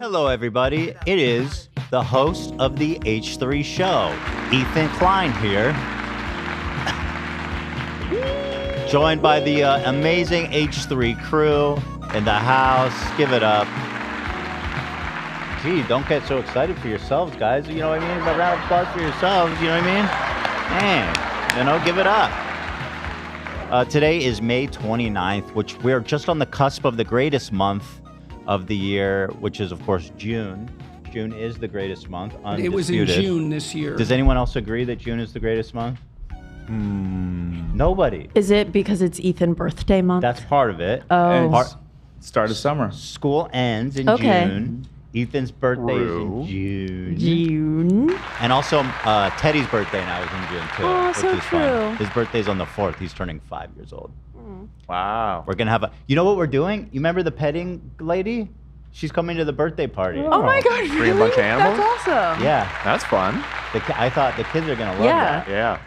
Hello, everybody. It is the host of the H3 show, Ethan Klein here. Joined by the amazing H3 crew in the house. Give it up. Gee, don't get so excited for yourselves, guys. You know what I mean? A round of applause for yourselves. You know what I mean? Man, you know, give it up. Today is May 29th, which we're just on the cusp of the greatest month of the year, which is, of course, June. June is the greatest month. Undisputed. It was in June this year. Does anyone else agree that June is the greatest month? Nobody. Is it because it's Ethan's birthday month? That's part of it. Oh. Start of summer. School ends in June. Ethan's birthday is in June. June. And also, Teddy's birthday now is in June, too. Oh, which so is fun. true. His birthday's on the 4th. He's turning 5 years old. Wow. We're going to have a... You know what we're doing? You remember the petting lady? She's coming to the birthday party. Oh my God, really? Bring a bunch of animals? That's awesome. Yeah. That's fun. I thought the kids are going to love Yeah. that. Yeah.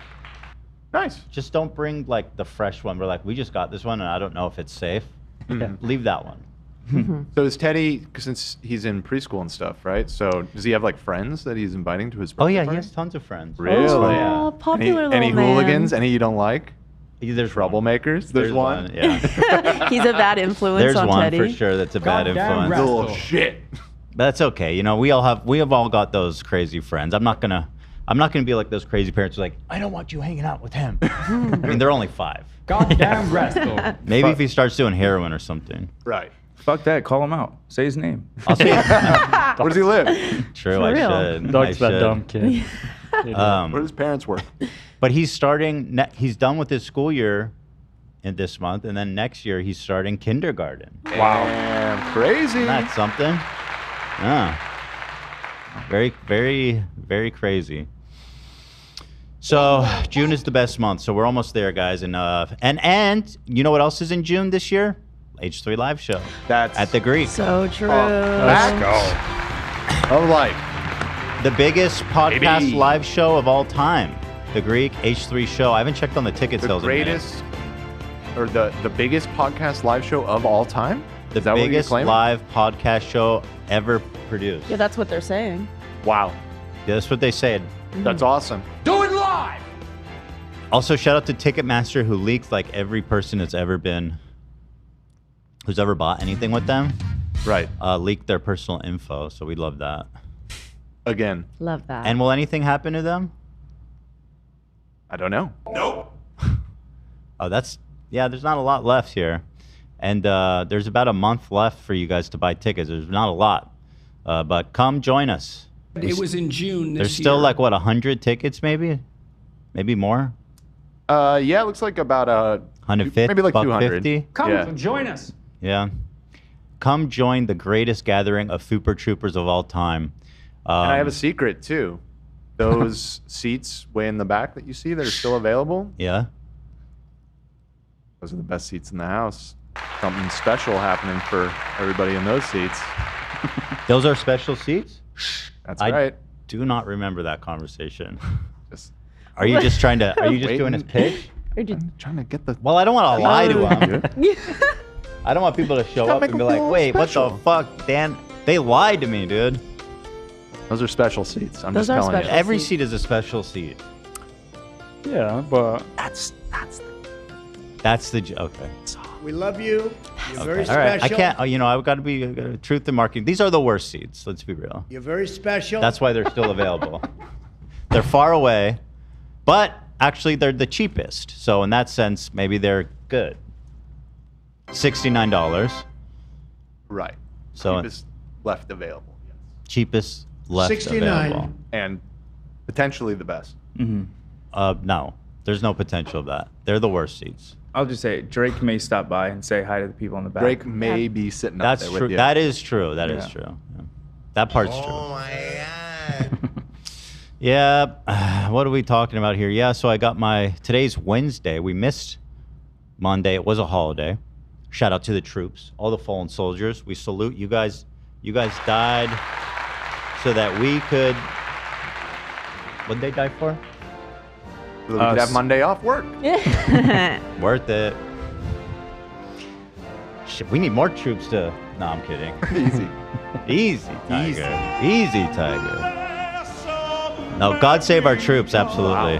Nice. Just don't bring, like, the fresh one. We're like, we just got this one, and I don't know if it's safe. Leave that one. So is Teddy, since he's in preschool and stuff, right? So does he have like friends that he's inviting to his birthday Oh, yeah, he party? has tons of friends. Really? Oh, popular little any man. hooligans? Any you don't like? There's Troublemakers? There's one. Yeah. He's a bad influence There's on one Teddy. for sure that's a bad Goddamn influence. rascal. Little shit. But that's okay. You know, we have all got those crazy friends. I'm not gonna be like those crazy parents who are like, I don't want you hanging out with him. I mean, they're only 5. Goddamn rascal. Maybe if he starts doing heroin or something. Right. Fuck that. Call him out. Say his name. I'll say Where does he live? true. For I real. should. Doug's I that should. dumb kid. Where does his parents work? But he's starting. He's done with his school year in this month, and then next year he's starting kindergarten. Wow. Damn, crazy. Isn't that something? Yeah. Very, very, very crazy. So June is the best month. So we're almost there, guys. And you know what else is in June this year? H3 Live Show. That's At the Greek. So true. Let's go. Of life. The biggest podcast Baby. live show of all time. The Greek H3 show. I haven't checked on the ticket The sales. greatest, or the biggest podcast live show of all time? The Is that what you're biggest claiming? live podcast show ever produced. Yeah, that's what they're saying. Wow. Yeah, that's what they said. That's awesome. Do it live. Also, shout out to Ticketmaster, who leaked like every person who's ever bought anything with them. Right. Leaked their personal info, so we love that. Again. Love that. And will anything happen to them? I don't know. Oh, there's not a lot left here. And there's about a month left for you guys to buy tickets. There's not a lot. But come join us. It was in June this There's still year. like, what, 100 tickets maybe? Maybe more? Yeah, it looks like about 150? maybe like Buck 200. 50? Come Yeah. join us. Yeah. Come join the greatest gathering of Super Troopers of all time. And I have a secret too. Those seats way in the back that you see that are still available, Yeah? those are the best seats in the house. Something special happening for everybody in those seats. Those are special seats? That's I right. do not remember that conversation. Just Are you just doing his pitch? trying to get the. Well, I don't want to lie to him. Good. I don't want people to show gotta up make and be them like, feel wait, special." what the fuck, Dan? They lied to me, dude. Those are special seats. I'm Those just are telling special. you. Every seat is a special seat. Yeah, but That's the okay. We love you. You're very All right, special. I can't. I've got to be truth in marketing. These are the worst seats. Let's be real. You're very special. That's why they're still available. They're far away, but actually they're the cheapest. So in that sense, maybe they're good. $69. Right. So Cheapest left available. cheapest left 69. available. And potentially the best. No, there's no potential of that. They're the worst seats. I'll just say Drake may stop by and say hi to the people in the back. Drake may be sitting up That's there true. with you. That is true. That is Yeah. true. Yeah. That part's true. Oh my God. Yeah. What are we talking about here? Yeah. So I got today's Wednesday. We missed Monday. It was a holiday. Shout out to the troops, all the fallen soldiers. We salute you guys. You guys died so that we could. What did they die for? So that we could have Monday off work. Worth it. Shit, we need more troops to. No, I'm kidding. Easy. Easy, Tiger. Easy, Tiger. No, God save our troops, absolutely.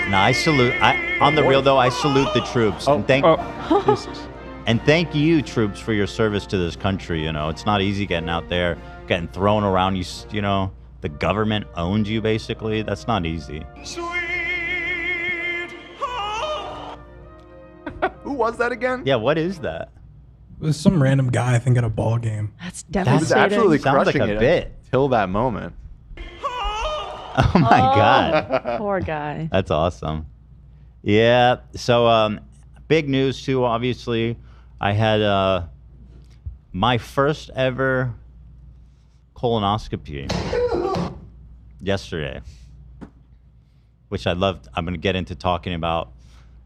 No, I salute. On the real though, I salute the troops. And thank you, troops, for your service to this country. You know, it's not easy getting out there, getting thrown around. You know, the government owns you basically. That's not easy. Who was that again? Yeah, what is that? It was some random guy, I think, at a ball game. That's He was devastating. absolutely Sounds like crushing a it bit. till that moment. Oh my God. Poor guy. That's awesome. Yeah. So, big news too. Obviously, I had my first ever colonoscopy yesterday, which I loved. I'm going to get into talking about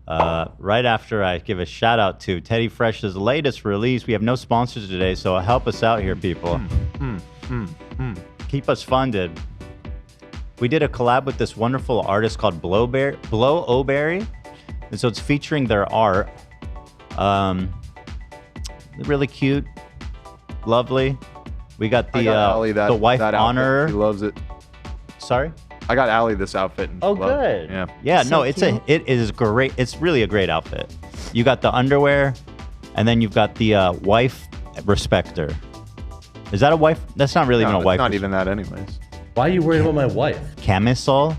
right after I give a shout out to Teddy Fresh's latest release. We have no sponsors today, so help us out here, people. Keep us funded. We did a collab with this wonderful artist called Blow O'Berry. And so it's featuring their art. Really cute, lovely. We got I got Allie the wife that honorer. outfit. She loves it. Sorry? I got Allie this outfit. And she Oh, loved it. good. Yeah. Yeah, So no, it is great. It's really a great outfit. You got the underwear, and then you've got the wife respecter. Is that a wife? That's not really even a wife. It's not even that anyways. Why are you worried about my wife? Camisole?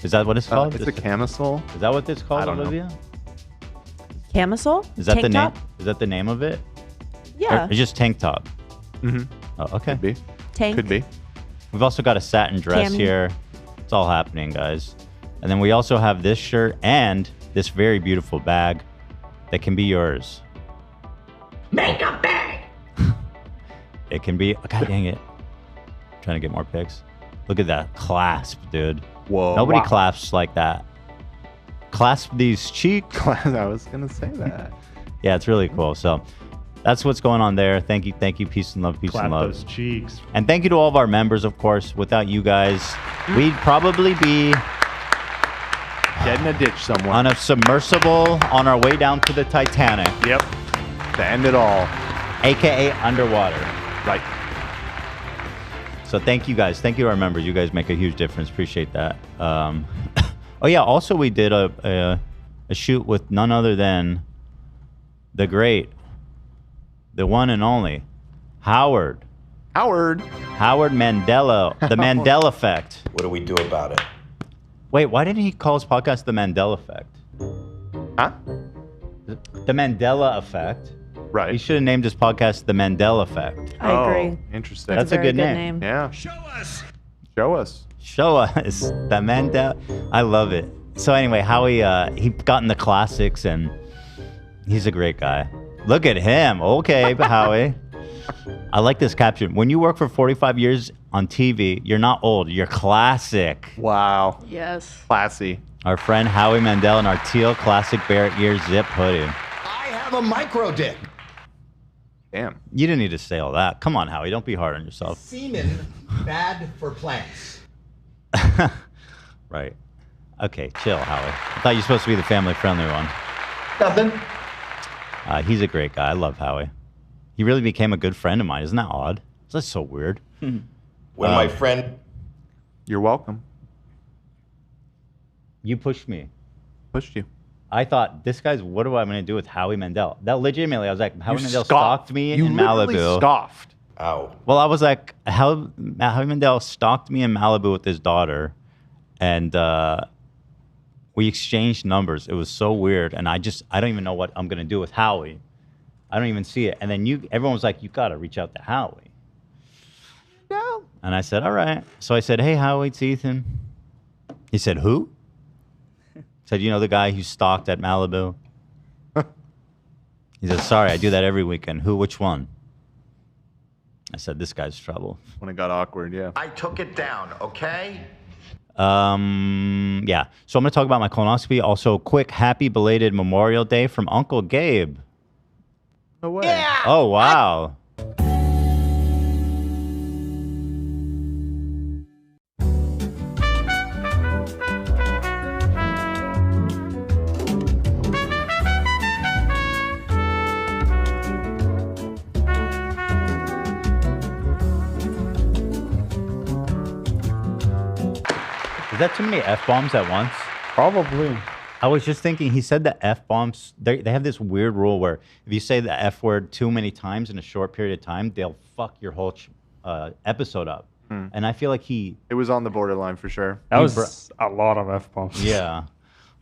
Is that what it's called? It's a camisole. Is that what it's called, I don't know. Olivia? Camisole? Is that Tank the name? top? Is that the name of it? Yeah. Or it's just tank top. Mm-hmm. Oh, okay. Could be. Tank. Could be. We've also got a satin dress Cami. here. It's all happening, guys. And then we also have this shirt and this very beautiful bag that can be yours. Makeup bag. It can be. God dang it. Trying to get more pics. Look at that clasp, dude. Whoa. Nobody wow. clasps like that. Clasp these cheeks. I was gonna say that. Yeah, it's really cool. So that's what's going on there. Thank you, peace and love, peace Clap and love. those cheeks. And thank you to all of our members, of course. Without you guys, we'd probably be Get in a ditch somewhere. on a submersible on our way down to the Titanic, Yep. To end it all. aka underwater. Right. So thank you guys. Thank you to our members. You guys make a huge difference. Appreciate that. Oh yeah. Also, we did a shoot with none other than the great, the one and only, Howard Mandela, the Mandela Effect. What do we do about it? Wait, why didn't he call his podcast the Mandela Effect? Huh? The Mandela Effect. Right. He should have named his podcast the Mandela Effect. I agree. Interesting. That's a Very good name. Yeah. Show us. Show us. Show us the Mandela. I love it. So anyway, Howie, he got in the classics and he's a great guy. Look at him. Okay, Howie. I like this caption. When you work for 45 years on TV, you're not old. You're classic. Wow. Yes. Classy. Our friend Howie Mandel in our teal classic Barrett Gear zip hoodie. I have a micro dick. Damn. You didn't need to say all that. Come on, Howie. Don't be hard on yourself. Semen bad for plants. Right. Okay, chill, Howie. I thought you were supposed to be the family-friendly one. Nothing. He's a great guy. I love Howie. He really became a good friend of mine. Isn't that odd? That's so weird. When my friend... You're welcome. You pushed me. Pushed you. I thought, this guy's, what am I going to do with Howie Mandel? That legitimately, I was like, Howie You Mandel scoffed. stalked me You in literally Malibu. scoffed. Ow. Well, I was like, Howie Mandel stalked me in Malibu with his daughter, and we exchanged numbers. It was so weird, and I don't even know what I'm going to do with Howie. I don't even see it. And then everyone was like, you got to reach out to Howie. No. And I said, all right. So I said, hey, Howie, it's Ethan. He said, who? Said, you know the guy who stalked at Malibu? He said, sorry, I do that every weekend. Who? Which one? I said, this guy's trouble. When it got awkward, yeah. I took it down, okay? Yeah. So I'm going to talk about my colonoscopy. Also, quick happy belated Memorial Day from Uncle Gabe. No way. Yeah. Oh, wow. that too many F-bombs at once? Probably. I was just thinking, he said the F-bombs, they have this weird rule where if you say the F word too many times in a short period of time, they'll fuck your whole episode up. And I feel like It was on the borderline for sure. That was a lot of F-bombs. Yeah.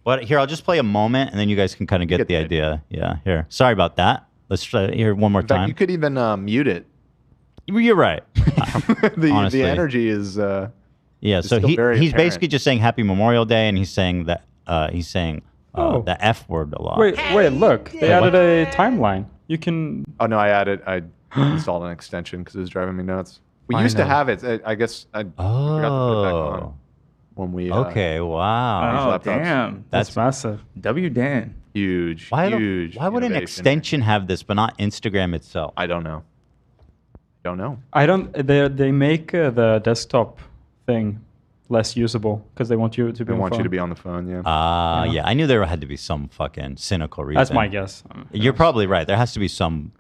But here, I'll just play a moment, and then you guys can kind of get the idea. Yeah, here. Sorry about that. Let's try here one more In fact, time. you could even mute it. You're right. The energy is yeah. is So still very he's apparent. basically just saying Happy Memorial Day, and he's saying that the F word a lot. Wait, look. They added a timeline. You can... Oh, no, I installed an extension because it was driving me nuts. We used to have it. I guess I forgot to put it back on when we... Okay, wow. Oh, damn. That's massive. Dan. Huge, Why would an innovation. extension have this, but not Instagram itself? I don't know. They make the desktop thing less usable because they want you to be They on want you phone. to be on the phone, yeah. Yeah. I knew there had to be some fucking cynical reason. That's my guess. You're probably right. There has to be some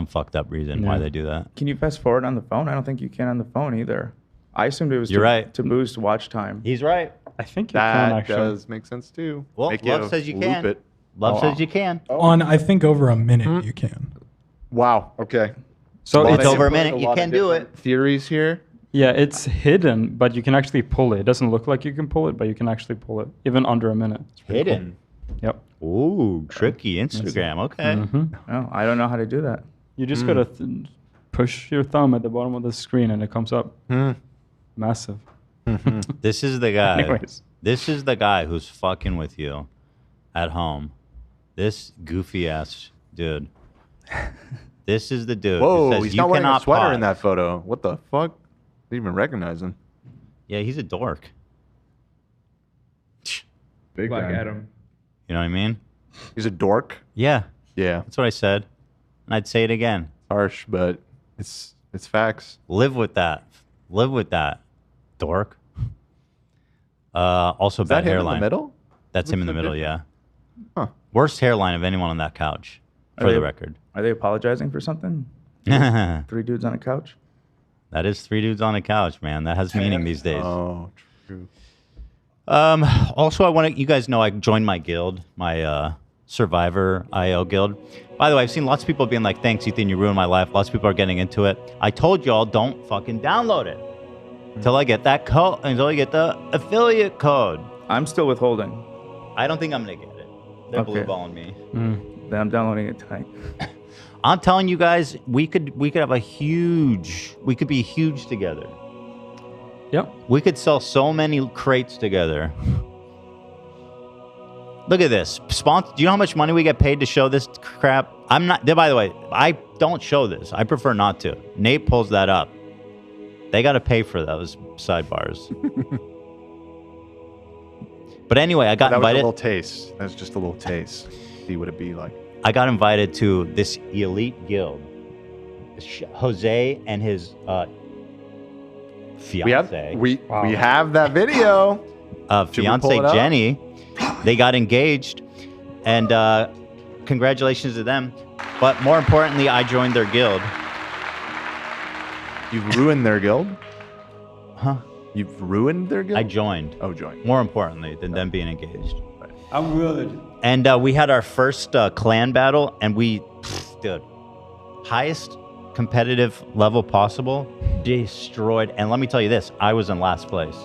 fucked up reason why they do that. Can you fast forward on the phone? I don't think you can on the phone either. I assumed it was You're right. to boost watch time. He's right. I think you can That actually. does make sense too. Well, Make love says you loop can. it. Love says you can. On, I think, over a minute, you can. Wow. Okay. So It's it's over a minute. You can do it. Theories here. Yeah, it's hidden, but you can actually pull it. It doesn't look like you can pull it, but you can actually pull it, even under a minute. It's pretty Hidden. cool. Yep. Ooh, tricky Instagram. Okay. Oh, I don't know how to do that. You just gotta push your thumb at the bottom of the screen and it comes up. Massive. This is the guy. Anyways. This is the guy who's fucking with you at home. This goofy ass dude. This is the dude. who Whoa, says, he's "You not wearing a cannot sweater in pause." that photo. What the fuck? Didn't even recognize him. Yeah, he's a dork. Big Black guy. Adam. You know what I mean? He's a dork. Yeah, Yeah, that's what I said, and I'd say it again. harsh, but it's facts. Live with that. Live with that, dork. Also, Is that bad him hairline. in the middle? That's him in the Looks a middle. bit- Yeah. Huh. Worst hairline of anyone on that couch, Are for they- the record. Are they apologizing for something? That 3 dudes on a couch? is 3 dudes on a couch, man. That has meaning these days. Oh, true. Also, I want to. You guys know I joined my guild, my Survivor IO guild. By the way, I've seen lots of people being like, "Thanks, Ethan, you ruined my life." Lots of people are getting into it. I told y'all, don't fucking download it until I get that code, until I get the affiliate code. I'm still withholding. I don't think I'm gonna get it. They're Okay. blue balling me. Then I'm downloading it tonight. I'm telling you guys, we could have a huge. We could be huge together. Yep. We could sell so many crates together. Look at this. Do you know how much money we get paid to show this crap? I'm not. By the way, I don't show this. I prefer not to. Nate pulls that up. They got to pay for those sidebars. But anyway, I got That was a invited. little taste. That was just a little taste. See what it'd be like. I got invited to this elite guild. Jose and his fiance. We have that video. Should we pull Fiance it up? Jenny, they got engaged, and congratulations to them. But more importantly, I joined their guild. You've ruined their guild? Huh? You've ruined their guild? I joined. Oh, joined. More importantly than them being engaged. I'm good. And we had our first clan battle, and dude, highest competitive level possible, destroyed. And let me tell you this, I was in last place.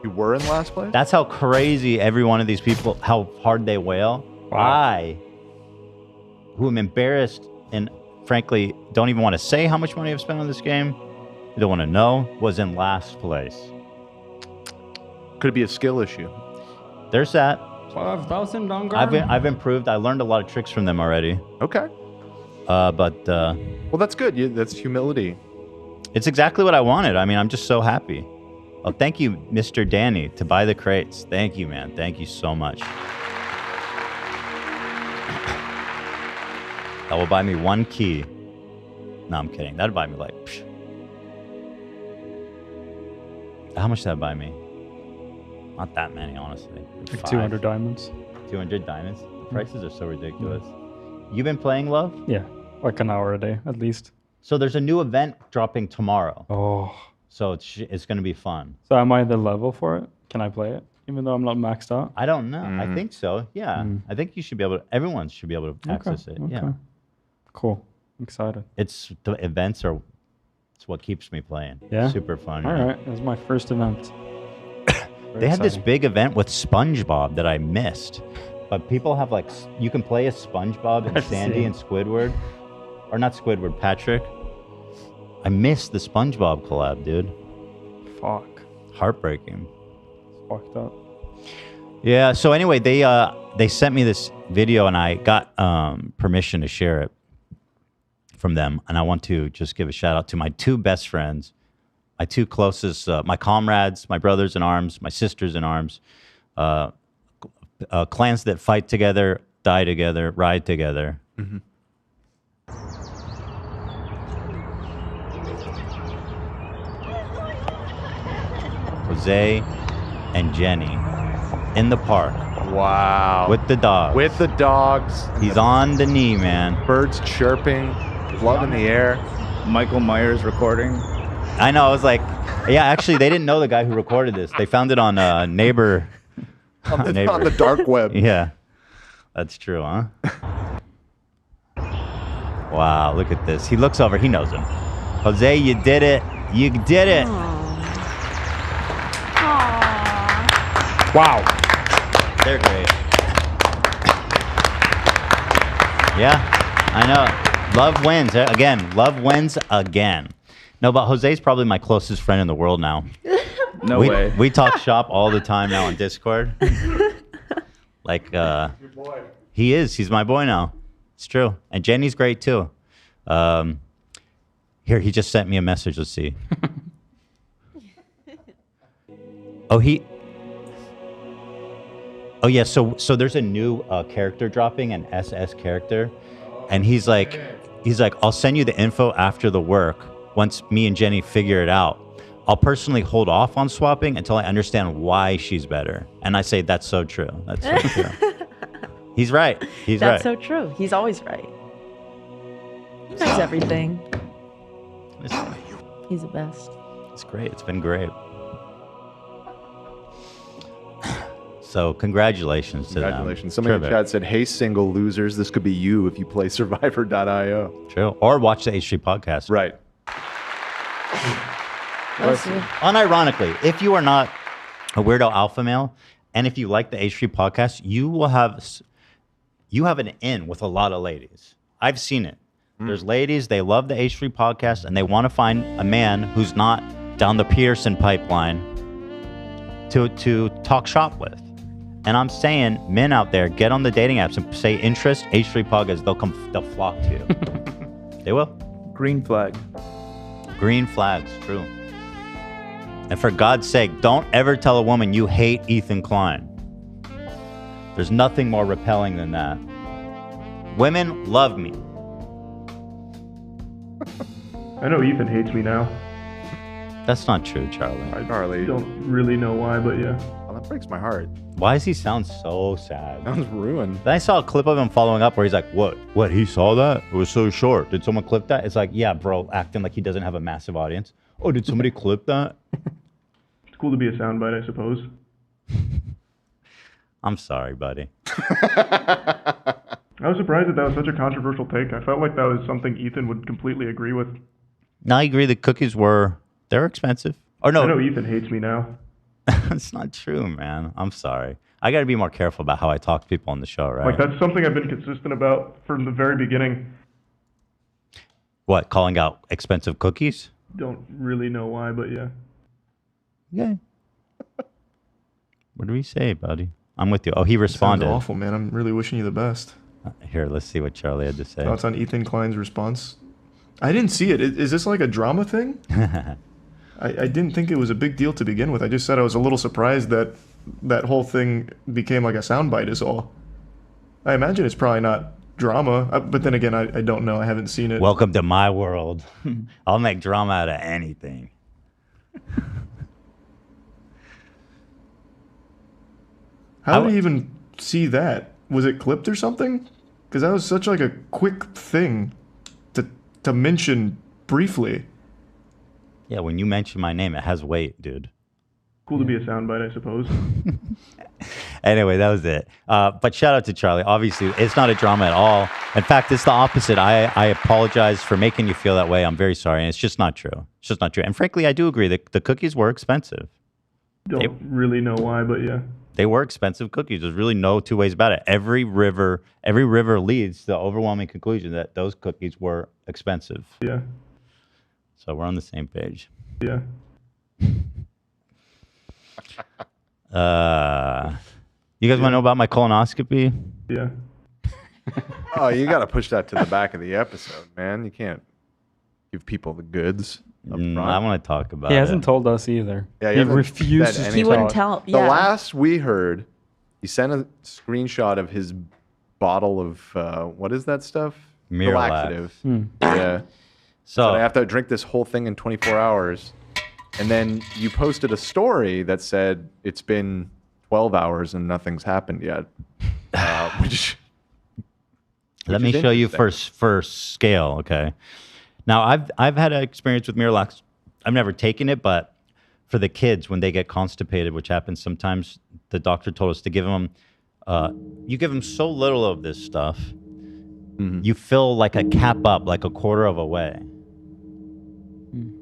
You were in last place? That's how crazy every one of these people, how hard they wail. Wow. I, who am embarrassed and frankly don't even want to say how much money I've spent on this game, you don't want to know, was in last place. Could it be a skill issue? There's that. 5,000 longer. I've improved. I learned a lot of tricks from them already. Okay. But Well, that's good. That's humility. it's exactly what I wanted. I mean, I'm just so happy. Oh, thank you, Mr. Danny, to buy the crates. Thank you, man. Thank you so much. That will buy me 1 key. No, I'm kidding. That'd buy me like... Psh. How much did that buy me? Not that many, honestly. Like 5. 200 diamonds. 200 diamonds? The prices are so ridiculous. You been playing, Love? Yeah, like an hour a day at least. So there's a new event dropping tomorrow. Oh, So it's going to be fun. So am I the level for it? Can I play it? Even though I'm not maxed out? I don't know. I think so. Yeah. I think you should be able to, everyone should be able to access it. Okay. Yeah. Cool. I'm excited. It's the events are, it's what keeps me playing. Yeah. Super fun. All right. That's my first event. They had this big event with SpongeBob that I missed. But people have like, you can play as SpongeBob and Sandy and Squidward. Or not Squidward, Patrick. I missed the SpongeBob collab, dude. Fuck. Heartbreaking. It's fucked up. Yeah, so anyway, they sent me this video and I got permission to share it from them. And I want to just give a shout out to my two best friends, my two closest, my comrades, my brothers in arms, my sisters in arms, clans that fight together, die together, ride together. Mm-hmm. Jose and Jenny in the park. Wow. With the dog. With the dogs. He's on the knee, man. Birds chirping, love in the air. Michael Myers recording. I know. I was like, yeah, actually, they didn't know the guy who recorded this. They found it on Neighbor. On the dark web. Yeah. That's true, huh? Wow, look at this. He looks over. He knows him. Jose, you did it. You did it. Wow. They're great. Yeah, I know. Love wins. Again, love wins again. No, but Jose's probably my closest friend in the world now. No way. We talk shop all the time now on Discord. Like, he is. He's my boy now. It's true. And Jenny's great too. Here, he just sent me a message. Let's see. Oh yeah, so there's a new character dropping, an SS character, and he's like, I'll send you the info after the work once me and Jenny figure it out. I'll personally hold off on swapping until I understand why she's better. And I say that's so true. That's so true. He's right. That's so true. He's always right. He knows everything. He's the best. It's great. It's been great. So congratulations to them. Congratulations. Somebody in the chat said, hey, single losers, this could be you if you play Survivor.io. True. Or watch the H3 podcast. Right. Unironically, if you are not a weirdo alpha male, and if you like the H3 podcast, you have an in with a lot of ladies. I've seen it. There's ladies, they love the H3 podcast, and they want to find a man who's not down the Peterson pipeline to talk shop with. And I'm saying, men out there, get on the dating apps and say interest, H3 podcast, they'll flock to you. They will. Green flag. Green flags, true. And for God's sake, don't ever tell a woman you hate Ethan Klein. There's nothing more repelling than that. Women love me. I know Ethan hates me now. That's not true, Charlie. Charlie. Don't really know why, but yeah. Well, that breaks my heart. Why does he sound so sad? Sounds ruined. Then I saw a clip of him following up where he's like, What? He saw that? It was so short. Did someone clip that? It's like, yeah, bro, acting like he doesn't have a massive audience. Oh, did somebody clip that? It's cool to be a soundbite, I suppose. I'm sorry, buddy. I was surprised that was such a controversial take. I felt like that was something Ethan would completely agree with. No, I agree. The cookies they're expensive. Or no. I know Ethan hates me now. It's not true, man. I'm sorry. I got to be more careful about how I talk to people on the show, right? Like, that's something I've been consistent about from the very beginning. What, calling out expensive cookies? Don't really know why, but yeah. Okay. What do we say, buddy? I'm with you. Oh, he responded. Sounds awful, man. I'm really wishing you the best. Here, let's see what Charlie had to say. Thoughts on Ethan Klein's response? I didn't see it. Is this like a drama thing? I didn't think it was a big deal to begin with. I just said I was a little surprised that that whole thing became like a soundbite is all. I imagine it's probably not drama, but then again, I don't know. I haven't seen it. Welcome to my world. I'll make drama out of anything. How did he even see that? Was it clipped or something? Because that was such like a quick thing to mention briefly. Yeah, when you mention my name, it has weight, dude. Cool to be a soundbite, I suppose. Anyway, that was it. But shout out to Charlie. Obviously, it's not a drama at all. In fact, it's the opposite. I apologize for making you feel that way. I'm very sorry. And it's just not true. It's just not true. And frankly, I do agree that the cookies were expensive. Don't really know why, but yeah. They were expensive cookies. There's really no two ways about it. Every river leads to the overwhelming conclusion that those cookies were expensive. Yeah. So we're on the same page. Yeah. You guys want to know about my colonoscopy? Yeah. Oh, you got to push that to the back of the episode, man. You can't give people the goods. I want to talk about He it. hasn't told us either. Yeah, he refuses to He wouldn't tell. The Yeah. last we heard, he sent a screenshot of his bottle of, what is that stuff? The Miralax. laxative. Yeah. So I have to drink this whole thing in 24 hours. And then you posted a story that said it's been 12 hours and nothing's happened yet. Let me show you for scale, okay? Now, I've had an experience with Miralax. I've never taken it, but for the kids, when they get constipated, which happens sometimes, the doctor told us to give them, you give them so little of this stuff, you fill like a cap up, like a quarter of a way.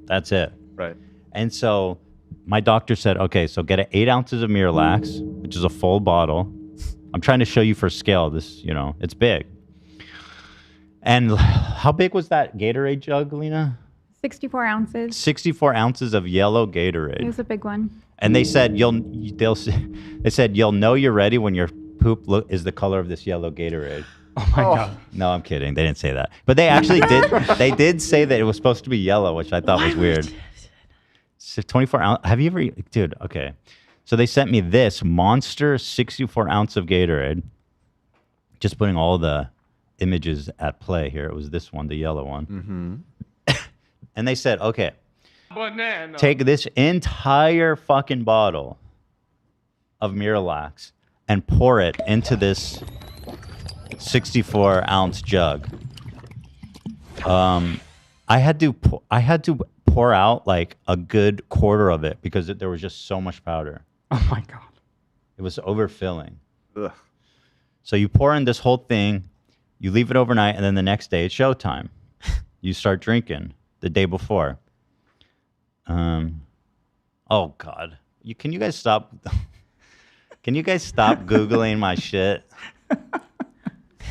That's it. Right. And so my doctor said, okay, so get 8 ounces of Miralax, which is a full bottle. I'm trying to show you for scale. This, it's big. And how big was that Gatorade jug, Lena? 64 ounces. 64 ounces of yellow Gatorade. It was a big one. And they said you'll know you're ready when your poop is the color of this yellow Gatorade. Oh my God. No, I'm kidding. They didn't say that. But they actually did. They did say that it was supposed to be yellow, which I thought was weird. 24 ounce. Have you ever, dude? Okay. So they sent me this monster 64 ounce of Gatorade. Just putting all the images at play here. It was this one, the yellow one. And they said, okay, take this entire fucking bottle of Miralax and pour it into this 64 ounce jug. I had to pour out like a good quarter of it because there was just so much powder. Oh my God. It was overfilling. Ugh. So you pour in this whole thing, you leave it overnight, and then the next day it's showtime. You start drinking the day before. Oh God. Can you guys stop? Can you guys stop Googling my shit?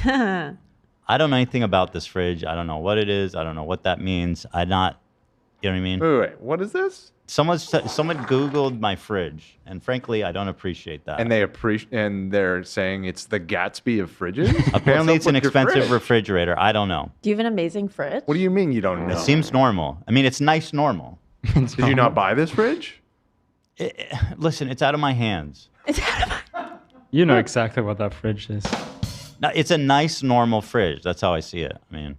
I don't know anything about this fridge. I don't know what it is. I don't know what that means. You know what I mean? Wait, what is this? Someone Googled my fridge, and frankly, I don't appreciate that. And they're saying it's the Gatsby of fridges? Apparently, it's an expensive refrigerator. I don't know. Do you have an amazing fridge? What do you mean you don't know? It seems normal. I mean, it's nice normal. Did you not buy this fridge? Listen, it's out of my hands. You know exactly what that fridge is. No, it's a nice normal fridge. That's how I see it. I mean,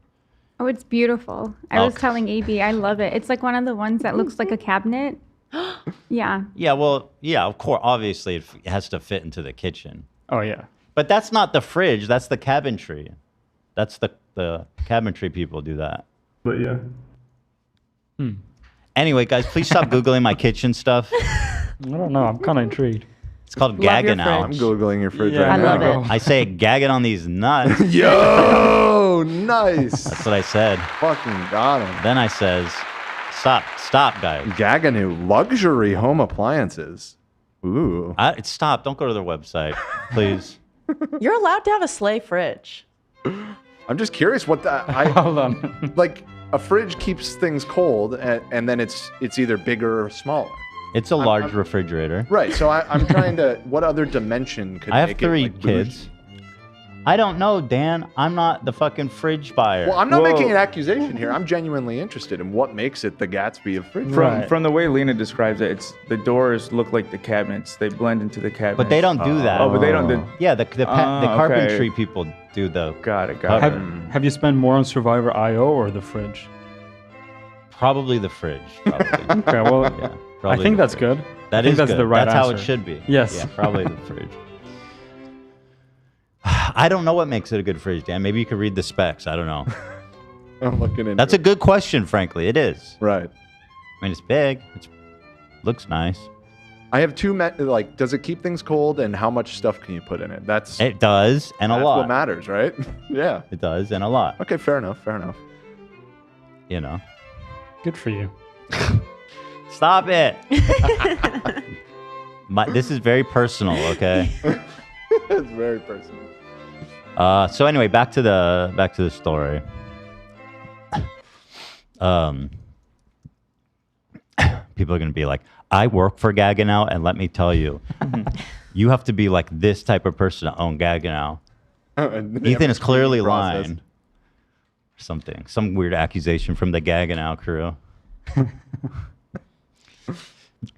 Oh, it's beautiful. I was telling AB, I love it. It's like one of the ones that looks like a cabinet. Yeah. yeah, well, yeah, of course. Obviously, it has to fit into the kitchen. Oh, yeah. But that's not the fridge. That's the cabinetry. That's the cabinetry people do that. But yeah. Anyway, guys, please stop Googling my kitchen stuff. I don't know. I'm kind of intrigued. It's called Love your gagging out. I'm Googling your fridge Yeah, right I now. love it. I say gagging on these nuts. Yo, nice. That's what I said. Fucking got him. Then I says, stop, guys. Gaganu luxury home appliances. Ooh. Stop. Don't go to their website, please. You're allowed to have a sleigh fridge. I'm just curious what that. Hold on. Like a fridge keeps things cold, and then it's either bigger or smaller. It's a large refrigerator. Right. So I'm trying to. What other dimension could I have make 3 it, like, kids. I don't know, Dan. I'm not the fucking fridge buyer. Well, I'm not making an accusation here. I'm genuinely interested in what makes it the Gatsby of fridge. From the way Lena describes it, it's the doors look like the cabinets. They blend into the cabinets. But they don't do that. Oh, but they don't. Yeah, the carpentry people do the. Got it. Got it. Have you spent more on Survivor IO or the fridge? Probably the fridge. Probably. Okay, well, Yeah, I probably think the that's fridge. good. That I think is that's good. the right That's how it answer. should be. Yes. Yeah, probably the fridge. I don't know what makes it a good fridge, Dan. Maybe you could read the specs. I don't know. I'm looking into That's a good question, frankly. It is. Right. I mean, it's big. Looks nice. I have two. Like, does it keep things cold, and how much stuff can you put in it? It does, and a lot. That's what matters, right? Yeah. It does, and a lot. Okay, fair enough. Fair enough. You know. Good for you. Stop it. This is very personal, okay? It's very personal. So anyway, back to the story. People are gonna be like, I work for Gaggenau, and let me tell you, you have to be like this type of person to own Gaggenau. Ethan is clearly lying. Something, some weird accusation from the Gaggenau crew.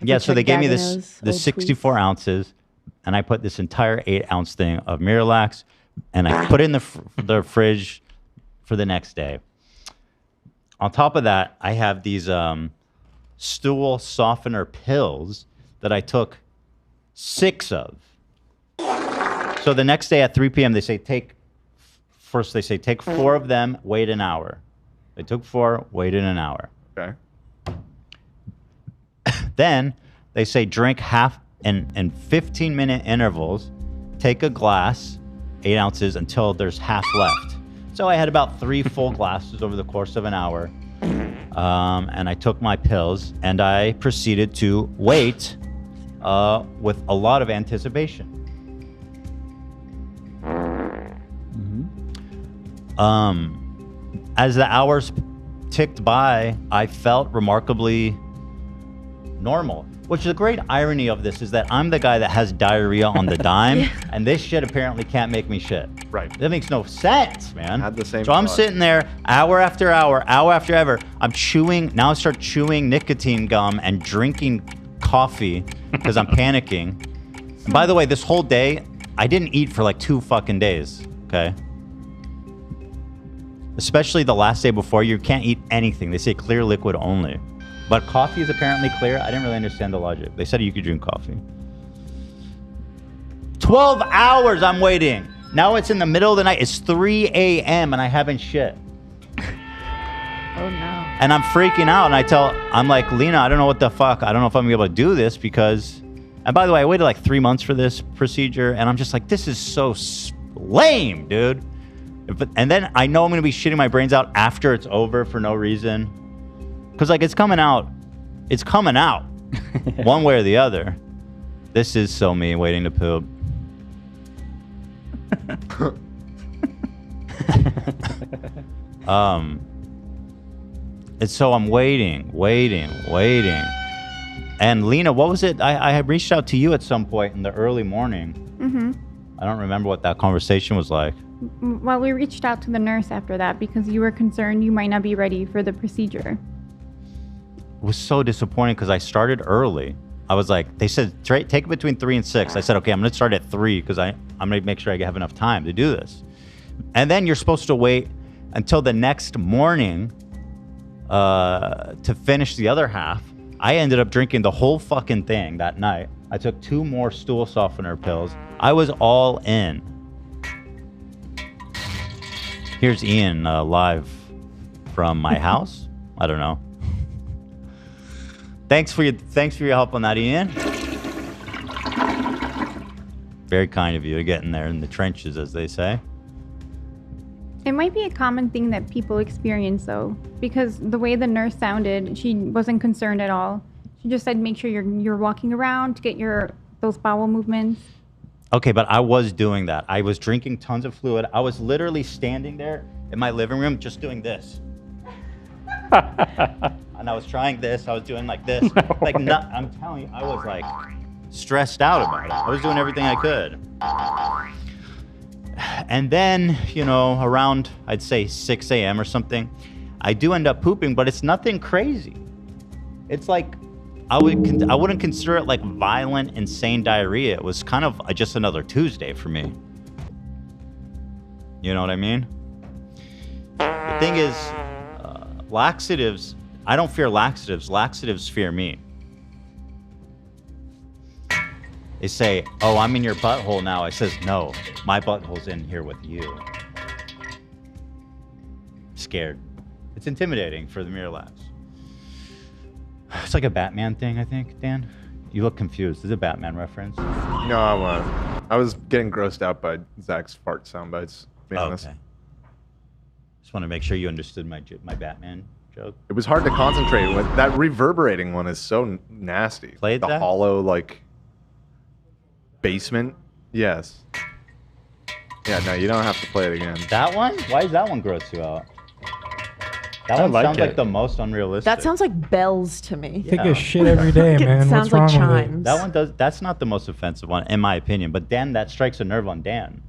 Yeah, so they gave me the 64 ounces, and I put this entire 8-ounce thing of Miralax, and I put it in the fridge for the next day. On top of that, I have these stool softener pills that I took 6 of. So the next day at 3 p.m. they say take 4 of them, wait an hour. I took 4, waited an hour. Okay. Then they say drink half in 15-minute intervals. Take a glass, 8 ounces, until there's half left. So I had about 3 full glasses over the course of an hour. And I took my pills, and I proceeded to wait with a lot of anticipation. As the hours ticked by, I felt remarkably normal. Which is a great irony of this is that I'm the guy that has diarrhea on the dime, and this shit apparently can't make me shit. Right. That makes no sense, man. Had the same so I'm thought. sitting there hour after hour after hour. I'm chewing. Now I start chewing nicotine gum and drinking coffee because I'm panicking. And by the way, this whole day, I didn't eat for like 2 fucking days. Okay. Especially the last day before, you can't eat anything. They say clear liquid only. But coffee is apparently clear. I didn't really understand the logic. They said you could drink coffee. 12 hours I'm waiting. Now it's in the middle of the night. It's 3 a.m. and I haven't shit. Oh no. And I'm freaking out. And I'm like, Lena, I don't know what the fuck. I don't know if I'm gonna be able to do this because... And by the way, I waited like 3 months for this procedure. And I'm just like, this is so lame, dude. And then I know I'm gonna be shitting my brains out after it's over for no reason. Because, like, it's coming out. It's coming out. One way or the other. This is so me waiting to poop. And so I'm waiting. And Lena, what was it? I had reached out to you at some point in the early morning. Mm-hmm. I don't remember what that conversation was like. Well, we reached out to the nurse after that because you were concerned you might not be ready for the procedure. It was so disappointing because I started early. I was like, they said, take it between 3 and 6. I said, okay, I'm going to start at 3 because I'm going to make sure I have enough time to do this. And then you're supposed to wait until the next morning to finish the other half. I ended up drinking the whole fucking thing that night. I took 2 more stool softener pills. I was all in. Here's Ian live from my house. I don't know. Thanks for your help on that, Ian. Very kind of you to get in there in the trenches, as they say. It might be a common thing that people experience, though, because the way the nurse sounded, she wasn't concerned at all. She just said, make sure you're walking around to get those bowel movements. Okay, but I was doing that. I was drinking tons of fluid. I was literally standing there in my living room just doing this. And I was trying this. I was doing like this. I'm telling you, I was like stressed out about it. I was doing everything I could. And then, around, I'd say 6 a.m. or something, I do end up pooping, but it's nothing crazy. It's like, I wouldn't consider it like violent, insane diarrhea. It was kind of just another Tuesday for me. You know what I mean? The thing is, laxatives, I don't fear laxatives. Laxatives fear me. They say, oh, I'm in your butthole now. I says, no, my butthole's in here with you. Scared. It's intimidating for the Miralax. It's like a Batman thing, I think, Dan. You look confused. Is it a Batman reference? No, I was getting grossed out by Zach's fart sound bites, to be honest. Okay. Just want to make sure you understood my Batman joke. It was hard to concentrate. With that reverberating one is so nasty. Played the that? hollow, like, basement. Yes. Yeah, no, you don't have to play it again. That one? Why does that one gross you out? That one sounds like the most unrealistic. That sounds like bells to me. Take a shit every day, man. Sounds What's like wrong with it? chimes. That one does. That's not the most offensive one, in my opinion. But Dan, that strikes a nerve on Dan.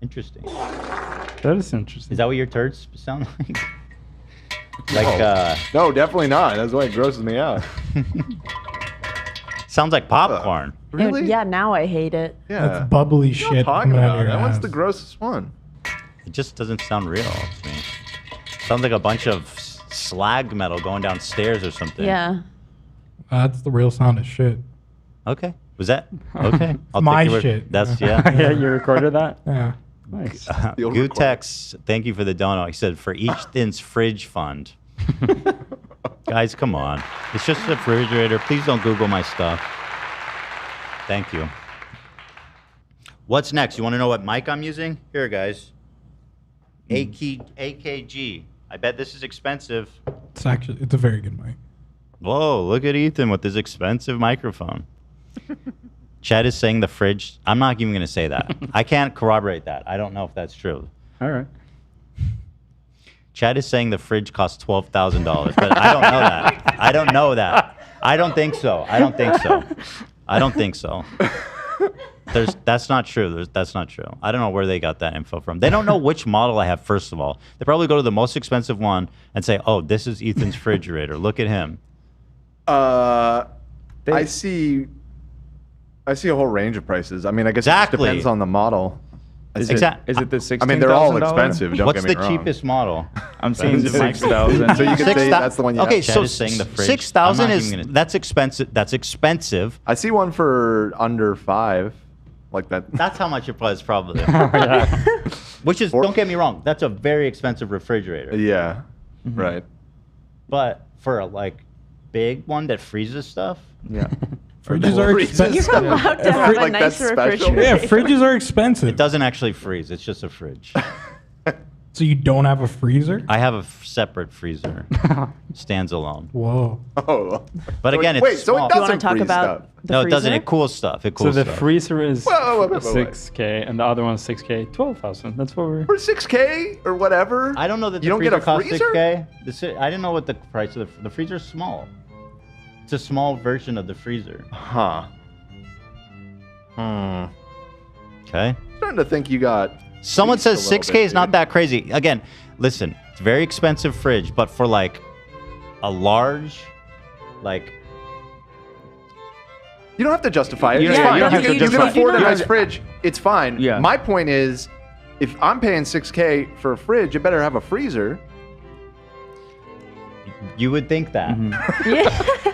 Interesting. That is interesting. Is that what your turds sound like? No, definitely not. That's why it grosses me out. Sounds like popcorn. Really? Yeah, now I hate it. Yeah. That's bubbly What are you shit talking coming out about? of your That one's ass. the grossest one. It just doesn't sound real to me. Sounds like a bunch of slag metal going downstairs or something. Yeah. That's the real sound of shit. Okay. Was that okay? I'll My take your word. shit. That's yeah. Yeah, you recorded that? Yeah. Nice. Gutex, thank you for the dono. He said for each thin's fridge fund. Guys, come on. It's just a refrigerator. Please don't Google my stuff. Thank you. What's next? You want to know what mic I'm using? Here, guys. AKG. I bet this is expensive. It's a very good mic. Whoa, look at Ethan with his expensive microphone. Chad is saying the fridge. I'm not even going to say that. I can't corroborate that. I don't know if that's true. All right. Chad is saying the fridge costs $12,000, but I don't know that. I don't know that. I don't think so. I don't think so. I don't think so. That's not true. That's not true. I don't know where they got that info from. They don't know which model I have, first of all. They probably go to the most expensive one and say, oh, this is Ethan's refrigerator. Look at him. I see a whole range of prices. I mean, I guess it just depends on the model. Is it the $16,000? I mean, they're all expensive. Don't What's get me the wrong. cheapest model? I'm seeing 6,000. So you could say that's the one you Okay, have. so saying the fridge. 6,000 is that's expensive. That's expensive. I see one for under 5, like that. That's how much it was probably. Which is, don't get me wrong, that's a very expensive refrigerator. Yeah, right. But for a like big one that freezes stuff, yeah. Fridges are expensive. You're allowed to have a nice refrigerator. Yeah, fridges are expensive. it doesn't actually freeze. It's just a fridge. So you don't have a freezer? I have a separate freezer. Stands alone. Whoa. Oh. But So again, wait, it's so it small. Do you want doesn't to talk freeze about stuff. the No, freezer? it doesn't. It cools stuff. It So cools the stuff. freezer is Wait. 6K and the other one's 6K, 12,000. That's what we're. For 6K or whatever. I don't know that you the don't get freezer a costs freezer? 6K. I didn't know what the price of the freezer's small. It's a small version of the freezer. Huh. Okay. Starting to think you got. Someone fleeced says a little 6K bit, is not dude. that crazy. Again, listen, it's a very expensive fridge, but for like a large, like You don't have to justify it. Yeah, It's you fine. don't have to You justify can it. afford a You nice don't- fridge. It's fine. Yeah. My point is, if I'm paying 6K for a fridge, you better have a freezer. you would think that. Yeah.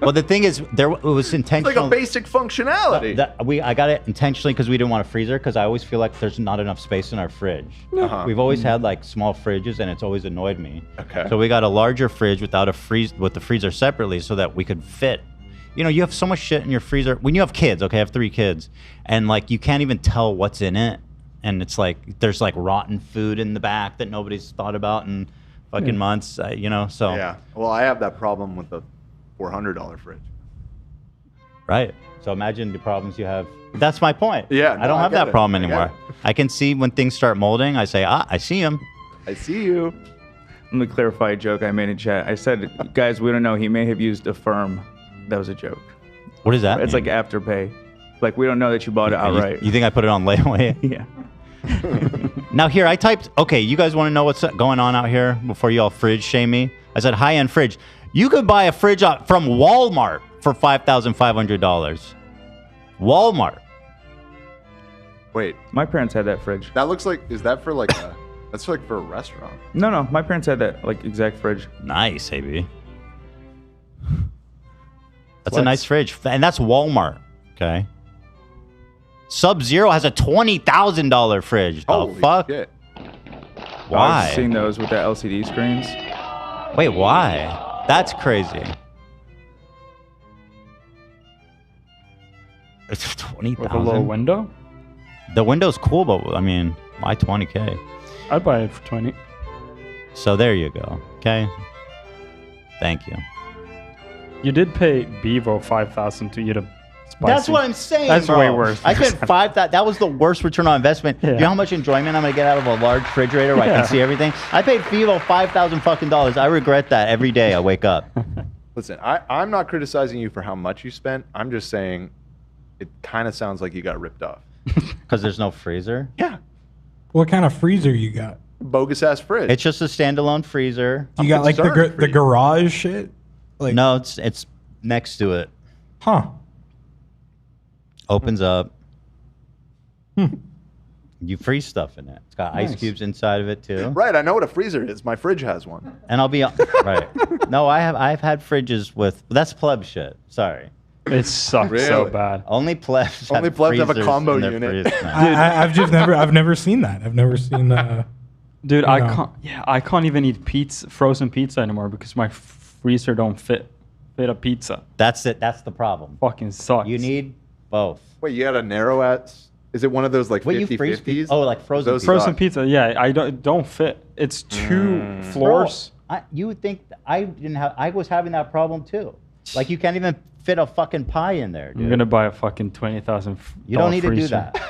Well, the thing is, it was It's intentional. like a basic functionality. I got it intentionally because we didn't want a freezer because I always feel like there's not enough space in our fridge. Uh-huh. We've always had like small fridges and it's always annoyed me. Okay. So we got a larger fridge without with the freezer separately so that we could fit. You know, you have so much shit in your freezer. When you have kids, okay, I have 3 kids, and like you can't even tell what's in it. And it's like there's like rotten food in the back that nobody's thought about in fucking months, you know, so. Yeah. Well, I have that problem with the $400 fridge. Right. So imagine the problems you have. That's my point. Yeah, I don't have get that it. problem I get anymore. it. I can see when things start molding. I say, I see them. I see you. Let me clarify a joke I made in chat. I said, guys, we don't know. He may have used Affirm. That was a joke. What is that? It's mean? like Afterpay. Like, we don't know that you bought it outright. You think I put it on layaway? Yeah. Now here, I typed, okay, you guys want to know what's going on out here before you all fridge shame me? I said high-end fridge. You could buy a fridge from Walmart for $5,500. Walmart. Wait, My parents had that fridge. that looks like, is that for like a, that's like for a restaurant. No, my parents had that, like, exact fridge. Nice, AB. That's a Flex. nice fridge. And that's Walmart, okay? Sub-Zero has a $20,000 fridge. The Holy fuck? shit. Why? I've seen those with the LCD screens. Wait, why? That's crazy. It's 20,000. With a little window? The window's cool, but I mean, why 20K? I'd buy it for 20. So there you go. Okay. Thank you. You did pay Beavo 5,000 to eat a spicy. That's what I'm saying. That's bro. way worse. I spent 5,000. That was the worst return on investment. Yeah. You know how much enjoyment I'm gonna get out of a large refrigerator where I can see everything? I paid Beavo $5,000. I regret that every day I wake up. Listen, I'm not criticizing you for how much you spent. I'm just saying it kind of sounds like you got ripped off. Because there's no freezer? Yeah. What kind of freezer you got? Bogus ass fridge. It's just a standalone freezer. You got like the garage shit? Like No, it's next to it. Huh. Opens up. You freeze stuff in it. It's got ice Nice. cubes inside of it too. Right, I know what a freezer is. My fridge has one. And I'll be right. No, I've had fridges with that's pleb shit. Sorry. It sucks so bad. Only plebs. Only plebs have a combo unit. I've never seen that. I've never seen Dude, you I know. can't even eat frozen pizza anymore because my freezer don't fit a pizza. That's it. That's the problem. Fucking sucks. You need both. Wait, you had a narrow ass? Is it one of those like Wait, you 50-50s? Oh, like frozen Those pizza. Frozen pizza, yeah, I don't fit. It's two floors. Bro, you would think I didn't have. I was having that problem too. Like you can't even fit a fucking pie in there, dude. I'm gonna buy a fucking $20,000. You don't need to do that.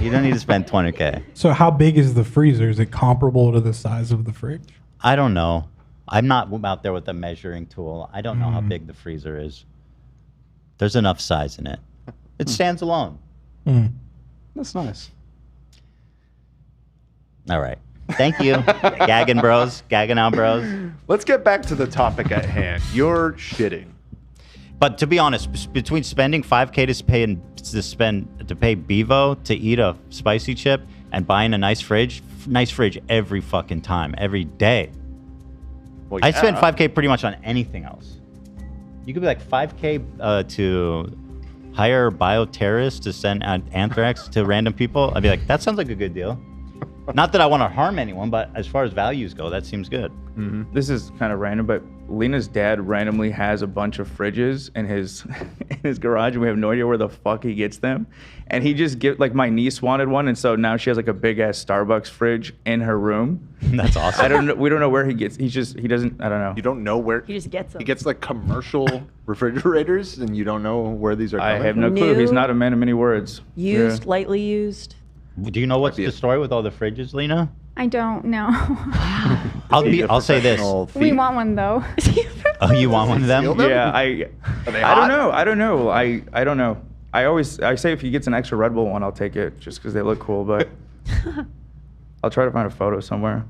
You don't need to spend 20K. So how big is the freezer? Is it comparable to the size of the fridge? I don't know. I'm not out there with a measuring tool. I don't know how big the freezer is. There's enough size in it. It stands alone. That's nice. All right. Thank you. Gagging bros. Gagging out bros. Let's get back to the topic at hand. You're shitting. But to be honest, between spending 5K to pay Beavo to eat a spicy chip and buying a nice fridge every fucking time, every day. Well, I spend 5K pretty much on anything else. You could be like 5K to hire bioterrorists to send anthrax to random people. I'd be like, that sounds like a good deal. Not that I want to harm anyone, but as far as values go, that seems good. This is kind of random, but Lena's dad randomly has a bunch of fridges in his garage, and we have no idea where the fuck he gets them. And he just like my niece wanted one, and so now she has like a big ass Starbucks fridge in her room. That's awesome. I don't know. We don't know where he gets. He doesn't. I don't know. You don't know where He just gets them. he gets like commercial refrigerators, and you don't know where these are I coming have from? no clue. He's New, not a man of many words. Used, Yeah. lightly used. Do you know what's the story with all the fridges, Lena? I don't know. I'll say this. We want one though. Oh, you want one of them? Yeah, Are they I hot? don't know. I don't know. I say if he gets an extra Red Bull one, I'll take it just because they look cool. But I'll try to find a photo somewhere.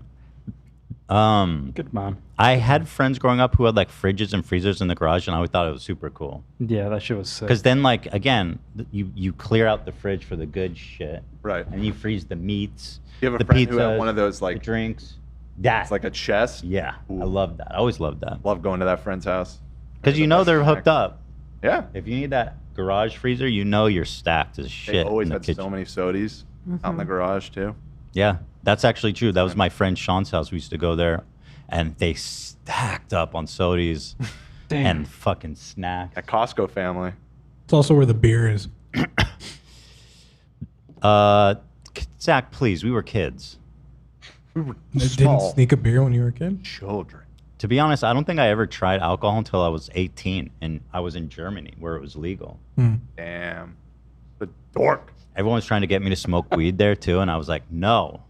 Good man. I had friends growing up who had like fridges and freezers in the garage, and I always thought it was super cool. Yeah, that shit was sick. Because then, like, again, you clear out the fridge for the good shit. Right. And you freeze the meats. You have a the friend pizzas, who had one of those like the drinks. That. It's like a chest. Yeah, I love that. I always loved that. Love going to that friend's house. Because you know they're hooked up. Yeah. If you need that garage freezer, you know you're stacked as shit. They always in the had kitchen. so many sodies out in the garage too. Yeah, that's actually true. That was my friend Sean's house. We used to go there, and they stacked up on sodies and fucking snacks. A Costco family. It's also where the beer is. Zach, please, we were kids. We were Didn't sneak a beer when you were a kid? Children. To be honest, I don't think I ever tried alcohol until I was 18, and I was in Germany where it was legal. Damn. The dork. Everyone was trying to get me to smoke weed there too, and I was like, no,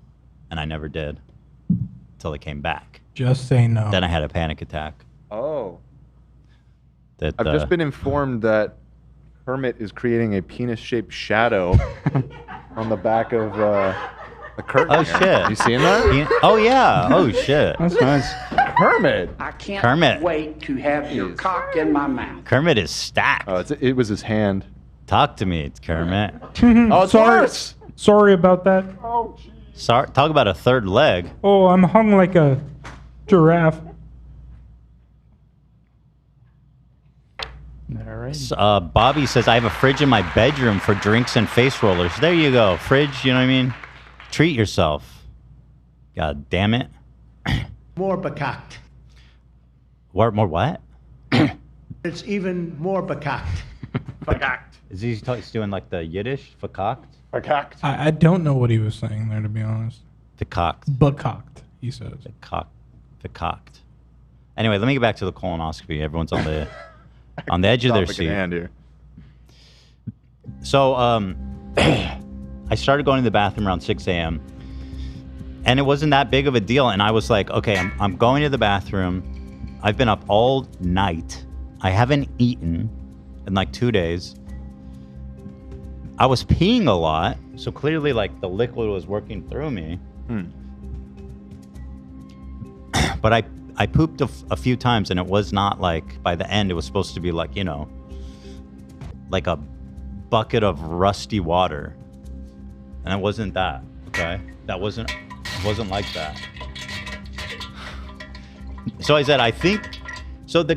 and I never did until I came back. Just say no. Then I had a panic attack. Oh. That I've just been informed that Kermit is creating a penis-shaped shadow on the back of the curtain. Oh here. shit! You seeing that? Oh yeah! Oh shit! That's nice. Kermit. I can't Kermit. wait to have your cock in my mouth. Kermit is stacked. Oh, it was his hand. Talk to me, it's Kermit. Oh, it's Sorry. worse. Sorry about that. Sorry, talk about a third leg. Oh, I'm hung like a giraffe. All right. Bobby says I have a fridge in my bedroom for drinks and face rollers. There you go, fridge. You know what I mean? Treat yourself. God damn it. More bekakt. More what? It's even more bekakt. Verkackt. Is he he's doing like the Yiddish? Verkackt? Verkackt. I don't know what he was saying there, to be honest. Verkackt. Buckcocked, he says. Verkackt. Anyway, let me get back to the colonoscopy. Everyone's on the edge of their Topic at seat. hand here. So I started going to the bathroom around 6 a.m. and it wasn't that big of a deal. And I was like, okay, I'm going to the bathroom. I've been up all night. I haven't eaten in like 2 days. I was peeing a lot, so clearly like the liquid was working through me. But I pooped a few times, and it was not like, by the end, it was supposed to be like, you know, like a bucket of rusty water. And it wasn't that, okay? It wasn't like that. So I said, I think, so the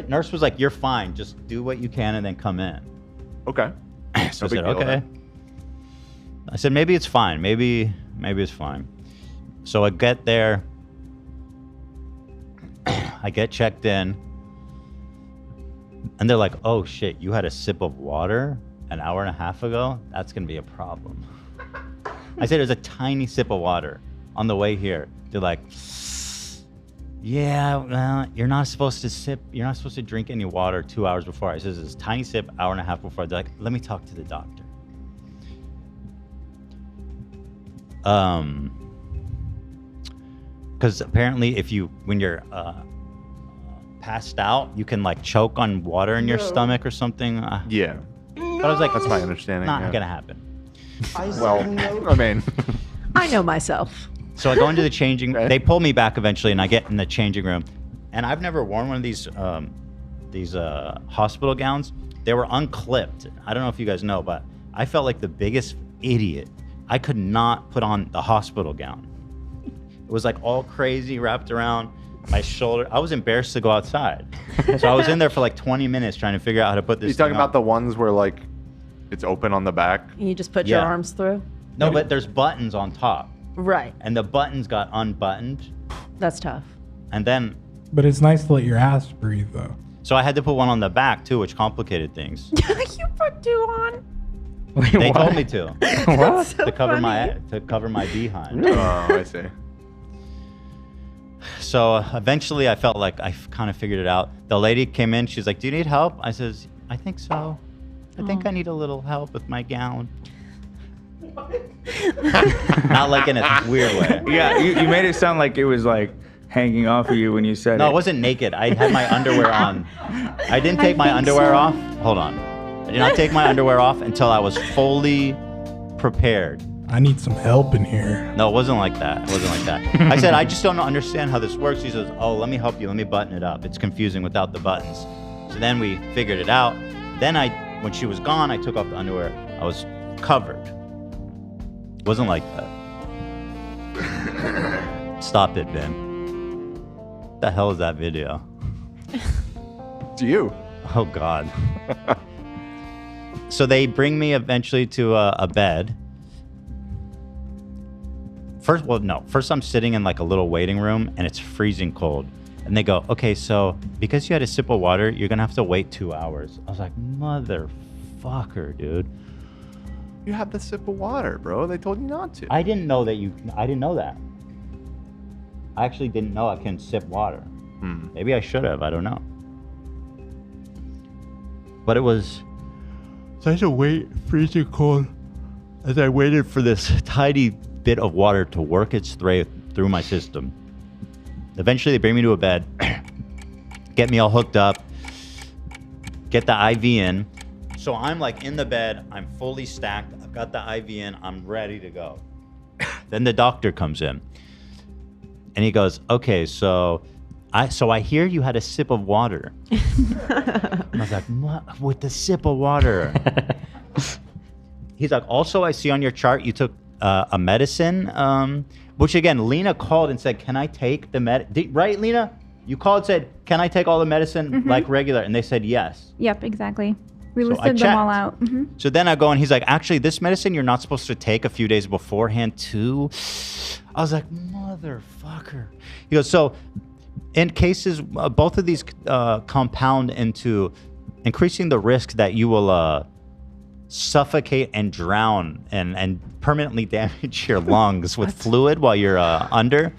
nurse was like, you're fine, just do what you can and then come in. Okay. So I said, okay. I said, maybe it's fine. Maybe it's fine. So I get there. I get checked in. And they're like, oh shit, you had a sip of water an hour and a half ago? That's going to be a problem. I said, there's a tiny sip of water on the way here. They're like, yeah, well, you're not supposed to drink any water 2 hours before. I said, this tiny sip, hour and a half before. They're like, let me talk to the doctor. Because apparently when you're passed out, you can like choke on water in your stomach or something. Yeah. But I was like, that's my understanding. Not gonna happen. Well, I mean, I know myself. So I go into the changing. They pull me back eventually, and I get in the changing room. And I've never worn one of these hospital gowns. They were unclipped. I don't know if you guys know, but I felt like the biggest idiot. I could not put on the hospital gown. It was like all crazy wrapped around my shoulder. I was embarrassed to go outside. So I was in there for like 20 minutes trying to figure out how to put this. You're talking about the ones where like it's open on the back? You just put your arms through? No, but there's buttons on top. Right. And the buttons got unbuttoned. That's tough. And then. But it's nice to let your ass breathe, though. So I had to put one on the back too, which complicated things. You put two on? Wait, they what? told me to. What? So to cover funny. my behind. Oh, I see. So eventually I felt like I kind of figured it out. The lady came in. She's like, do you need help? I says, I think so. I think I need a little help with my gown. Not like in a weird way. Yeah, you made it sound like it was like hanging off of you when you said it. No, it wasn't naked. I had my underwear on. I didn't take my underwear off. Hold on. I did not take my underwear off until I was fully prepared. I need some help in here. No, it wasn't like that. It wasn't like that. I said, I just don't understand how this works. He says, oh, let me help you. Let me button it up. It's confusing without the buttons. So then we figured it out. Then when she was gone, I took off the underwear. I was covered. It wasn't like that. Stop it, Ben. What the hell is that video? It's you. Oh, God. So they bring me eventually to a bed. First I'm sitting in like a little waiting room and it's freezing cold. And they go, okay, so because you had a sip of water, you're going to have to wait 2 hours. I was like, motherfucker, dude. You had the sip of water, bro. They told you not to. I didn't know that. I didn't know that. I actually didn't know I can sip water. Maybe I should have. I don't know. But it was such a freezing cold as I waited for this tiny bit of water to work its way through my system. Eventually, they bring me to a bed, get me all hooked up, get the IV in. So I'm like in the bed, I'm fully stacked, I've got the IV in, I'm ready to go. Then the doctor comes in and he goes, okay, so I hear you had a sip of water. And I was like, what? With the sip of water? He's like, also, I see on your chart you took a medicine, which again, Lena called and said, can I take the right, Lena? You called and said, can I take all the medicine like regular? And they said yes. Yep, exactly. We So I listed them all checked. out. So then I go and he's like, actually, this medicine you're not supposed to take a few days beforehand too. I was like, motherfucker. He goes, so in cases, both of these compound into increasing the risk that you will suffocate and drown and permanently damage your lungs with fluid while you're under.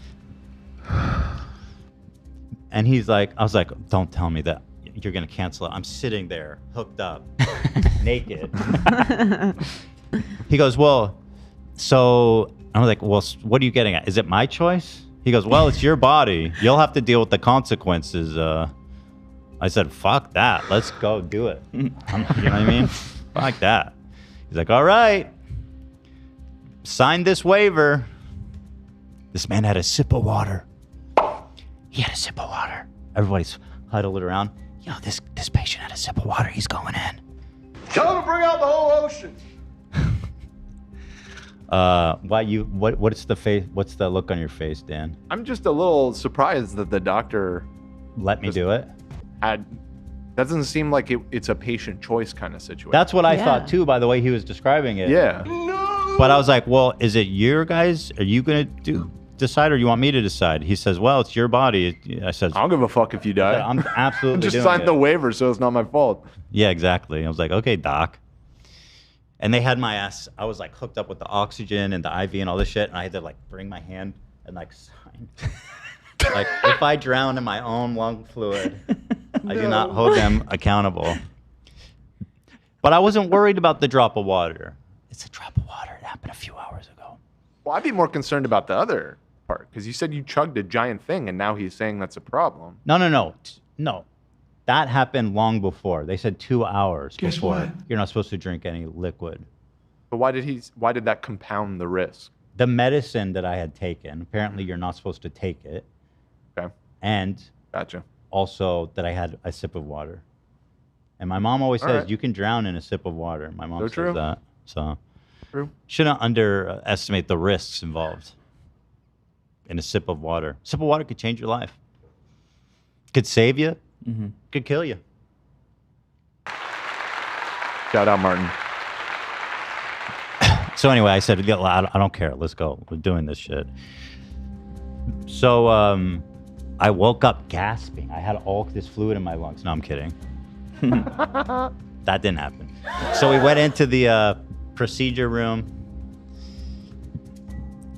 And he's like, I was like, don't tell me that you're going to cancel it. I'm sitting there hooked up, naked. He goes, well, so I'm like, well, what are you getting at? Is it my choice? He goes, well, it's your body. You'll have to deal with the consequences. I said, fuck that. Let's go do it. You know what I mean? Fuck that. He's like, all right. Sign this waiver. This man had a sip of water. He had a sip of water. Everybody's huddled around. Yo, this patient had a sip of water. He's going in. Tell him to bring out the whole ocean. What's the face? What's the look on your face, Dan? I'm just a little surprised that the doctor let me do it. That doesn't seem like it's a patient choice kind of situation. That's what I thought too, by the way he was describing it. Yeah. No. But I was like, well, is it your guys? Are you gonna decide, or you want me to decide? He says, well, it's your body. I said, I don't give a fuck if you die. I'm absolutely just doing signed it. the waiver, so it's not my fault. Yeah, exactly. I was like, okay, doc. And they had my ass. I was like hooked up with the oxygen and the IV and all this shit, and I had to like bring my hand and like sign. Like if I drown in my own lung fluid, I do not hold them accountable. But I wasn't worried about the drop of water. It's a drop of water. It happened a few hours ago. Well, I'd be more concerned about the other part, because you said you chugged a giant thing, and now he's saying that's a problem. No. That happened long before. They said 2 hours Guess before. what? You're not supposed to drink any liquid. But why did that compound the risk? The medicine that I had taken, apparently you're not supposed to take it. Okay. And gotcha. Also that I had a sip of water. And my mom always says, you can drown in a sip of water. My mom says that. So true. Shouldn't underestimate the risks involved in a sip of water. A sip of water could change your life. Could save you. Mm-hmm. Could kill you. Shout out, Martin. So anyway, I said, I don't care. Let's go. We're doing this shit. So I woke up gasping. I had all this fluid in my lungs. No, I'm kidding. That didn't happen. So we went into the procedure room.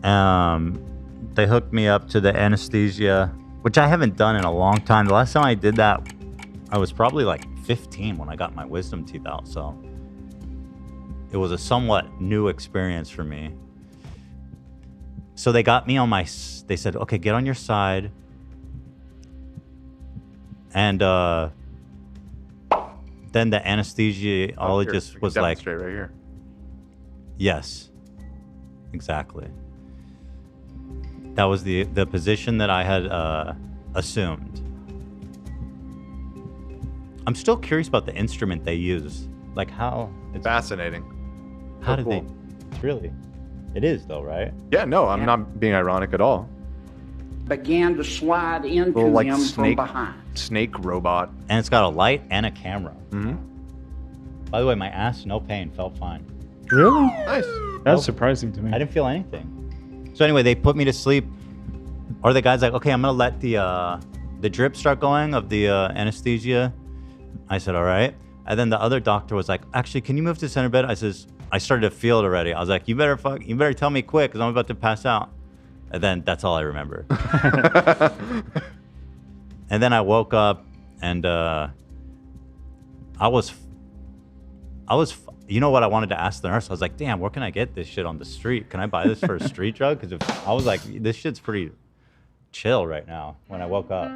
They hooked me up to the anesthesia, which I haven't done in a long time. The last time I did that, I was probably like 15 when I got my wisdom teeth out. So it was a somewhat new experience for me. So they got me on they said, okay, get on your side. And then the anesthesiologist was like, straight right here. Yes, exactly. That was the position that I had assumed. I'm still curious about the instrument they use. Like how... It's fascinating. How did they... Really? It is though, right? Yeah, no, I'm not being ironic at all. Began to slide into Little, like, him snake, from behind. Snake robot. And it's got a light and a camera. Mm-hmm. By the way, my ass, no pain, felt fine. Really? Nice. That's surprising to me. I didn't feel anything. So anyway, they put me to sleep. Or the guy's like, okay, I'm gonna let the drip start going of the anesthesia. I said, all right. And then the other doctor was like, actually, can you move to center bed? I started to feel it already. I was like, you better tell me quick, because I'm about to pass out. And then that's all I remember. And then I woke up, and I was, you know what I wanted to ask the nurse? I was like, damn, where can I get this shit on the street? Can I buy this for a street drug? Because I was like, this shit's pretty chill right now when I woke up.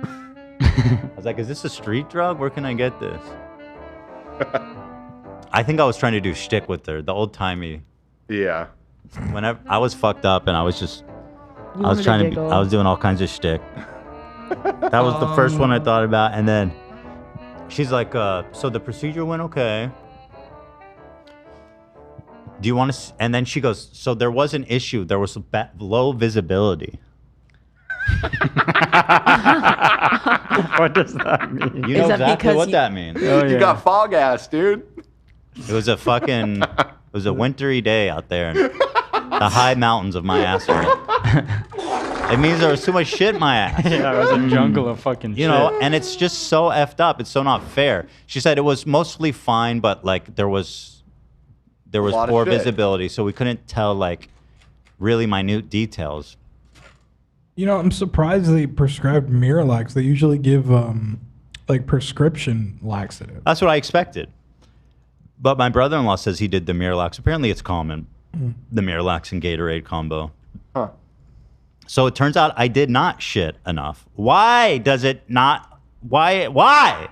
I was like, is this a street drug? Where can I get this? I think I was trying to do shtick with her, the old timey. Yeah. Whenever I was fucked up and I was just, I was doing all kinds of shtick. That was the first one I thought about. And then she's like, so the procedure went okay. Do you want to, and then she goes, so there was an issue. There was low visibility. What does that mean? You know exactly what that means. Oh, you got fog ass, dude. It was a wintry day out there in the high mountains of my asshole. It means there was too much shit in my ass. Yeah, it was a jungle of fucking shit. You know, and it's just so effed up. It's so not fair. She said it was mostly fine, but like there was lot of poor shit. visibility, so we couldn't tell like really minute details. You know, I'm surprised they prescribed Miralax. They usually give like prescription laxative. That's what I expected. But my brother-in-law says he did the Miralax. Apparently it's common, the Miralax and Gatorade combo. Huh. So it turns out I did not shit enough. Why does it not? Why?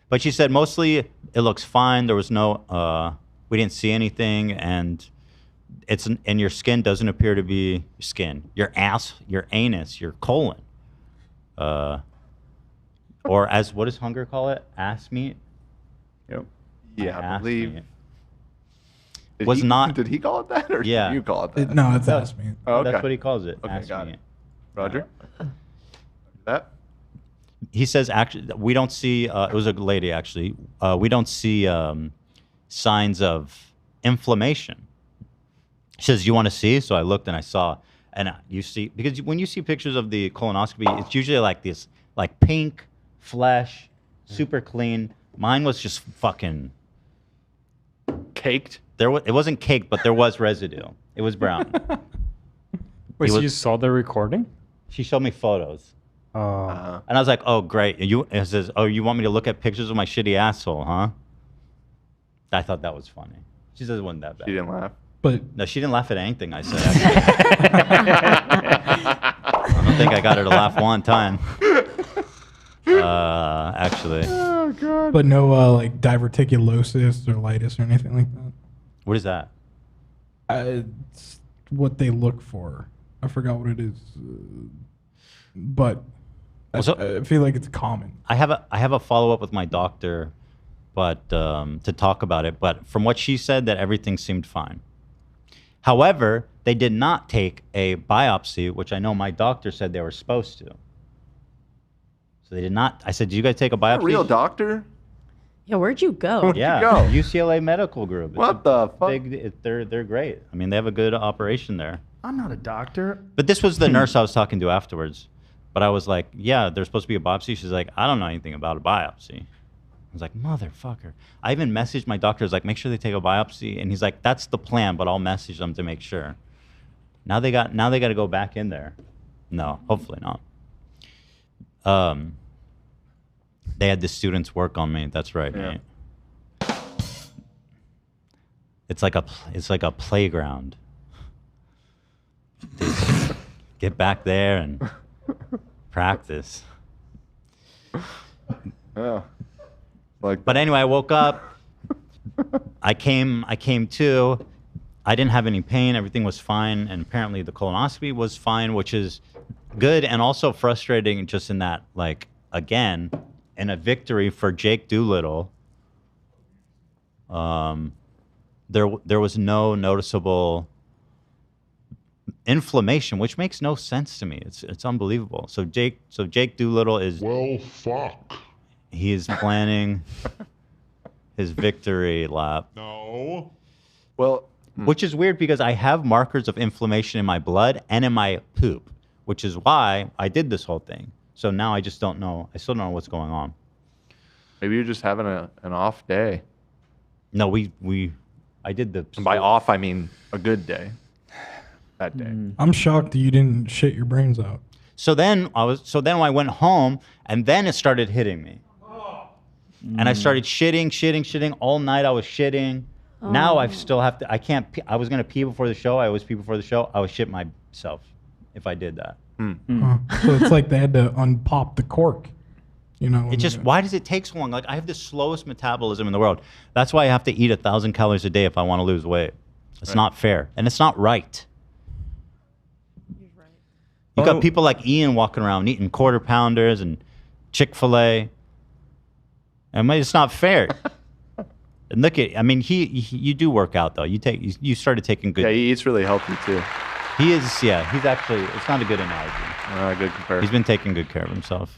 But she said mostly it looks fine. There was no, we didn't see anything, and and your skin doesn't appear to be your skin. Your ass, your anus, your colon. Or what does Hunger call it? Ass meat? Yep. Yeah, I Ass believe. meat. Did he call it that, or Yeah. did you call it that? No, it's ass meat. Oh, okay. That's what he calls it. Okay, ass got meat. it. Roger. That. He says actually we don't see. It was a lady actually. We don't see signs of inflammation. She says, "You want to see?" So I looked and I saw, and you see because when you see pictures of the colonoscopy, it's usually like this, like pink flesh, super clean. Mine was just fucking caked. It wasn't caked, but there was residue. It was brown. Wait, so you saw the recording? She showed me photos. Oh. And I was like, "Oh, great!" And it says, "Oh, you want me to look at pictures of my shitty asshole, huh?" I thought that was funny. She says it wasn't that bad. She didn't laugh. But no, she didn't laugh at anything I said. I don't think I got her to laugh one time. Actually. Oh god. But no like diverticulosis or litis or anything like that. What is that? It's what they look for. I forgot what it is. But I feel like it's common. I have a follow up with my doctor, but to talk about it. But from what she said, that everything seemed fine. However, they did not take a biopsy, which I know my doctor said they were supposed to. So they did not. I said, "Do you guys take a biopsy?" A real doctor? Yeah, where'd you go? Where'd Yeah, you go? UCLA Medical Group. It's What the fuck? They're great. I mean, they have a good operation there. I'm not a doctor. But this was the nurse I was talking to afterwards. But I was like, "Yeah, there's supposed to be a biopsy." She's like, "I don't know anything about a biopsy." I was like, "Motherfucker!" I even messaged my doctor. I was like, "Make sure they take a biopsy," and he's like, "That's the plan, but I'll message them to make sure." Now they got to go back in there. No, hopefully not. They had the students work on me. That's right, Yeah. mate. It's like a playground. Just get back there and practice. Yeah. But anyway, I woke up. I came to. I didn't have any pain. Everything was fine, and apparently the colonoscopy was fine, which is good and also frustrating. Just in that, like, again, in a victory for Jake Doolittle. There was no noticeable inflammation, which makes no sense to me. It's unbelievable. So Jake Doolittle is fuck. He is planning his victory lap. No. Well, which is weird because I have markers of inflammation in my blood and in my poop, which is why I did this whole thing. So now I just don't know. I still don't know what's going on. Maybe you're just having an off day. No, I did the. And by off, I mean a good day. That day. I'm shocked that you didn't shit your brains out. So then I went home, and then it started hitting me. And I started shitting all night. I was shitting. Now I still have to. I can't. Pee. I was gonna pee before the show. I always pee before the show. I would shit myself if I did that. So it's like they had to unpop the cork. You know. It just. Why does it take so long? Like I have the slowest metabolism in the world. That's why I have to eat 1,000 calories a day if I want to lose weight. It's not fair, and it's not right. You got people like Ian walking around eating quarter pounders and Chick-fil-A. And it's not fair. And look at, I mean, you do work out though. You started taking good. Yeah, he eats really healthy too. He is, yeah. He's actually, it's not a good analogy. Good comparison. He's been taking good care of himself.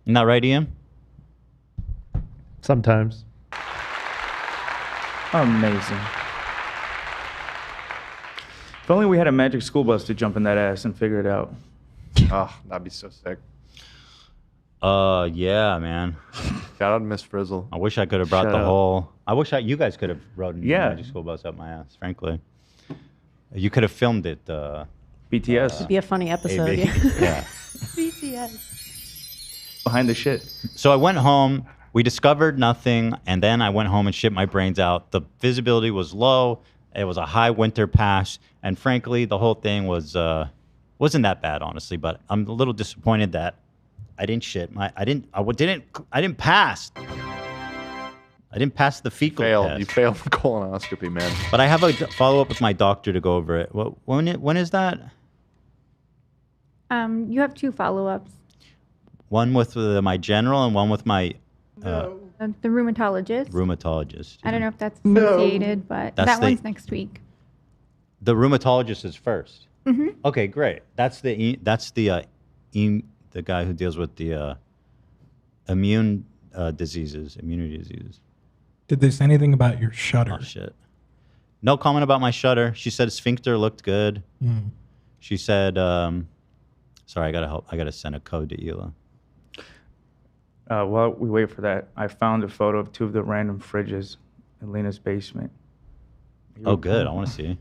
Isn't that right, Ian? Sometimes. Amazing. If only we had a magic school bus to jump in that ass and figure it out. Oh, that'd be so sick. Yeah, man. Shout out to Miss Frizzle. I wish I could have brought Shut the up. whole. I wish you guys could have rode Yeah. the magic school bus up my ass. Frankly, you could have filmed it. BTS. It'd be a funny episode. AB. Yeah. BTS. Behind the shit. So I went home. We discovered nothing, and then I went home and shit my brains out. The visibility was low. It was a high winter pass, and frankly, the whole thing wasn't that bad, honestly. But I'm a little disappointed that I didn't shit. I didn't pass. I didn't pass the fecal test. You failed the colonoscopy, man. But I have a follow up with my doctor to go over it. When is that? You have 2 follow-ups. One with my general and one with my The rheumatologist. rheumatologist. I don't know if that's associated, but That's that one's next week. The rheumatologist is first. Mhm. Okay, great. That's the guy who deals with the immunity diseases. Did they say anything about your shutter? Oh shit. No comment about my shutter. She said sphincter looked good. Mm. She said, sorry, I gotta send a code to Ela. While we wait for that, I found a photo of 2 of the random fridges in Lena's basement. Oh, good. I want to see.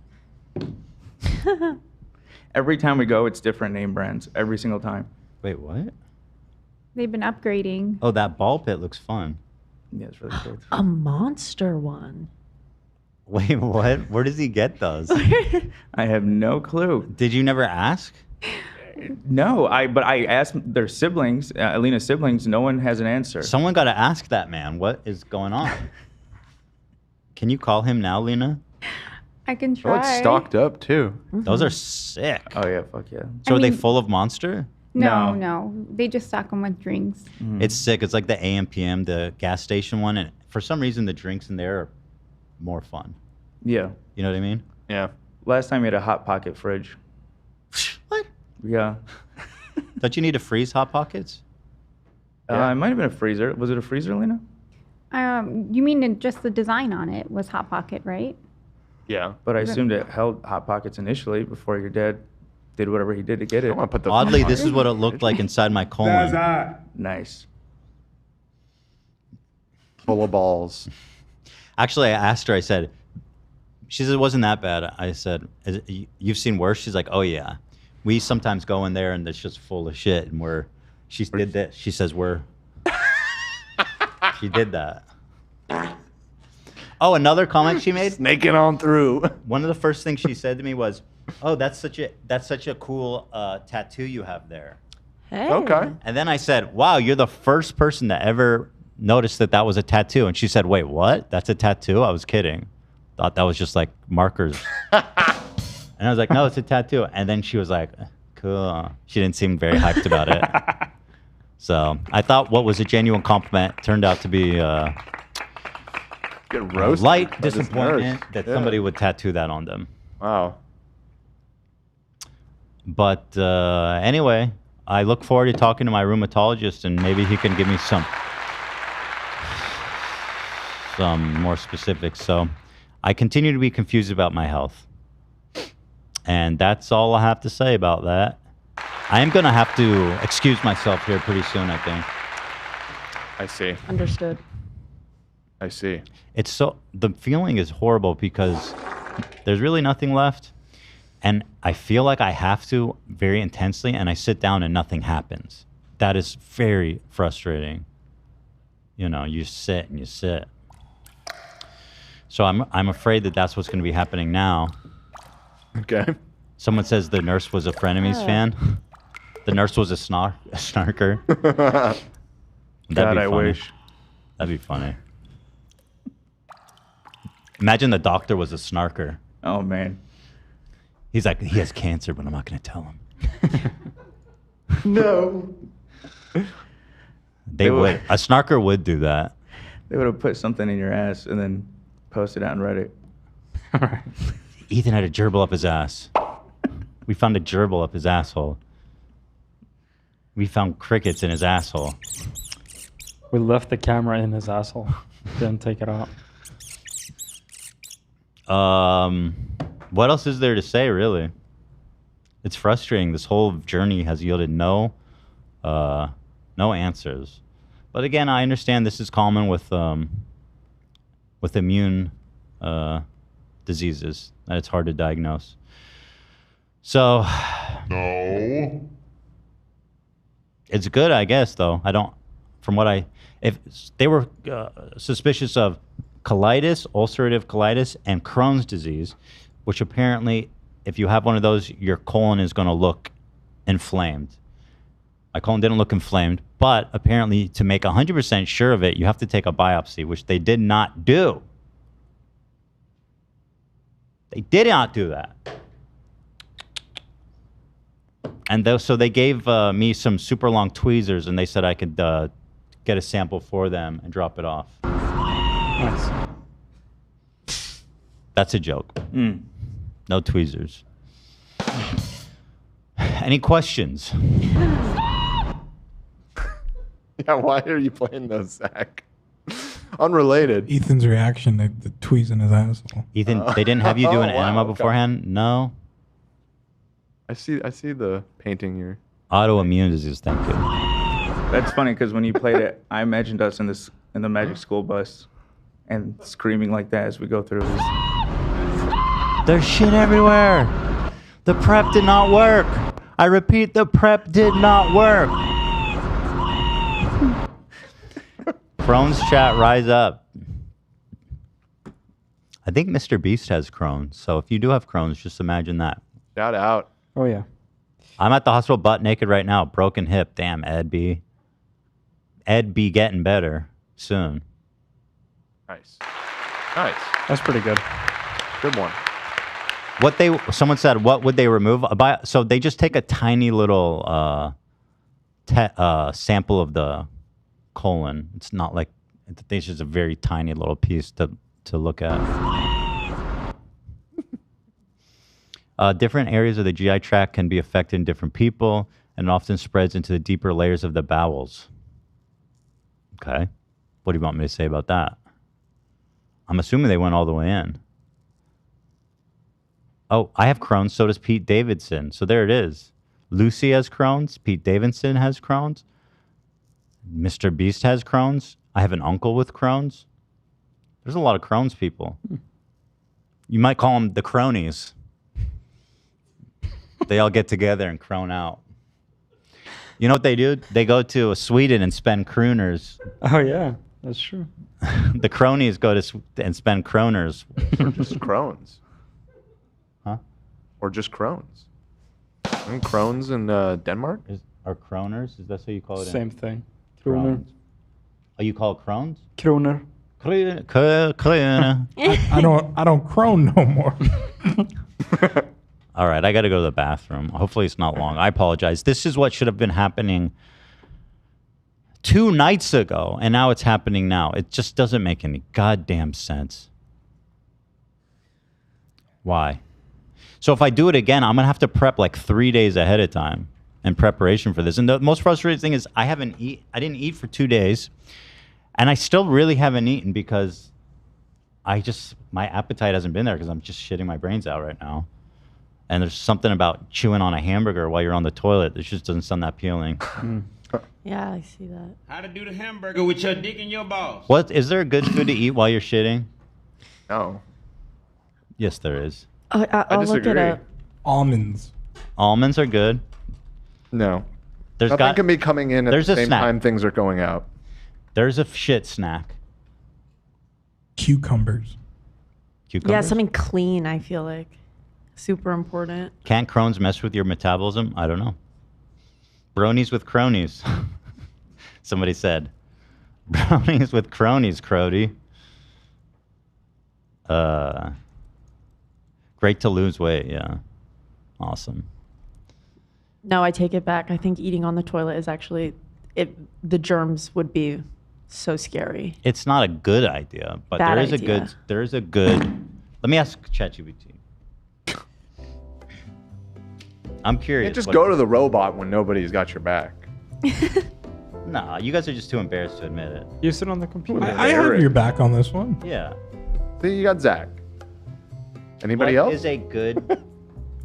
Every time we go, it's different name brands. Every single time. Wait, what? They've been upgrading. Oh, that ball pit looks fun. Yeah, it's really cool. A monster one. Wait, what? Where does he get those? I have no clue. Did you never ask? No, but I asked their siblings, Alina's siblings. No one has an answer. Someone got to ask that man. What is going on? Can you call him now, Lena? I can Oh, try. it's stocked up too. Those are sick. Oh yeah, fuck yeah. So I are they mean- full of Monster? No. They just stock them with drinks. It's sick. It's like the AM/PM, the gas station one, and for some reason the drinks in there are more fun. Yeah. You know what I mean? Yeah. Last time we had a Hot Pocket fridge. What? Yeah. Don't you need to freeze Hot Pockets? It might have been a freezer. Was it a freezer, Lena? You mean just the design on it was Hot Pocket, right? Yeah. But I assumed it held Hot Pockets initially before your dad did whatever he did to get it. I want to put the Oddly, this is what it looked like inside my colon. Nice. full of balls. Actually, I asked her, I said, she said it wasn't that bad. I said, you've seen worse? She's like, oh yeah. We sometimes go in there and it's just full of shit. And she did that. She says she did that. Oh, another comment she made? Snaking on through. One of the first things she said to me was, oh, that's such a cool tattoo you have there. Hey. Okay. And then I said, wow, you're the first person to ever notice that was a tattoo. And she said, wait, what? That's a tattoo? I was kidding. Thought that was just like markers. And I was like, no, it's a tattoo. And then she was like, cool. She didn't seem very hyped about it. So I thought what was a genuine compliment turned out to be Get roasted light by this disappointment nurse. that Yeah. somebody would tattoo that on them. Wow. But anyway, I look forward to talking to my rheumatologist, and maybe he can give me some more specifics. So I continue to be confused about my health. And that's all I have to say about that. I am going to have to excuse myself here pretty soon, I think. I see. Understood. I see. The feeling is horrible because there's really nothing left. And I feel like I have to very intensely, and I sit down and nothing happens. That is very frustrating. You know, you sit and you sit. So I'm afraid that that's what's going to be happening now. Okay. Someone says the nurse was a Frenemies fan. The nurse was a snarker. God, I wish. That'd be funny. Imagine the doctor was a snarker. Oh, man. He's like, he has cancer, but I'm not going to tell him. No. They would. A snarker would do that. They would have put something in your ass and then posted it on Reddit. Ethan had a gerbil up his ass. We found a gerbil up his asshole. We found crickets in his asshole. We left the camera in his asshole. Didn't take it out. What else is there to say, really? It's frustrating. This whole journey has yielded no answers. But again, I understand this is common with immune diseases, that it's hard to diagnose. So, No. it's good, I guess, though. If they were suspicious of colitis, ulcerative colitis, and Crohn's disease, which apparently, if you have one of those, your colon is going to look inflamed. My colon didn't look inflamed, but apparently to make 100% sure of it, you have to take a biopsy, which they did not do. They did not do that. And so they gave me some super long tweezers, and they said I could get a sample for them and drop it off. Nice. That's a joke. No tweezers. Any questions? Yeah, why are you playing those, Zach? Unrelated. Ethan's reaction to the tweeze in his asshole. Ethan, they didn't have you do an enema okay. beforehand? No? I see the painting here. Autoimmune disease, thank you. That's funny because when you played it, I imagined us in the Magic School Bus and screaming like that as we go through this. There's shit everywhere. The prep did not work. I repeat, the prep did not work. Crohn's chat, rise up. I think Mr. Beast has Crohn's. So if you do have Crohn's, just imagine that. Shout out. Oh, yeah. I'm at the hospital butt naked right now. Broken hip. Damn, Ed B. Ed be getting better soon. Nice. Nice. That's pretty good. Good one. Someone said, what would they remove? So they just take a tiny little sample of the colon. It's not like, it's just a very tiny little piece to look at. Different areas of the GI tract can be affected in different people and often spreads into the deeper layers of the bowels. Okay. What do you want me to say about that? I'm assuming they went all the way in. Oh, I have Crohn's. So does Pete Davidson. So there it is. Lucy has Crohn's. Pete Davidson has Crohn's. Mr. Beast has Crohn's. I have an uncle with Crohn's. There's a lot of Crohn's people. You might call them the cronies. They all get together and crone out. You know what they do? They go to Sweden and spend krooners. Oh, yeah. That's true. The cronies go to and spend kroners. Or just Crohn's. Huh? Or just Crohn's. Isn't Crohn's in Denmark? Are kroners? Is that how you call it? Same thing. Kroner. Oh, you call it Crohn's? Kroner. Kroner. I don't crone no more. All right, I got to go to the bathroom. Hopefully it's not long. I apologize. This is what should have been happening 2 nights ago, and now it's happening now. It just doesn't make any goddamn sense. Why? So if I do it again, I'm going to have to prep like 3 days ahead of time in preparation for this. And the most frustrating thing is I didn't eat for 2 days, and I still really haven't eaten because my appetite hasn't been there because I'm just shitting my brains out right now. And there's something about chewing on a hamburger while you're on the toilet that just doesn't sound that appealing. Yeah, I see that. How to do the hamburger with your dick in your balls? What is there a good food to eat while you're shitting? No. Yes, there is. I'll look it up. Almonds. Almonds are good. No. There's Nothing can be coming in at there's the a same snack. time things are going out. There's a shit snack. Cucumbers. Cucumbers? Yeah, something clean, I feel like. Super important. Can't Crohn's mess with your metabolism? I don't know. Bronies with cronies. Somebody said. Bronies with cronies, Crody. Great to lose weight, yeah. Awesome. No, I take it back. I think eating on the toilet is actually, the germs would be so scary. It's not a good idea, but Bad there is a good. Let me ask ChatGPT. I'm curious. You can't just go to the robot when nobody's got your back. Nah, you guys are just too embarrassed to admit it. You sit on the computer. I have your back on this one. Yeah. See, you got Zach. Anybody What else? is a good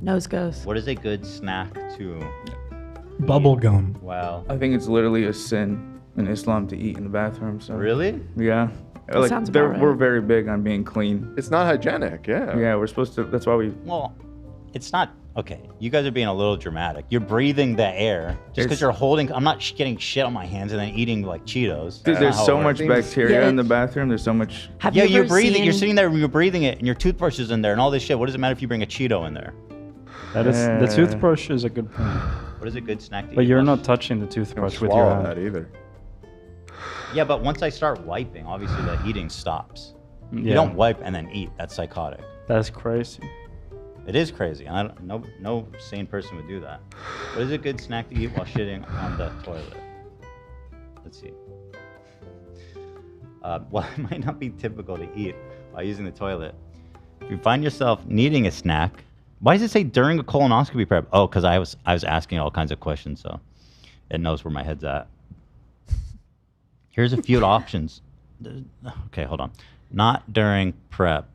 Nose goes. What is a good snack to Bubble gum. Wow. I think it's literally a sin in Islam to eat in the bathroom. So Really? yeah, That sounds about right. we're very big on being clean. It's not hygienic. Yeah. Yeah, we're supposed to. That's why we. Well, it's not okay. You guys are being a little dramatic. You're breathing the air just because you're holding. I'm not getting shit on my hands and then eating like Cheetos. Dude, That's there's not how so it much works. bacteria Yeah, in the bathroom. There's so much. Have Yeah, you you're ever breathing. You're seen- sitting there and you're breathing it, and your toothbrush is in there, and all this shit. What does it matter if you bring a Cheeto in there? That is the toothbrush is a good point. What is a good snack to But eat? you're while- not touching the toothbrush with your Swallow hand. that either. Yeah, but once I start wiping, obviously the eating stops. You Yeah. don't wipe and then eat. That's psychotic. That's crazy. It is crazy. I don't, no sane person would do that. What is a good snack to eat while shitting on the toilet? Let's see. Well, it might not be typical to eat while using the toilet. If you find yourself needing a snack, why does it say during a colonoscopy prep? Oh, because I was asking all kinds of questions, so it knows where my head's at. Here's a few options. Okay, hold on. Not during prep,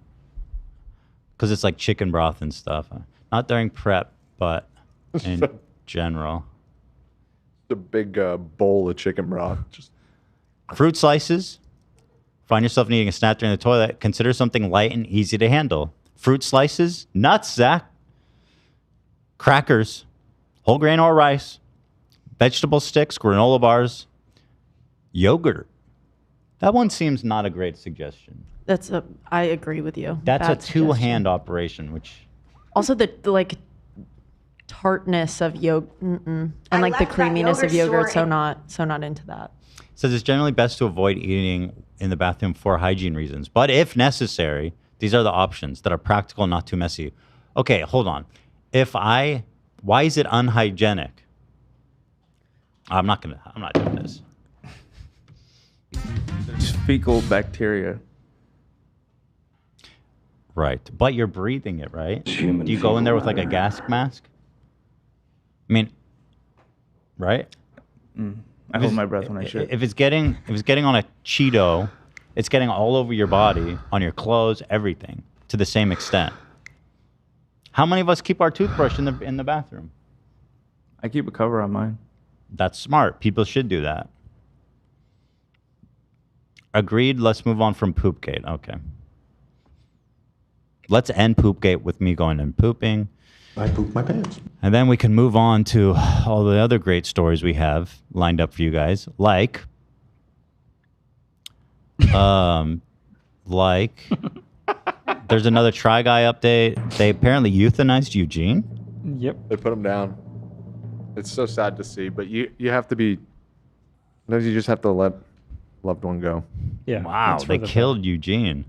because it's like chicken broth and stuff. Not during prep, but in general. The big bowl of chicken broth. Just Fruit slices. Find yourself needing a snack during the toilet. Consider something light and easy to handle. Fruit slices, nuts, Zach. Crackers, whole grain or rice, vegetable sticks, granola bars, yogurt. That one seems not a great suggestion. I agree with you. That's Bad a suggestion. two-hand operation, which Also, the like tartness of yogurt and like the left that creaminess of yogurt yogurt. store So not into that. says it's generally best to avoid eating in the bathroom for hygiene reasons. But if necessary, these are the options that are practical and not too messy. Okay, hold on. Why is it unhygienic? I'm not doing this. There's fecal bacteria. Right. But you're breathing it, right? Do you go in there with like a gas mask? I mean, right? I hold my breath when I shit. If it's getting on a Cheeto, it's getting all over your body, on your clothes, everything, to the same extent. How many of us keep our toothbrush in the bathroom? I keep a cover on mine. That's smart. People should do that. Agreed. Let's move on from Poopgate. Okay. Let's end Poopgate with me going and pooping. I pooped my pants. And then we can move on to all the other great stories we have lined up for you guys. Like there's another Try Guy update. They apparently euthanized Eugene. Yep. They put him down. It's so sad to see, but you have to be. Sometimes you just have to let loved one go. Yeah. Wow, they killed Eugene.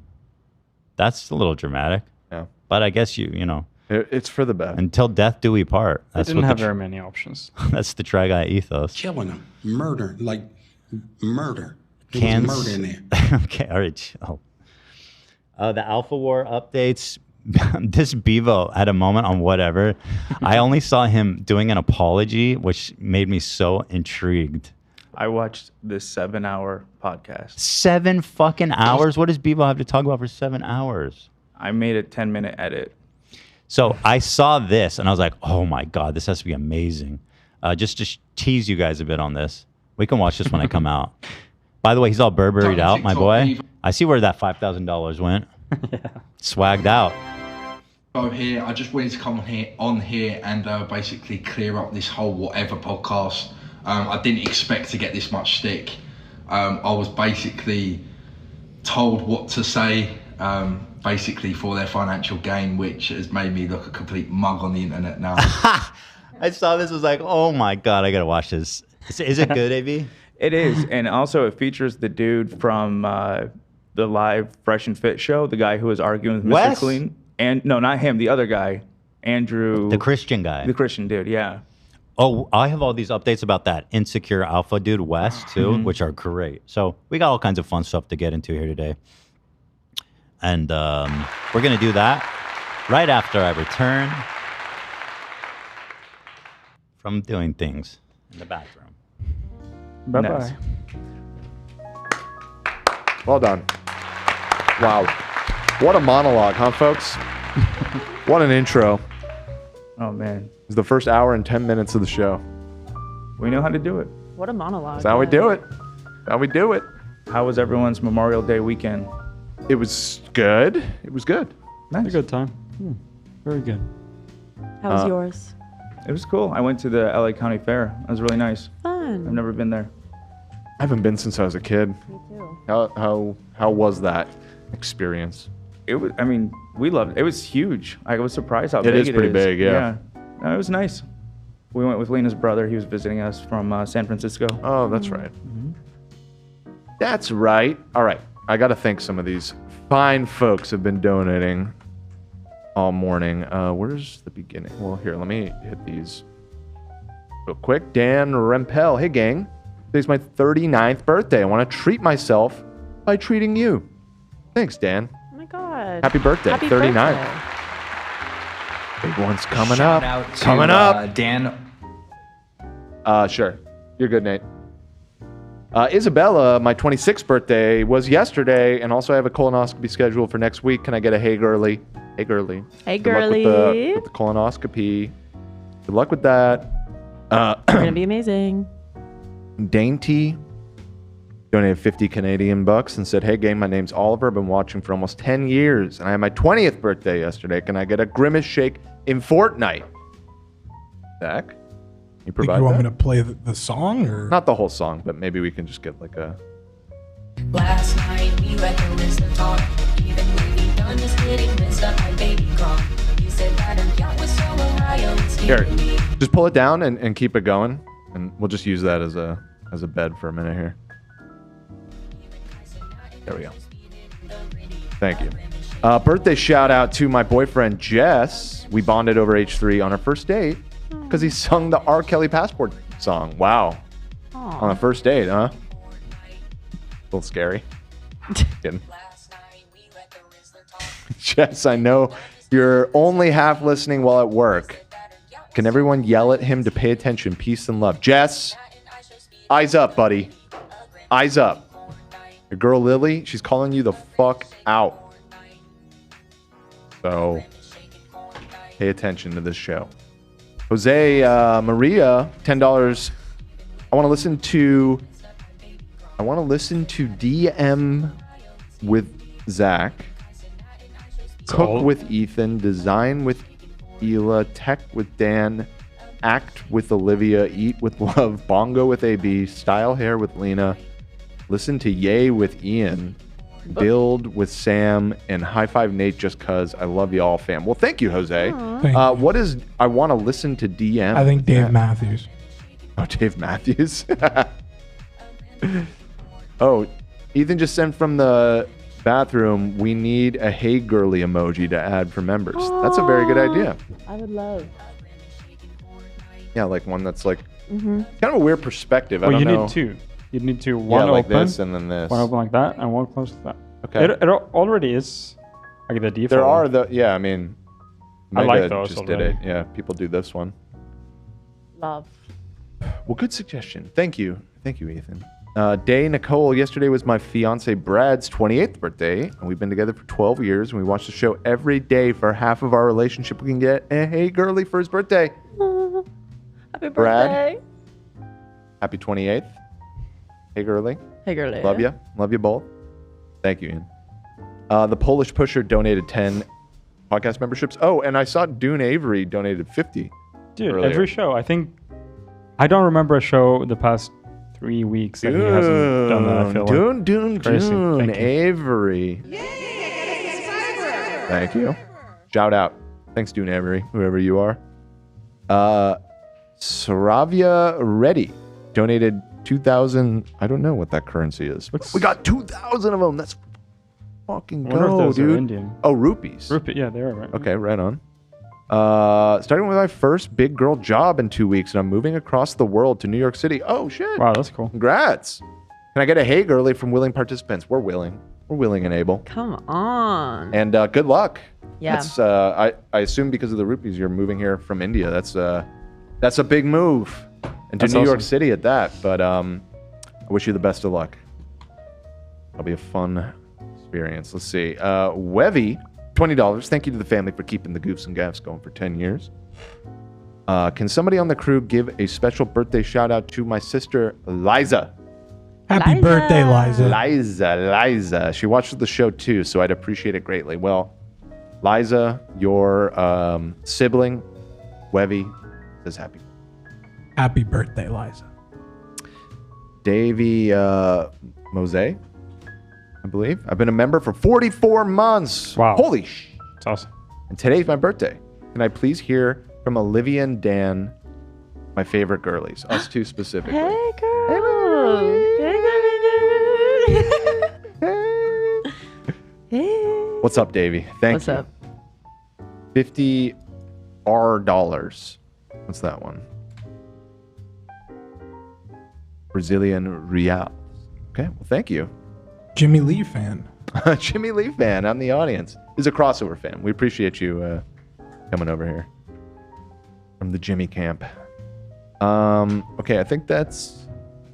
That's a little dramatic. Yeah. But I guess you know. It's for the best. Until death do we part. They didn't have very many options. That's the Try Guy ethos. Killing them. Murder. Like murder. There Cans. was murder in there. Okay, all right. chill. The Alpha War updates. This Beavo had a moment on whatever. I only saw him doing an apology, which made me so intrigued. I watched this 7-hour podcast. 7 fucking hours? What does Beavo have to talk about for 7 hours? I made a 10-minute edit. So I saw this and I was like, oh my God, this has to be amazing. Just to tease you guys a bit on this. We can watch this when I come out. By the way, he's all Burberry'd out, my boy. I see where that $5,000 went. Yeah. Swagged out. Here, I just wanted to come on here and basically clear up this whole whatever podcast. I didn't expect to get this much stick. I was basically told what to say, basically for their financial gain, which has made me look a complete mug on the internet now. I saw this, was like, oh my God, I gotta watch this. Is it good, AB? It is, and also it features the dude from the live Fresh and Fit show, the guy who was arguing with Mr. Wes? Clean. And no, not him, the other guy, Andrew. The Christian guy. The Christian dude, yeah. Oh, I have all these updates about that insecure alpha dude, Wes, too, which are great. So we got all kinds of fun stuff to get into here today. And we're going to do that right after I return from doing things in the bathroom. Bye-bye. Nice. Well done. Wow. What a monologue, huh, folks? What an intro. Oh, man. It's the first hour and 10 minutes of the show. We know how to do it. What a monologue. That's how we do it. How we do it. How was everyone's Memorial Day weekend? It was good. It was good. Nice. A good time. Very good. How was yours? It was cool. I went to the LA County Fair. It was really nice. Fun. I've never been there. I haven't been since I was a kid. Me too. How was that experience? It was. I mean, we loved it. It was huge. I was surprised how big it is. It is pretty big, yeah. No, it was nice. We went with Lena's brother. He was visiting us from San Francisco. Oh, that's right. That's right. All right. I got to thank some of these fine folks have been donating all morning. Where's the beginning? Well, here, let me hit these real quick. Dan Rempel. Hey, gang. Today's my 39th birthday. I want to treat myself by treating you. Thanks, Dan. Oh my God. Happy birthday. Happy 39. birthday. Big one's coming Shout up. out to, Coming up. Dan. Sure. You're good, Nate. Isabella, my 26th birthday was yesterday, and also I have a colonoscopy scheduled for next week. Can I get a hey girly? Hey girly. Hey Good luck girly. with the colonoscopy. Good luck with that. You're gonna be amazing. Dainty donated 50 Canadian bucks and said, hey gang, my name's Oliver. I've been watching for almost 10 years, and I had my 20th birthday yesterday. Can I get a Grimace shake in Fortnite? Zach? You Think provide you want that? me to play the song or? Not the whole song, but maybe we can just get like a... Last night we let the wisdom talk. Even when we done just getting messed up like baby crawl. You said that I'm young with so Ohio. Here, just pull it down and keep it going, and we'll just use that as a bed for a minute here. There we go. Thank you. Birthday shout out to my boyfriend Jess. We bonded over H3 on our first date because he sung the R. Kelly Passport song. Wow. Aww. On a first date, huh? A little scary. Kidding. Jess, I know you're only half listening while at work. Can everyone yell at him to pay attention? Peace and love. Jess, eyes up, buddy. Eyes up. Your girl Lily, she's calling you the fuck out. So, pay attention to this show. Jose Maria, $10. I want to listen to DM with Zach, Cook with Ethan, Design with Ela, Tech with Dan, Act with Olivia, Eat with Love, Bongo with AB, Style Hair with Lena, Listen to Yay with Ian, Build with Sam, and High Five Nate just cuz. I love y'all, fam. Well, thank you, Jose. What is I want to listen to DM? I think Dave Matthews. Oh, Dave Matthews. Oh, Ethan just sent from the bathroom, we need a hey girly emoji to add for members. That's a very good idea. I would love. Yeah, like one that's like Mm-hmm. kind of a weird perspective. I Well, don't you know. need two. You need to one Yeah, like open, this and then this. one open like that, and one close to that. Okay. It already is like the default. There are the I mean, I like Mega those just already. did it. Yeah, people do this one. Love. Well, good suggestion. Thank you, Ethan. Day Nicole. Yesterday was my fiance Brad's 28th birthday, and we've been together for 12 years. And we watch the show every day for half of our relationship. We can get a hey girly for his birthday. Happy Brad. birthday. Happy 28th. Hey girly. Hey girly. Love you. Love you both. Thank you, Ian. The Polish Pusher donated 10 podcast memberships. Oh, and I saw Dune Avery donated 50. Dude, earlier. every show. I don't remember a show the past 3 weeks that he hasn't done that. I feel like. Dune, Crazy. Thank you. Avery. Thank you. Shout out. Thanks, Dune Avery, whoever you are. Saravia Reddy donated 2,000. I don't know what that currency is. We got 2,000 of them. That's fucking I wonder if go, those are dude. Indian. Oh, rupees. Yeah, they are right. Okay, right on. Starting with my first big girl job in 2 weeks, and I'm moving across the world to New York City. Oh, shit. Wow, that's cool. Congrats. Can I get a hey girly from willing participants? We're willing. We're willing and able. Come on. And good luck. Yeah. That's, I assume because of the rupees, you're moving here from India. That's a big move. And to That's New York awesome. City at that. But I wish you the best of luck. It'll be a fun experience. Let's see. Wevy $20. Thank you to the family for keeping the goofs and gaffs going for 10 years. Can somebody on the crew give a special birthday shout out to my sister, Liza? Happy birthday, Liza. Liza. She watches the show too, so I'd appreciate it greatly. Well, Liza, your sibling, Wevy, says happy. Happy birthday, Liza. Davey Mose, I believe. I've been a member for 44 months. Wow. Holy sh! That's awesome. And today's my birthday. Can I please hear from Olivia and Dan, my favorite girlies, us two specifically? Hey, girl. Hey. What's up, Davey? Thank you. What's up? $50 dollars. What's that one? Brazilian real. Okay, well, thank you. Jimmy Lee fan. Jimmy Lee fan. I'm the audience. He's a crossover fan. We appreciate you coming over here from the Jimmy camp. Okay, I think that's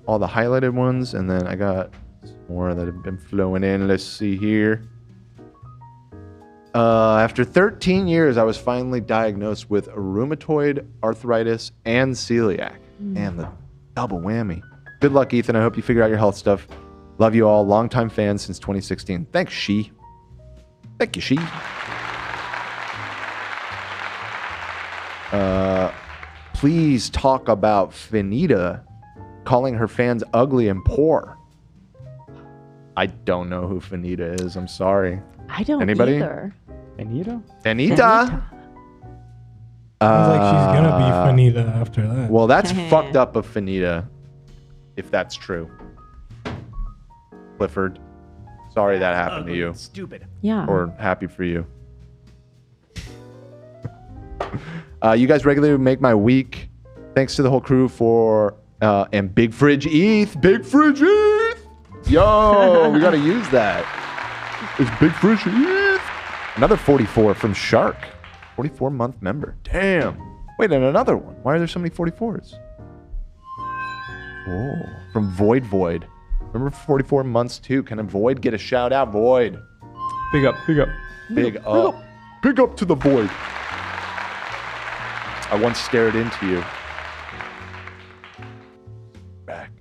all the highlighted ones, and then I got some more that have been flowing in. Let's see here. After 13 years, I was finally diagnosed with rheumatoid arthritis and celiac. And the double whammy. Good luck, Ethan. I hope you figure out your health stuff. Love you all. Longtime fans since 2016. Thanks, She. Thank you, She. Please talk about Finita calling her fans ugly and poor. I don't know who Finita is. I'm sorry. I don't Anybody? either. Finita? Finita. Sounds like she's gonna be Finita after that. Well, that's fucked up of Finita, if that's true. Clifford, sorry that happened to you. Stupid. Yeah. Or happy for you. You guys regularly make my week. Thanks to the whole crew for and Big Fridge ETH. Big Fridge ETH. Yo, we gotta use that. It's Big Fridge ETH. Another 44 from Shark. 44-month member. Damn. Wait, and another one. Why are there so many 44s? Oh, from Void. Remember 44 months too. Can a Void get a shout out? Void. Big up. Big up. Big up to the Void. I once stared into you. Back.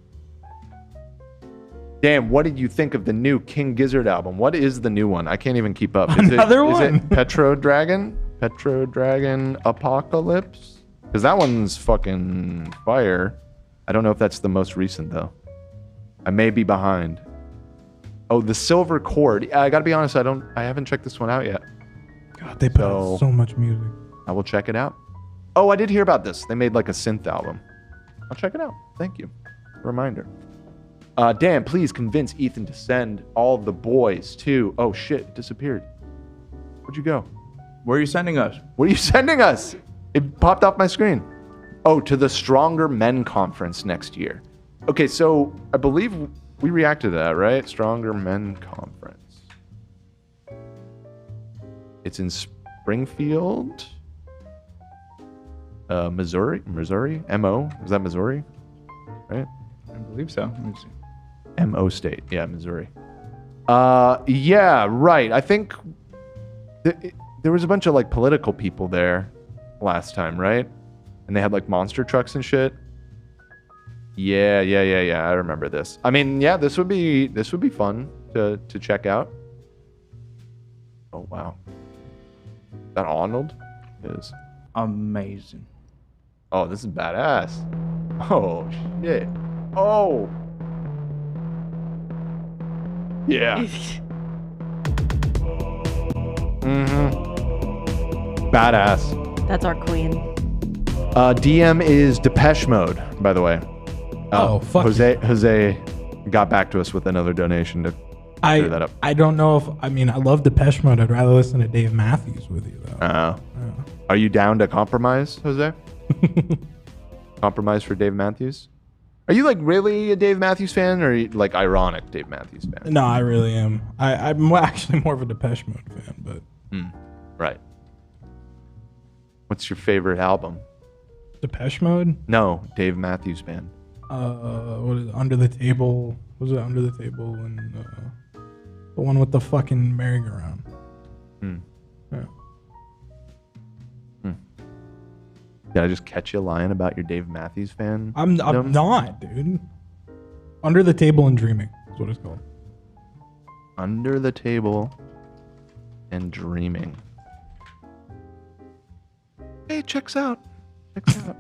Damn, what did you think of the new King Gizzard album? What is the new one? I can't even keep up. Another one? Is it Petro Dragon Apocalypse? Because that one's fucking fire. I don't know if that's the most recent though. I may be behind. Oh, the Silver Chord. Yeah, I gotta be honest, I haven't checked this one out yet. God, they put out so much music. I will check it out. Oh, I did hear about this. They made like a synth album. I'll check it out. Thank you. Reminder. Dan, please convince Ethan to send all the boys to... Oh shit, it disappeared. Where'd you go? Where are you sending us? What are you sending us? It popped off my screen. Oh, to the Stronger Men Conference next year. Okay, so I believe we reacted to that, right? Stronger Men Conference. It's in Springfield, Missouri. MO. Is that Missouri? Right? I believe so. Let me see. MO State. Yeah, Missouri. Yeah, right. I think there was a bunch of like political people there last time, right? And they had like monster trucks and shit. Yeah. I remember this. I mean, yeah, this would be fun to check out. Oh wow. Is that Arnold? It is. Amazing. Oh, this is badass. Oh shit. Oh. Yeah. Badass. That's our queen. DM is Depeche Mode, by the way. Oh, fuck. Jose got back to us with another donation to clear that up. I don't know if... I mean, I love Depeche Mode. I'd rather listen to Dave Matthews with you, though. Are you down to compromise, Jose? Compromise for Dave Matthews? Are you like really a Dave Matthews fan, or are you like ironic Dave Matthews fan? No, I really am. I'm actually more of a Depeche Mode fan, but... Right. What's your favorite album? Depeche Mode? No, Dave Matthews Band. What is it? Under the Table? Was it Under the Table and the one with the fucking merry-go-round? Yeah. Did I just catch you lying about your Dave Matthews fan? I'm not, dude. Under the Table and Dreaming is what it's called. Under the Table and Dreaming. Hey, checks out. Checks out.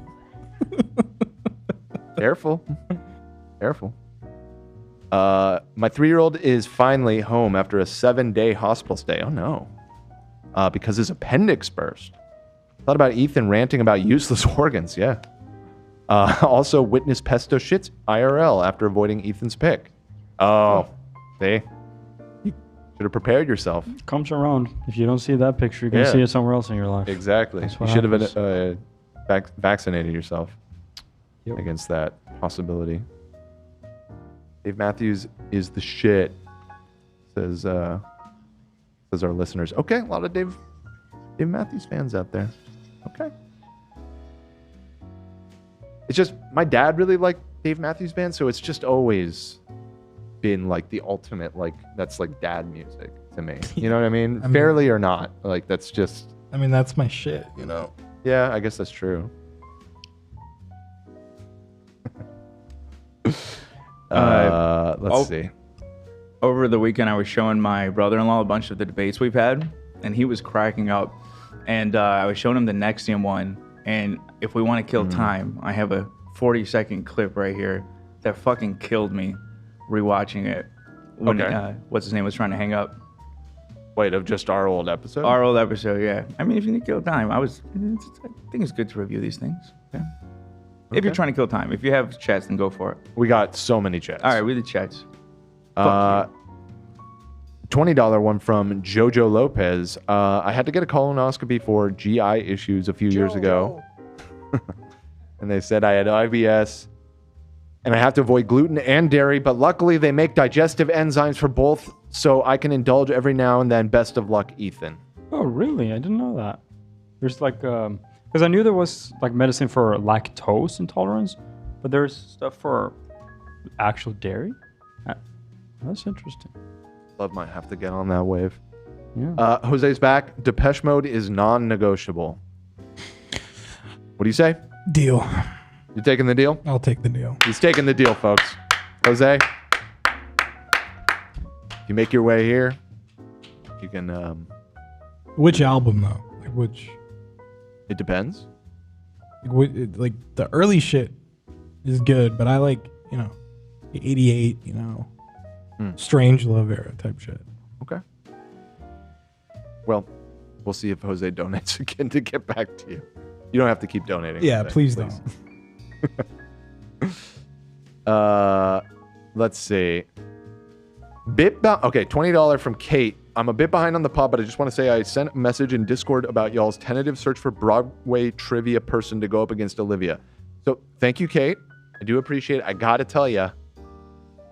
Careful. Careful. My 3-year-old is finally home after a 7-day hospital stay. Oh no. Because his appendix burst. Thought about Ethan ranting about useless organs. Yeah. Also witnessed pesto shits IRL after avoiding Ethan's pick. Oh, see? You should have prepared yourself. Comes around. If you don't see that picture, you're going to see it somewhere else in your life. Exactly. You should have vaccinated yourself against that possibility. Dave Matthews is the shit, says our listeners. Okay, a lot of Dave Matthews fans out there. Okay. It's just my dad really liked Dave Matthews Band, so it's just always been like the ultimate, like that's like dad music to me. You know what I mean? Fairly or not, like that's just. I mean, that's my shit, you know. Yeah, I guess that's true. Let's see. Over the weekend, I was showing my brother-in-law a bunch of the debates we've had, and he was cracking up. And I was showing him the Nexium one. And if we want to kill time, I have a 40-second clip right here that fucking killed me rewatching it when what's his name was trying to hang up. Wait, of just our old episode? Our old episode, yeah. I mean, if you need to kill time, I think it's good to review these things. Yeah. If you're trying to kill time. If you have chats, then go for it. We got so many chats. All right, read the chats. $20 one from Jojo Lopez. I had to get a colonoscopy for GI issues a few years ago. And they said I had IBS and I have to avoid gluten and dairy, but luckily they make digestive enzymes for both, so I can indulge every now and then. Best of luck, Ethan. Oh, really? I didn't know that. There's like, because I knew there was like medicine for lactose intolerance, but there's stuff for actual dairy. That's interesting. Love might have to get on that wave. Yeah. Jose's back. Depeche Mode is non-negotiable. What do you say? Deal. You taking the deal? I'll take the deal. He's taking the deal, folks. Jose, if you make your way here, you can... Which album, though? Like, which... It depends. Like, the early shit is good, but I like, you know, the 88, you know, Strange Love era type shit. Okay. Well, we'll see if Jose donates again to get back to you. You don't have to keep donating. Yeah, today, please don't. Let's see. Okay, $20 from Kate. I'm a bit behind on the pod, but I just want to say I sent a message in Discord about y'all's tentative search for Broadway trivia person to go up against Olivia. So thank you, Kate. I do appreciate it. I got to tell you,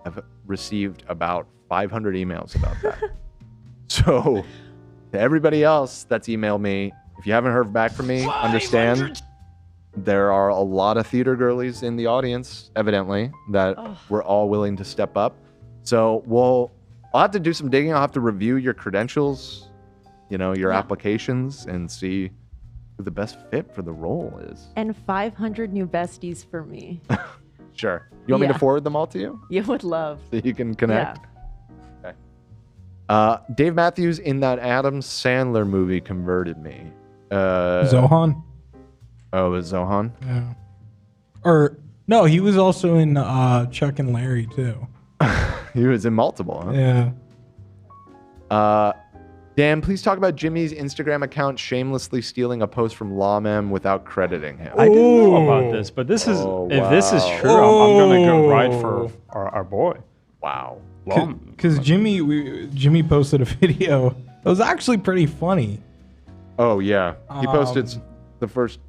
I've received about 500 emails about that. So to everybody else that's emailed me, if you haven't heard back from me, understand there are a lot of theater girlies in the audience, evidently, that we're all willing to step up. So I'll have to do some digging. I'll have to review your credentials, you know, your applications, and see who the best fit for the role is. And 500 new besties for me. Sure. You want me to forward them all to you? You would love. So you can connect? Yeah. Okay. Dave Matthews in that Adam Sandler movie converted me. Zohan? Oh, it was Zohan? Yeah. Or, no, he was also in Chuck and Larry, too. He was in multiple, huh? Yeah. Dan, please talk about Jimmy's Instagram account shamelessly stealing a post from Lawman without crediting him. I didn't know about this, but this is if this is true, I'm gonna go right for our boy. Wow. Because Jimmy posted a video that was actually pretty funny. Oh yeah, he posted the first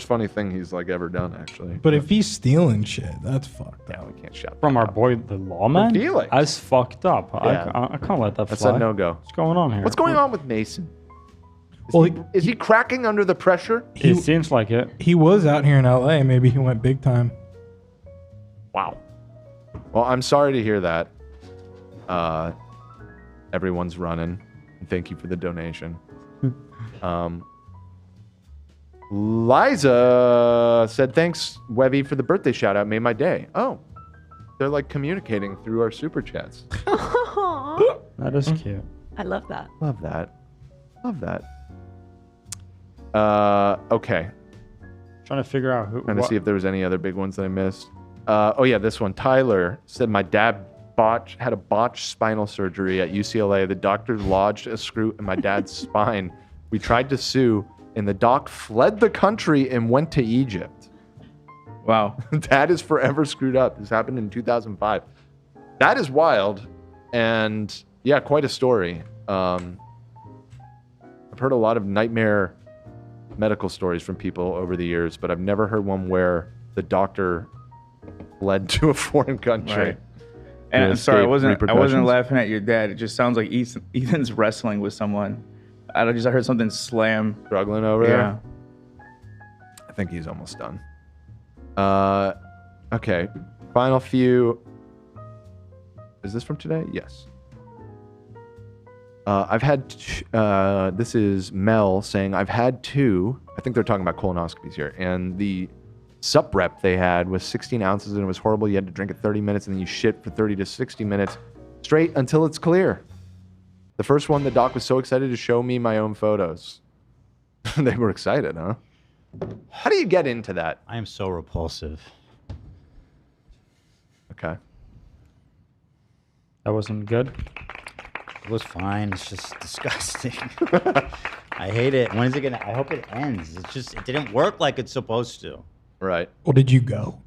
funny thing he's like ever done, actually. But if he's stealing shit, that's fucked up. Yeah, we can't shout from our boy the lawman. Felix. That's fucked up. Yeah. I can't let that That's fly. a no-go. What's going on here? What's going on with Mason? Is he cracking under the pressure? It seems like it. He was out here in LA. Maybe he went big time. Wow. Well, I'm sorry to hear that. Everyone's running. Thank you for the donation. Liza said, thanks, Wevy, for the birthday shout out. Made my day. Oh, they're like communicating through our super chats. That is cute. I love that. Love that. Love that. Okay. Trying to figure out who. Trying to see if there was any other big ones that I missed. Oh yeah, this one. Tyler said my dad had a botched spinal surgery at UCLA. The doctor lodged a screw in my dad's spine. We tried to sue, and the doc fled the country and went to Egypt. Wow. Dad is forever screwed up. This happened in 2005. That is wild, and yeah, quite a story. I've heard a lot of nightmare medical stories from people over the years, but I've never heard one where the doctor led to a foreign country. Right. And I'm sorry, I wasn't laughing at your dad. It just sounds like Ethan's wrestling with someone. I heard something slam. Struggling over there? I think he's almost done. Okay. Final few. Is this from today? Yes. I've had, this is Mel saying, I've had 2, I think they're talking about colonoscopies here, and the sup rep they had was 16 ounces and it was horrible. You had to drink it 30 minutes and then you shit for 30 to 60 minutes straight until it's clear. The first one, the doc was so excited to show me my own photos. They were excited, huh? How do you get into that? I am so repulsive. Okay. That wasn't good. It was fine. It's just disgusting. I hate it. When is it gonna? I hope it ends. It didn't work like it's supposed to. Right. Well, did you go?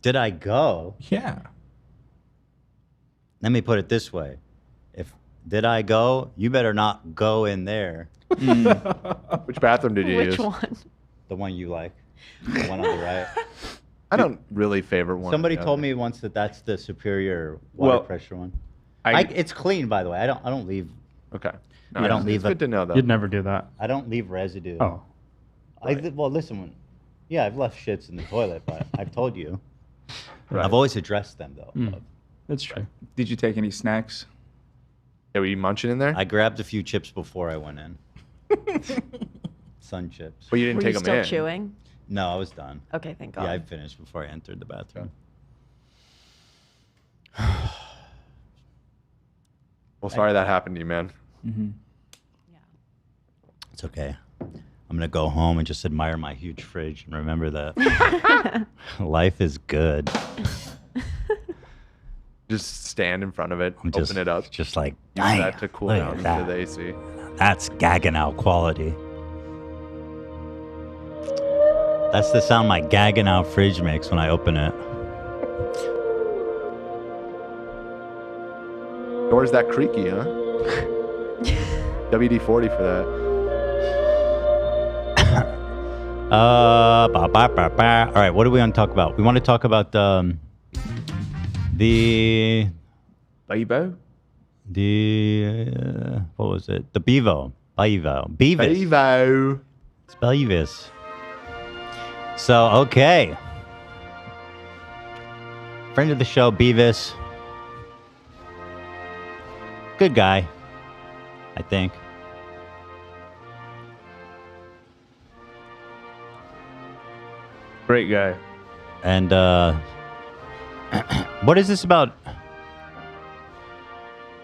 Did I go? Yeah. Let me put it this way: did I go? You better not go in there. Which bathroom did you use? Which one? The one you like. The one on the right. I don't really favor one. Somebody told me once that that's the superior water pressure one. It's clean, by the way. I don't leave. Okay. I don't leave. It's good to know, though. You'd never do that. I don't leave residue. Oh. Well, listen. I've left shits in the toilet, but I've told you. Right. I've always addressed them, though. That's true. Did you take any snacks? Yeah, were you munching in there? I grabbed a few chips before I went in. Sun chips. But you didn't take them in. Were you still chewing? No, I was done. Okay, thank God. Yeah, I finished before I entered the bathroom. Well, sorry that happened to you, man. Mm-hmm. It's okay. I'm going to go home and just admire my huge fridge and remember that life is good. Just stand in front of it, open it up. Just like, use that to cool look down at that. into the AC. That's gagging out quality. That's the sound my gagging out fridge makes when I open it. Door's that creaky, huh? WD-40 for that. All right, what do we want to talk about? We want to talk about the Beavo? What was it? The Beavo. Beavis. It's Beavis. So, okay. Friend of the show, Beavis. Good guy, I think. Great guy. And what is this about?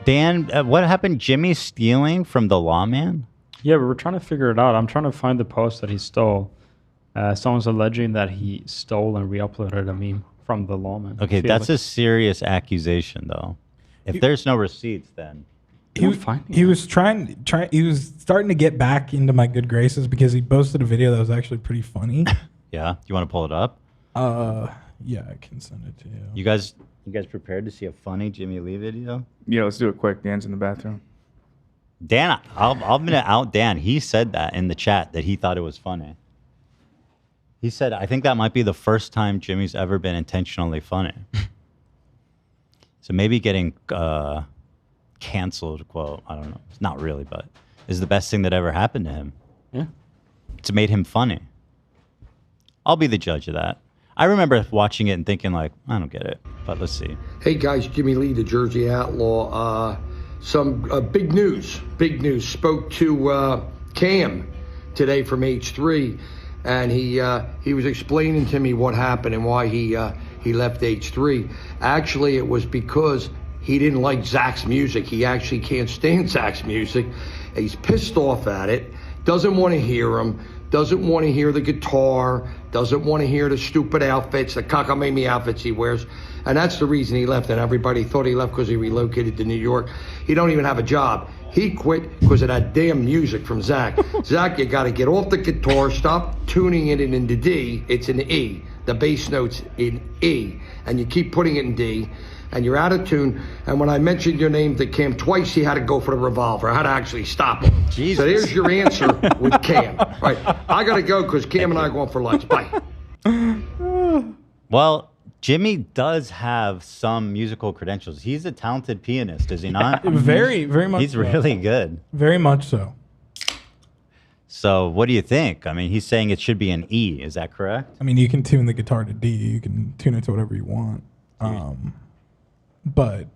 Dan, what happened? Jimmy stealing from the lawman? Yeah, we were trying to figure it out. I'm trying to find the post that he stole. Someone's alleging that he stole and re-uploaded a meme from the lawman. Okay, that's a serious accusation, though. If there's no receipts, then he was starting to get back into my good graces because he posted a video that was actually pretty funny. Yeah, you want to pull it up? Yeah, I can send it to you. You guys prepared to see a funny Jimmy Lee video? Yeah, let's do it quick. Dan's in the bathroom. Dan, I'm gonna out Dan. He said that in the chat that he thought it was funny. He said, I think that might be the first time Jimmy's ever been intentionally funny. So maybe getting canceled, quote, I don't know. It's not really, but is the best thing that ever happened to him. Yeah. It's made him funny. I'll be the judge of that. I remember watching it and thinking like, I don't get it, but let's see. Hey guys, Jimmy Lee, the Jersey Outlaw. Some big news. Spoke to Cam today from H3, and he was explaining to me what happened and why he left H3. Actually, it was because he didn't like Zach's music. He actually can't stand Zach's music. He's pissed off at it, doesn't want to hear him, doesn't want to hear the guitar, doesn't want to hear the stupid outfits, the cockamamie outfits he wears. And that's the reason he left. And everybody thought he left because he relocated to New York. He don't even have a job. He quit because of that damn music from Zach. Zach, you got to get off the guitar, stop tuning it into D. It's an E. The bass note's in E. And you keep putting it in D. And you're out of tune. And when I mentioned your name to Cam twice, he had to go for the revolver. I had to actually stop him. Jesus. So there's your answer with Cam. All right, I got to go because Cam and I are going for lunch. Bye. Well, Jimmy does have some musical credentials. He's a talented pianist, is he not? Very, very much. He's so. really good. Very much so. So what do you think? I mean, he's saying it should be an E. Is that correct? I mean, you can tune the guitar to D. You can tune it to whatever you want. But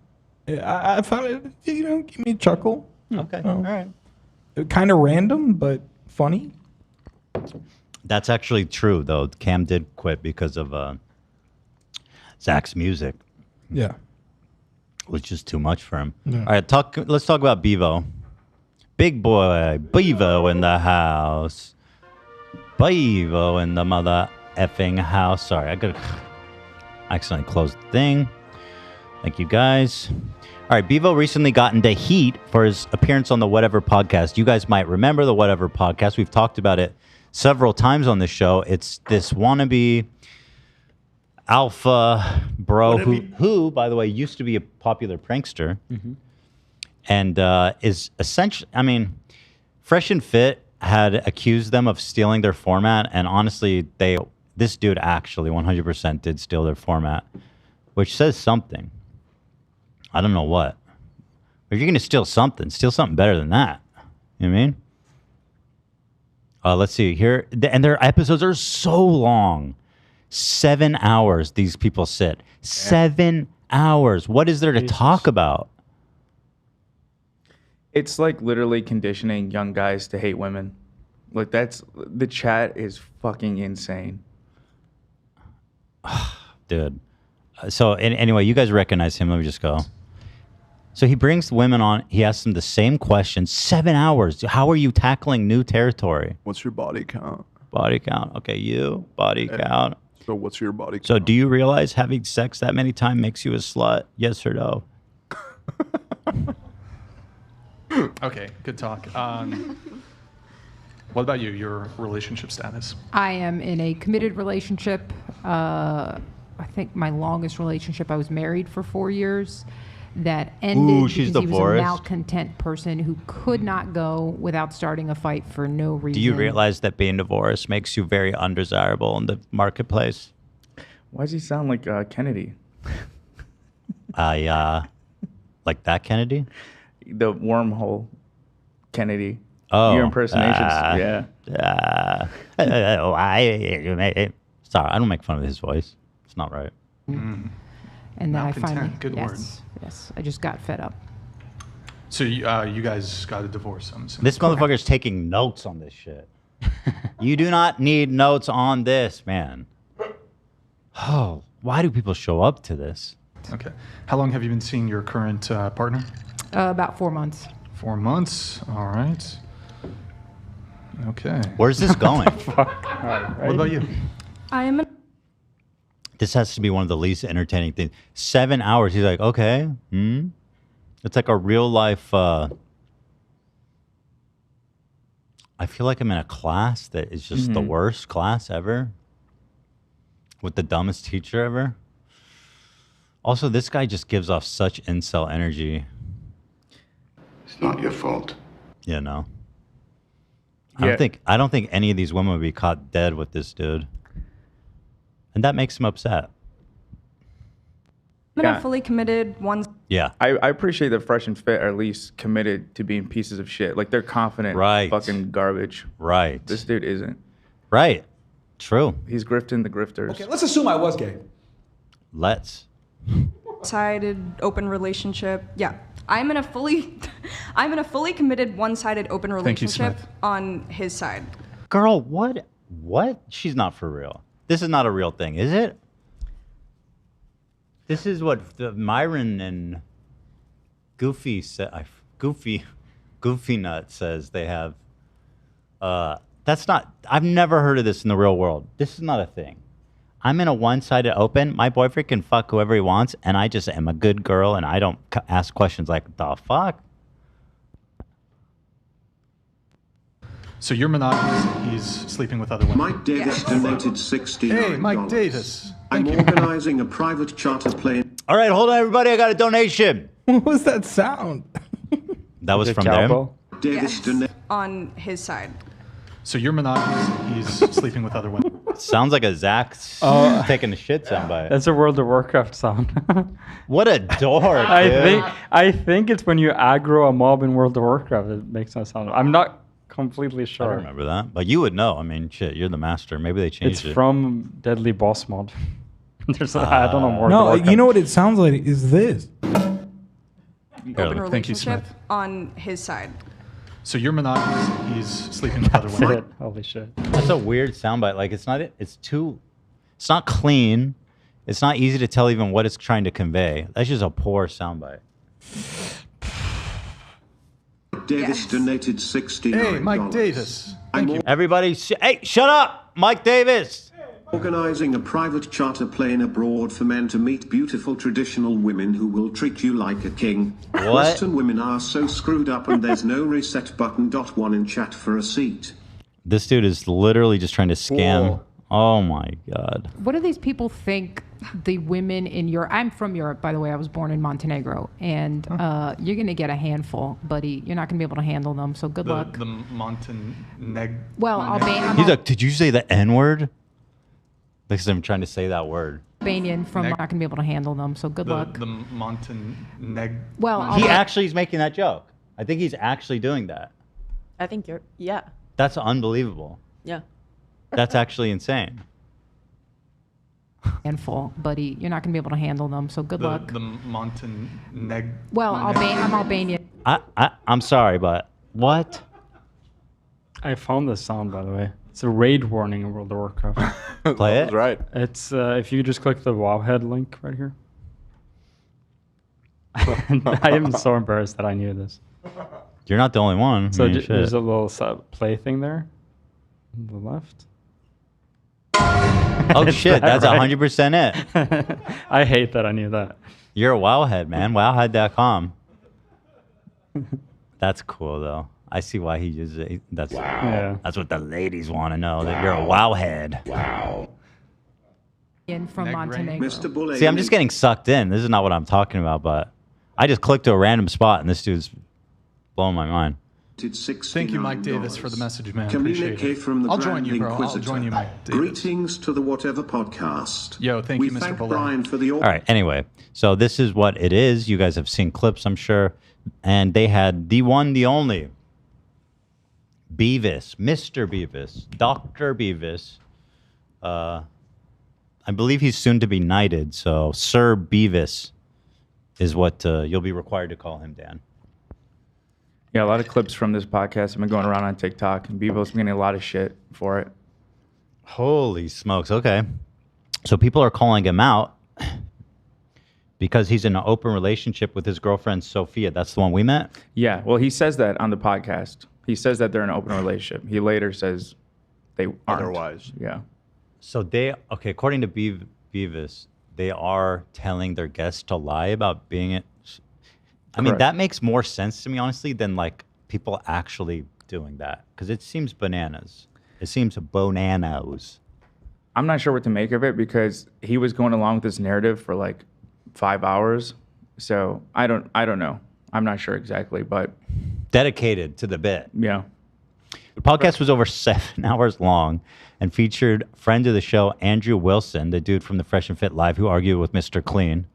I found it, give me a chuckle. Okay, all right. Kind of random, but funny. That's actually true, though. Cam did quit because of Zach's music. Yeah. It was just too much for him. Yeah. All right, let's talk about Beavo. Big boy, Beavo in the house. Beavo in the mother effing house. Sorry, I accidentally closed the thing. Thank you, guys. All right, Beavo recently got into heat for his appearance on the Whatever podcast. You guys might remember the Whatever podcast. We've talked about it several times on this show. It's this wannabe alpha bro who, by the way, used to be a popular prankster and is essentially, I mean, Fresh and Fit had accused them of stealing their format, and honestly, this dude actually 100% did steal their format, which says something. I don't know what. If you're going to steal something better than that. You know what I mean? Let's see here. And their episodes are so long. 7 hours these people sit. 7 hours. What is there to talk about? It's like literally conditioning young guys to hate women. Like the chat is fucking insane. Dude. So anyway, you guys recognize him. Let me just go. So he brings women on. He asks them the same question. 7 hours. How are you tackling new territory? What's your body count? Body count. Okay, you. Body count. So what's your body count? So do you realize having sex that many times makes you a slut? Yes or no? Okay, good talk. What about you? Your relationship status? I am in a committed relationship. I think my longest relationship, I was married for 4 years. That ended because he was a malcontent person who could not go without starting a fight for no reason. Do you realize that being divorced makes you very undesirable in the marketplace? Why does he sound like Kennedy? Like that Kennedy? The wormhole Kennedy. Oh. Your impersonations. Yeah. Sorry, I don't make fun of his voice. It's not right. And then I finally, good word. Yes, I just got fed up. So you guys got a divorce, I'm assuming. This motherfucker's taking notes on this shit. You do not need notes on this, man. Oh, why do people show up to this? Okay. How long have you been seeing your current partner? About 4 months. 4 months. All right. Okay. Where's this going? What about you? I am. This has to be one of the least entertaining things. 7 hours. He's like, okay. It's like a real life. I feel like I'm in a class that is just the worst class ever. With the dumbest teacher ever. Also, this guy just gives off such incel energy. It's not your fault. Yeah, no. I don't think any of these women would be caught dead with this dude. And that makes him upset. I'm fully committed ones. Yeah. I appreciate that Fresh and Fit are at least committed to being pieces of shit. Like they're confident fucking garbage. Right. This dude isn't. Right. True. He's grifting the grifters. Okay, let's assume I was gay. Let's. One-sided open relationship. Yeah, I'm in a fully committed one-sided open Thank you, relationship Smith. on his side. Girl, what? What? She's not for real. This is not a real thing, is it? This is what the Myron and Goofy said. Goofy Nut says they have. That's not. I've never heard of this in the real world. This is not a thing. I'm in a one-sided open. My boyfriend can fuck whoever he wants, and I just am a good girl, and I don't ask questions like, the fuck? So you're monogamous. He's sleeping with other women. Mike Davis donated $69. Hey, Mike Davis. I'm organizing a private charter plane. All right, hold on, everybody. I got a donation. What was that sound? That was from them. Davis donated. On his side. So you're monogamous. He's sleeping with other women. Sounds like a Zach taking a shit soundbite. That's a World of Warcraft sound. What a dork, I think it's when you aggro a mob in World of Warcraft. It makes that sound. I'm not completely I sure. don't remember that, but you would know. I mean, shit, you're the master. Maybe they changed It's it. from Deadly Boss mod. I don't know more. No, you know what it sounds like is this. Open relationship on his side. So you're monogamous. He's sleeping with other That's women. it. Holy shit. That's a weird soundbite. Like it's not. It's not clean. It's not easy to tell even what it's trying to convey. That's just a poor soundbite. Davis donated $69. Hey, Mike Davis. Thank you. Everybody, hey, shut up, Mike Davis. Organizing a private charter plane abroad for men to meet beautiful traditional women who will treat you like a king. What? Western women are so screwed up and there's no reset button. One in chat for a seat. This dude is literally just trying to scam. Whoa. Oh my god. What do these people think the women in Europe? I'm from Europe, by the way. I was born in Montenegro, and you're gonna get a handful, buddy. You're not gonna be able to handle them. So good luck. The Montenegro. Well, He's like, did you say the N word? Because I'm trying to say that word. Albanian from not gonna be able to handle them. So good luck. The Montenegro. Well, He actually is making that joke. I think he's actually doing that. I think you're, yeah. That's unbelievable. Yeah. That's actually insane. handful, buddy. You're not gonna be able to handle them. So good luck. The Montenegro. Well, I'm Albanian. I'm sorry, but what? I found this sound, by the way. It's a raid warning in World of Warcraft. Play it? Right. It's if you just click the Wowhead link right here. I am so embarrassed that I knew this. You're not the only one. So I mean, there's shit. a little play thing there on the left. Oh Is shit, that that's right? 100% it. I hate that I knew that. You're a wowhead, man. Wowhead.com. That's cool though. I see why he uses it. That's Yeah. That's what the ladies want to know. That you're a wowhead. Wow. From Montenegro. Mr. Bullet. See, I'm just getting sucked in. This is not what I'm talking about, but I just clicked to a random spot and this dude's blowing my mind. Thank you, Mike Davis, for the message, man. Camille Appreciate K it. from the I'll join Brand you, bro. I'll Inquisitor. join you, Mike Davis. Greetings to the Whatever podcast. Yo, thank we you, Mr. thank Bullet. Bryan for the All right. Anyway, so this is what it is. You guys have seen clips, I'm sure. And they had the one, the only Beavis, Mr. Beavis, Dr. Beavis. I believe he's soon to be knighted. So Sir Beavis is what you'll be required to call him, Dan. Yeah, a lot of clips from this podcast have been going around on TikTok, and Beavo's been getting a lot of shit for it. Holy smokes. Okay. So people are calling him out because he's in an open relationship with his girlfriend, Sophia. That's the one we met? Yeah, well, he says that on the podcast. He says that they're in an open relationship. He later says they aren't. Otherwise. Yeah. So okay, according to Beavis, they are telling their guests to lie about being it. I mean, Correct. that makes more sense to me, honestly, than like people actually doing that. Because it seems bananas. It seems bananas. I'm not sure what to make of it because he was going along with this narrative for like 5 hours. So I don't know. I'm not sure exactly, but Dedicated to the bit. yeah. The podcast was over 7 hours long and featured friend of the show, Andrew Wilson, the dude from the Fresh and Fit Live who argued with Mr. Clean.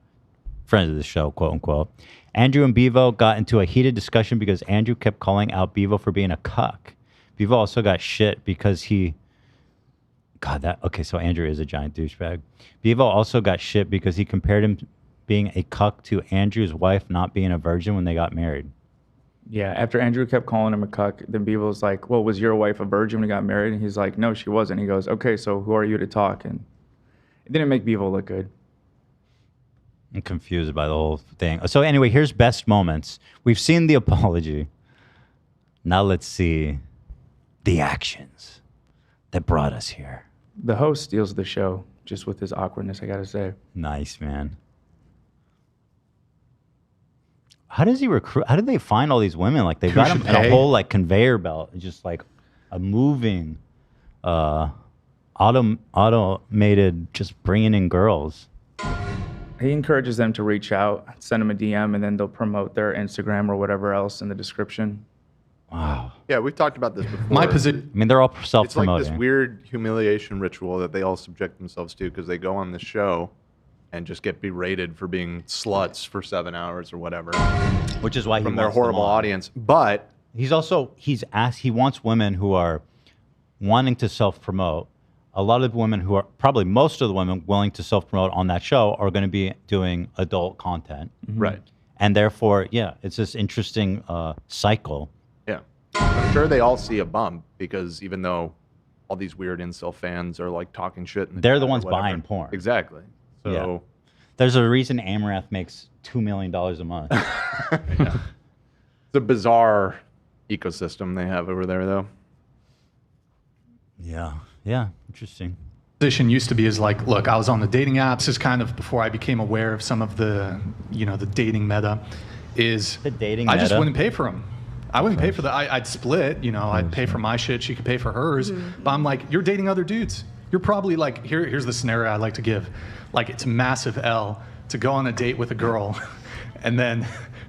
Friend of the show, quote unquote. Andrew and Beavo got into a heated discussion because Andrew kept calling out Beavo for being a cuck. Beavo also got shit because okay, so Andrew is a giant douchebag. Beavo also got shit because he compared him being a cuck to Andrew's wife not being a virgin when they got married. Yeah, after Andrew kept calling him a cuck, then Beavo was like, well, was your wife a virgin when you got married? And he's like, no, she wasn't. He goes, okay, so who are you to talk? And it didn't make Beavo look good. I'm confused by the whole thing. So anyway, here's best moments. We've seen the apology. Now let's see the actions that brought us here. The host steals the show just with his awkwardness, I gotta say. Nice, man. How does he recruit? How did they find all these women? Like they've got them in a whole like conveyor belt, just like a moving, automated, just bringing in girls. He encourages them to reach out, send them a DM, and then they'll promote their Instagram or whatever else in the description. Wow. Yeah, we've talked about this before. My position. I mean, they're all It's self-promoting. like this weird humiliation ritual that they all subject themselves to because they go on the show and just get berated for being sluts for 7 hours or whatever. Which is why from he their wants them horrible on. audience. But he wants women who are wanting to self-promote. A lot of the women who are, probably most of the women willing to self-promote on that show are going to be doing adult content. Right. And therefore, yeah, it's this interesting cycle. yeah, I'm sure they all see a bump because even though all these weird incel fans are like talking shit, in They're chat the or ones whatever. buying porn. Exactly. So Yeah. There's a reason Amarath makes $2 million a month. it's a bizarre ecosystem they have over there, though. Yeah. Yeah. Interesting. Position used to be is like, look, I was on the dating apps. This is kind of before I became aware of some of the, the dating meta. Is the dating I just meta? wouldn't pay for them. I wouldn't pay for the. I'd split. I'd pay for my shit. She could pay for hers. But I'm like, you're dating other dudes. You're probably like, here's the scenario I like to give. Like, it's a massive L to go on a date with a girl, and then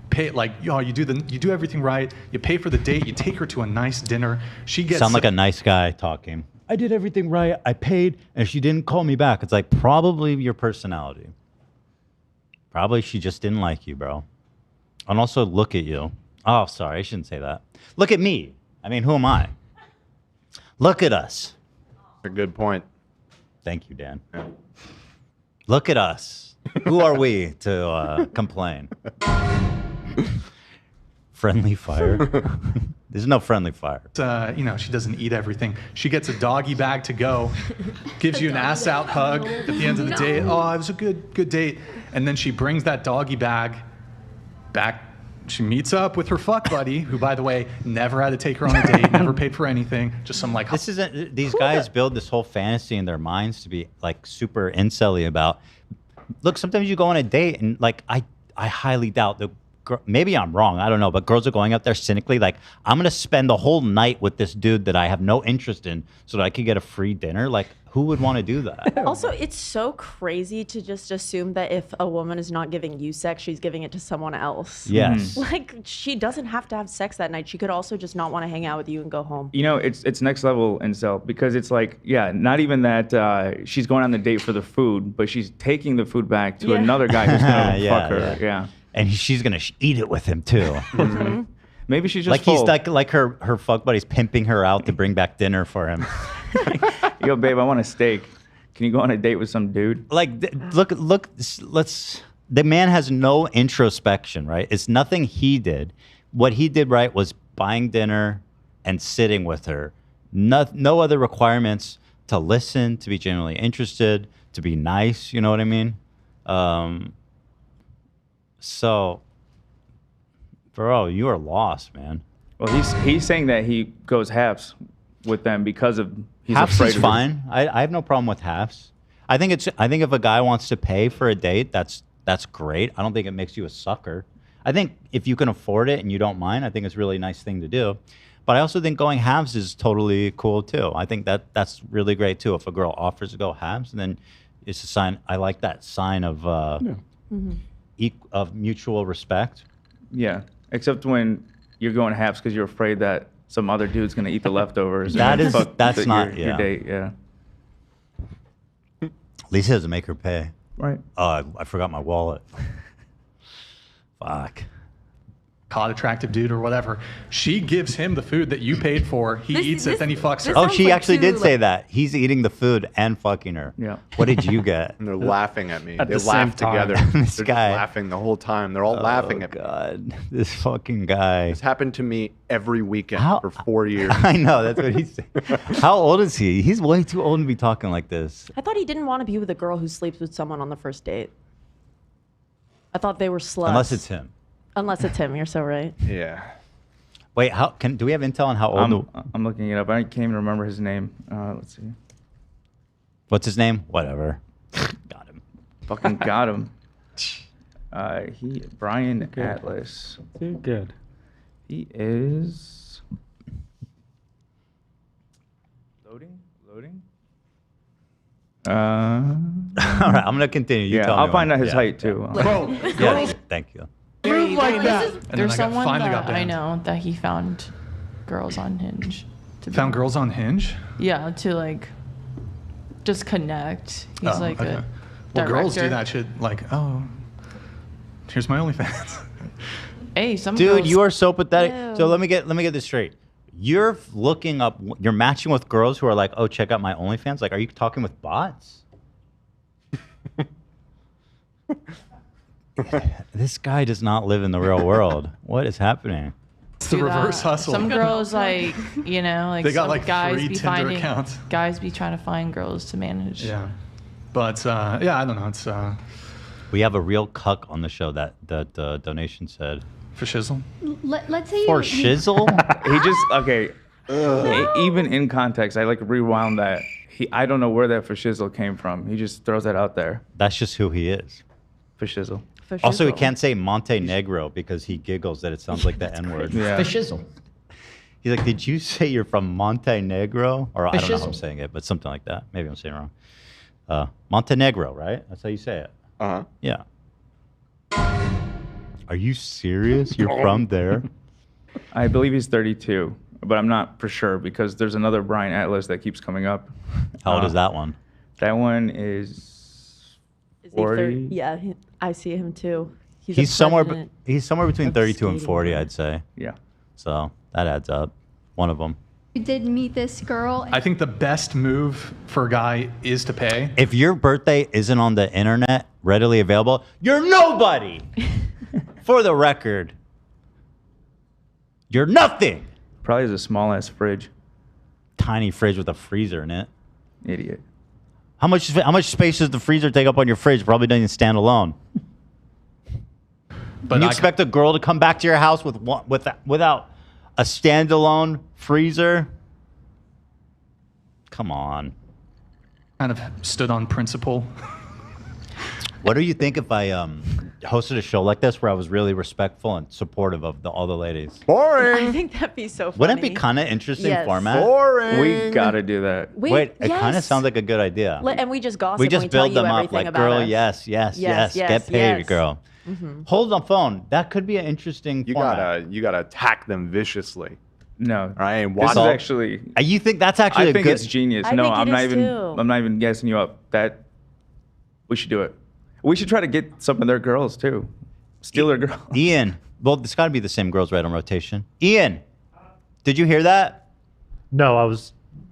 pay you do everything right. You pay for the date. You take her to a nice dinner. She gets Sound like a nice guy talking. I did everything right. I paid, and she didn't call me back. It's like probably your personality. Probably she just didn't like you, bro. And also look at you. Oh, sorry, I shouldn't say that. Look at me. I mean, who am I? Look at us. A good point. Thank you, Dan. Look at us. Who are we to complain? Friendly fire. There's no friendly fire. She doesn't eat everything. She gets a doggy bag to go, gives you an ass out hug at the end of the date. Oh, it was a good date. And then she brings that doggy bag back. She meets up with her fuck buddy, who, by the way, never had to take her on a date, never paid for anything. Just some like. This isn't. These guys build this whole fantasy in their minds to be like super incel-y about. Look, sometimes you go on a date and like I highly doubt the. Maybe I'm wrong. I don't know. But girls are going up there cynically like, I'm going to spend the whole night with this dude that I have no interest in so that I could get a free dinner. Like, who would want to do that? Also, it's so crazy to just assume that if a woman is not giving you sex, she's giving it to someone else. Yes. Like, she doesn't have to have sex that night. She could also just not want to hang out with you and go home. It's next level incel because it's like, yeah, not even that she's going on the date for the food, but she's taking the food back to another guy who's going to fuck her. Yeah. And she's going to eat it with him, too. Maybe she's just like full. he's like her fuck buddy's pimping her out to bring back dinner for him. Yo, babe, I want a steak. Can you go on a date with some dude? Like, look. The man has no introspection, right? It's nothing he did. What he did right was buying dinner and sitting with her. No other requirements to listen, to be genuinely interested, to be nice. You know what I mean? So, bro, you are lost, man. Well, he's saying that he goes halves with them because of he's halves afraid is of fine. I have no problem with halves. I think if a guy wants to pay for a date, that's great. I don't think it makes you a sucker. I think if you can afford it and you don't mind, I think it's a really nice thing to do. But I also think going halves is totally cool too. I think that's really great too. If a girl offers to go halves, then it's a sign. I like that sign of of mutual respect. Yeah, except when you're going halves because you're afraid that some other dude's gonna eat the leftovers. That's not your date. Yeah. At least he doesn't make her pay. Right. Oh, I forgot my wallet. Fuck. hot, attractive dude or whatever. She gives him the food that you paid for. He eats it, then he fucks her. Oh, she actually did say that. He's eating the food and fucking her. Yeah. What did you get? And they're laughing at me. At They the same laugh time. together. This They're guy. just laughing the whole time. They're all laughing at me. God, this fucking guy. This happened to me every weekend for 4 years. I know, that's what he's saying. How old is he? He's way too old to be talking like this. I thought he didn't want to be with a girl who sleeps with someone on the first date. I thought they were sluts. Unless it's him. Unless it's him. You're so right. Yeah. Wait, do we have intel on how old? I'm looking it up. I can't even remember his name. Let's see. What's his name? Whatever. Got him. Fucking got him. Bryan Good. Atlas. Too good. He is loading. All right, I'm gonna continue. You Yeah, tell me I'll find when. out his Yeah. height too. Bro, Yeah, thank you. Move like that. There's someone finally got that I banned. know that he found girls on Hinge. Found girls on Hinge? Yeah, to like just connect. He's Oh, like okay. a Well, girls do director. that shit like, oh, here's my OnlyFans. Hey, some Dude, girls. you are so pathetic. So Ew. let me get this straight. You're looking up. You're matching with girls who are like, oh, check out my OnlyFans. Like, are you talking with bots? This guy does not live in the real world. What is happening? It's the do that. reverse hustle. Some girls like, you know, like They got, some like, guys 3 be Tinder finding accounts. guys be trying to find girls to manage. Yeah. But, yeah, I don't know. It's We have a real cuck on the show that donation said. for shizzle. Let's say For you- shizzle? He just okay. Even in context, I like rewound that. I don't know where that for shizzle came from. He just throws that out there. That's just who he is. For shizzle. Also, he can't say Montenegro because he giggles that it sounds like the N word. Yeah. For shizzle. He's like, did you say you're from Montenegro? Or I don't know how I'm shizzle. saying it, but something like that. Maybe I'm saying it wrong. Montenegro, right? That's how you say it. Uh-huh. Yeah. Are you serious? You're from there? I believe he's 32, but I'm not for sure because there's another Bryan Atlas that keeps coming up. How old is that one? That one is Is he 40. Yeah, I see him too. He's somewhere president between of 32 and skating. 40, I'd say. Yeah. So that adds up. One of them. You did meet this girl. I think the best move for a guy is to pay. If your birthday isn't on the internet readily available, you're nobody. For the record, you're nothing. Probably has a small ass fridge. Tiny fridge with a freezer in it. Idiot. How much space does the freezer take up on your fridge? Probably doesn't even stand alone. But you expect a girl to come back to your house without a standalone freezer? Come on. Kind of stood on principle. What do you think if I hosted a show like this where I was really respectful and supportive of all the ladies? I think that'd be so funny. Wouldn't it be kind of interesting Yes. format? We gotta do that. Wait, it kind of yes. sounds like a good idea. And we just gossip. We and just we tell build you them up everything like, about girl, us. yes, get paid, girl. Mhm. Hold the phone. That could be an interesting format. You gotta attack them viciously. No. Right? And This watch is actually. You think that's actually I a think good? it's genius. I No, think it I'm not is even. too. I'm not even guessing you up. That we should do it. We should try to get some of their girls too. Steal their girls. Ian, well, it's got to be the same girls right on rotation. Ian, did you hear that? No, I was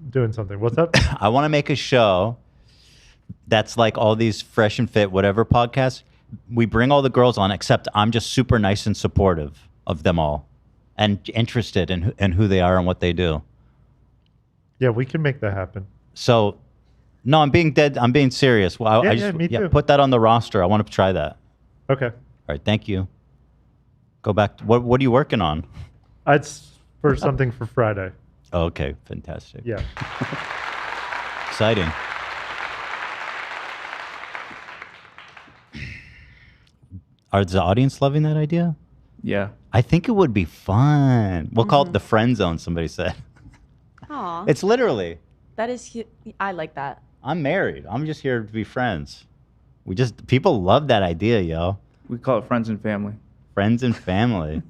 doing something. What's up? I want to make a show that's like all these fresh and fit whatever podcasts. We bring all the girls on, except I'm just super nice and supportive of them all, and interested in who they are and what they do. Yeah, we can make that happen. So, no, I'm being serious. Well, me too. Put that on the roster. I want to try that. Okay. All right, thank you. Go back. What are you working on? It's for something for Friday. Oh, okay, fantastic. Yeah. Exciting. Is the audience loving that idea? Yeah. I think it would be fun. We'll call it the friend zone, somebody said. Aw. It's literally, That is. I like that. I'm married. I'm just here to be friends. People love that idea, yo. We call it friends and family. Friends and family.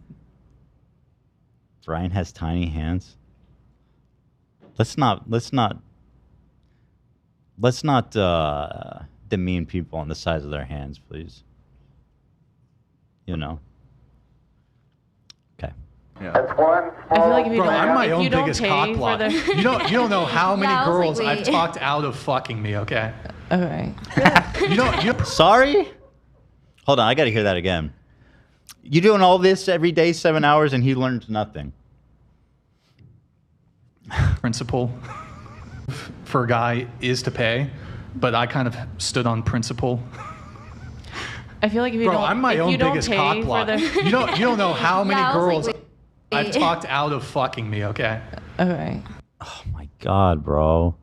Bryan has tiny hands. Let's not demean people on the size of their hands, please. You know. Yeah. I feel like if you Bro, don't, I'm my if own you don't biggest pay cock for block. the- You don't know how many Yeah, I was girls like, I've wait. talked out of fucking me. Okay. Okay. Sorry? Hold on, I gotta hear that again. You doing all this every day, 7 hours, and he learns nothing. Principle for a guy is to pay, but I kind of stood on principle. I feel like if you Bro, don't, I'm my if own you don't biggest pay cock for block. the- You don't know how many Yeah, I was girls like, I've talked out of fucking me. Okay. Okay. Oh my god, bro.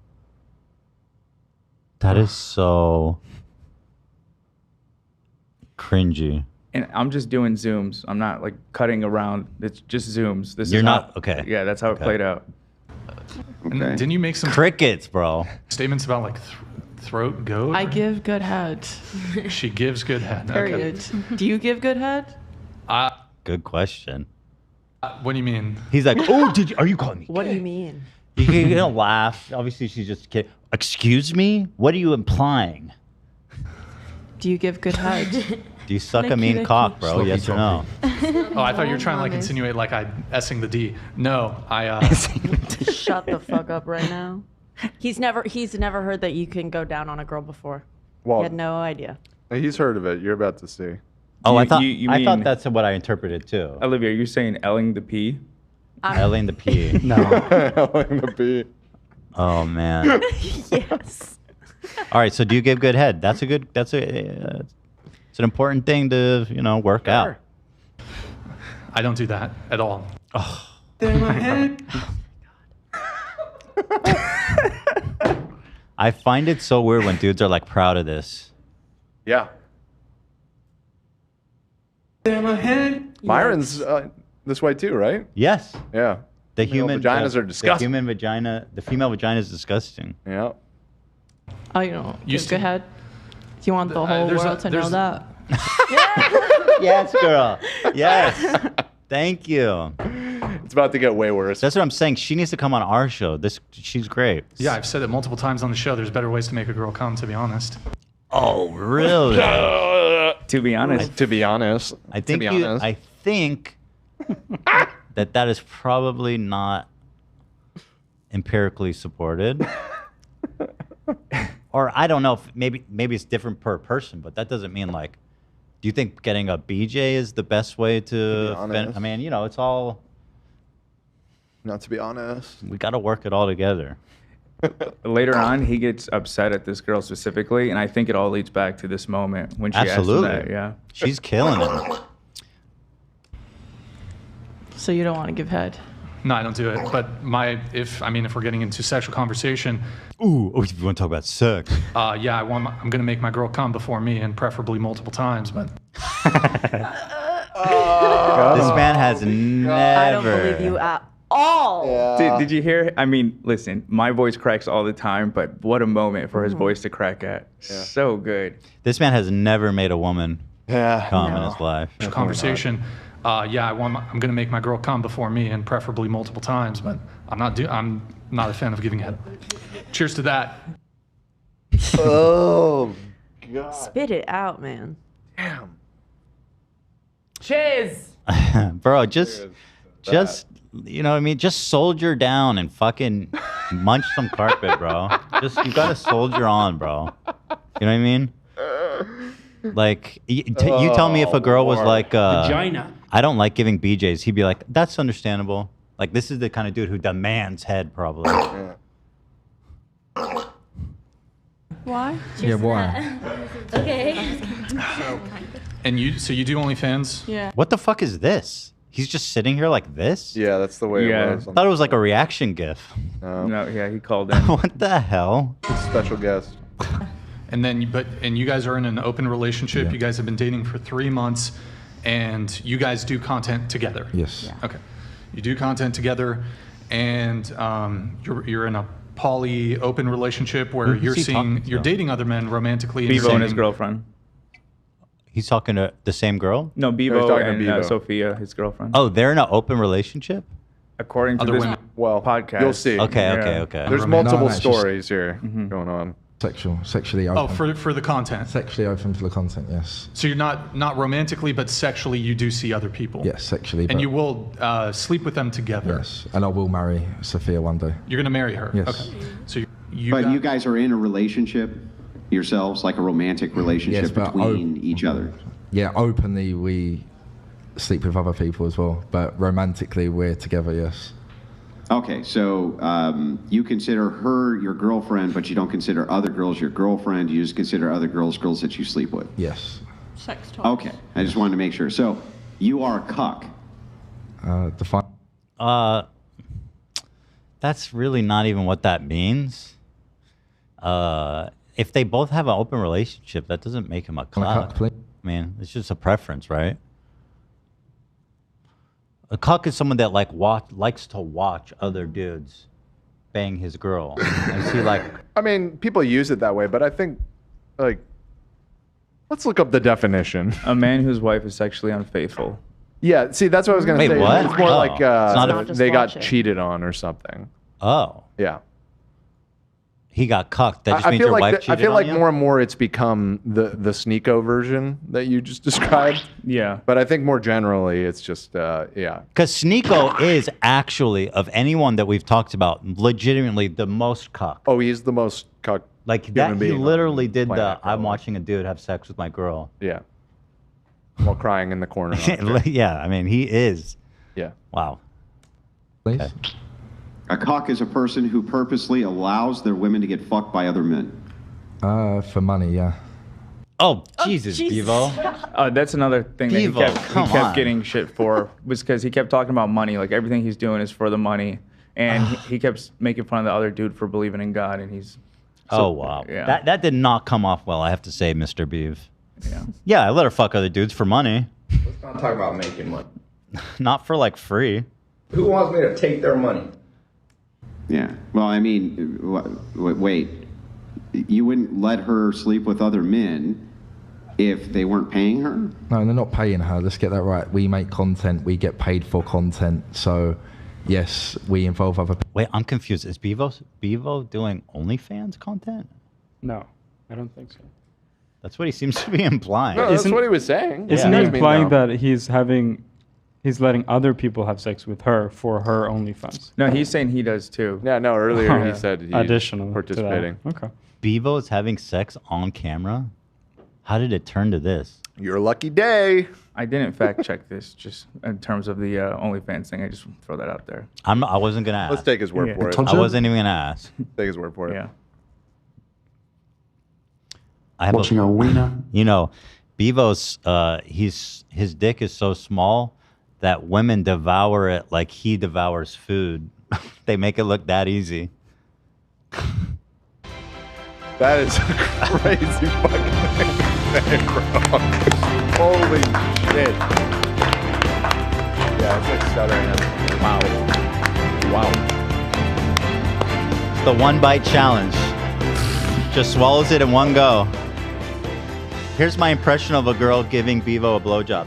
That is so cringy. And I'm just doing zooms. I'm not like cutting around. It's just zooms. This You're is not how, okay. Yeah, that's how it Okay. played out. And then didn't you make some crickets, bro? Statements about like throat goat? I give good head. She gives good head. Okay. Period. Do you give good head? Good question. What do you mean? He's like, oh, are you calling me? What do you mean? You're gonna laugh. Obviously, she's just kidding. Excuse me? What are you implying? Do you give good head? Do you suck a Like mean you- cock, bro? Slow Yes or no? Oh, I thought you were trying to like insinuate like I S-ing the D. No, I Shut the fuck up right now. He's never heard that you can go down on a girl before. Well, he had no idea. He's heard of it. You're about to see. Oh, I You- thought you I thought mean- that's what I interpreted too. Olivia, are you saying Elling the P? Elling the P. No. Elling the P. Oh man. Yes. All right. So do you give good head? It's an important thing to work out. I don't do that at all. Oh. I find it so weird when dudes are like proud of this. Yeah. Myron's this way too, right? Yes. Yeah. The Female human vaginas are disgusting. The female vagina is disgusting. Yeah. Oh, you don't You give good head? Do you want the whole there's a- world to know there's- that? Yes, girl. Yes. Thank you. It's about to get way worse. That's what I'm saying. She needs to come on our show. She's great. Yeah, I've said it multiple times on the show. There's better ways to make a girl come, to be honest. Oh, really? To be honest. To be honest. I think to be honest. I think that is probably not empirically supported. Or I don't know if maybe it's different per person, but that doesn't mean like. Do you think getting a BJ is the best way to? honest. I mean, it's all. Not to be honest. We got to work it all together. Later on, he gets upset at this girl specifically, and I think it all leads back to this moment when she Absolutely. asked him that. Yeah. She's killing it. So you don't want to give head? No, I don't do it. But if we're getting into sexual conversation, Ooh, if you want to talk about sex. yeah, I'm gonna make my girl come before me, and preferably multiple times. But This man has never. I don't believe you at all. Did you hear? I mean, listen, my voice cracks all the time, but what a moment for his voice to crack at. So good. This man has never made a woman come in his life. conversation, yeah, I'm gonna make my girl come before me, and preferably multiple times. But I'm not a fan of giving head. Cheers to that. Oh, God. Spit it out, man. Damn. Cheers. Bro, just you know what I mean? Just soldier down and fucking munch some carpet, bro. You gotta soldier on, bro. You know what I mean? Like, you tell me if a girl was like, Vagina. I don't like giving BJs. He'd be like, that's understandable. Like, this is the kind of dude who demands head, probably. Why? Yeah, why? Okay. And you do OnlyFans? Yeah. What the fuck is this? He's just sitting here like this? Yeah, that's the way Yeah. it was. I thought it was like a reaction gif. No, yeah, he called in. What the hell? Special guest. And then, and you guys are in an open relationship. You guys have been dating for 3 months, and you guys do content together. Yes. Yeah. Okay. You do content together, and you're in a poly open relationship where Who's you're he talking to? you're dating other men romantically. Beavo and his saying- girlfriend. He's talking to the same girl? No, he's Beavo talking to and Beavo. Sophia, his girlfriend. Oh, they're in an open relationship? According to Other this women. Well, podcast. you'll see. Okay, Yeah. okay, okay. There's No, multiple no, it's just- stories here going on. Sexually open. Oh, for the content. Sexually open for the content, yes. So you're not romantically, but sexually you do see other people. Yes, sexually. And you will sleep with them together. Yes, and I will marry Sophia one day. You're gonna marry her. Yes. Okay. So you guys are in a relationship yourselves, like a romantic relationship Yes, but between each other. Yeah, openly we sleep with other people as well, but romantically we're together. Yes. Okay, so you consider her your girlfriend, but you don't consider other girls your girlfriend. You just consider other girls that you sleep with. Yes. Sex talk. Okay, I just wanted to make sure. So you are a cuck. Define. That's really not even what that means. If they both have an open relationship, that doesn't make him a cuck. I mean, it's just a preference, right? A cuck is someone that likes to watch other dudes bang his girl. And see, like, I mean, people use it that way, but I think, like, let's look up the definition. A man whose wife is sexually unfaithful. Yeah, see, that's what I was going to say. what? It's more Oh. like It's not they got watching. cheated on or something. oh, Yeah. he got cucked. That just means feel your like wife cheated I feel on like you? more and more it's become the Sneeko version that you just described. Yeah. But I think more generally it's just yeah. Because Sneeko is actually, of anyone that we've talked about, legitimately the most cuck. Oh, he's the most cuck. Like human that, he being on literally did planet the, I'm watching a dude have sex with my girl. Yeah. While crying in the corner. Yeah, I mean, he is. Yeah. Wow. Please. Okay. A cuck is a person who purposely allows their women to get fucked by other men. For money, yeah. Oh, Jesus, Beavo. That's another thing that Beavo, he come kept on. getting shit for, was because he kept talking about money. Like everything he's doing is for the money, and he kept making fun of the other dude for believing in God, and he's. Oh, wow. Yeah. That did not come off well, I have to say, Mr. Beav. Yeah. Yeah, I let her fuck other dudes for money. Let's not talk about making money. Not for like free. Who wants me to take their money? Yeah. Well, I mean, wait. You wouldn't let her sleep with other men if they weren't paying her? No, they're not paying her. Let's get that right. We make content. We get paid for content. So, yes, we involve other people. Wait, I'm confused. Is Beavo doing OnlyFans content? No, I don't think so. That's what he seems to be implying. No, that's what he was saying. Isn't Yeah. he I mean, implying no. that he's letting other people have sex with her for her OnlyFans? No, he's saying he does too. Yeah, no, earlier Oh. he said he's Additional to that. participating. Okay. Beavo is having sex on camera? How did it turn to this? Your lucky day. I didn't fact check this, just in terms of the OnlyFans thing. I just throw that out there. I wasn't going to ask. Let's take his word Yeah. for it. I wasn't even going to ask. Take his word for it. Yeah. I have Watching a wiener. You know, Beavo's his dick is so small that women devour it like he devours food. They make it look that easy. That is a crazy fucking thing to say, bro. Holy shit. Yeah, it's like stuttering. Wow. It's the 1-bite challenge. Just swallows it in one go. Here's my impression of a girl giving Beavo a blowjob.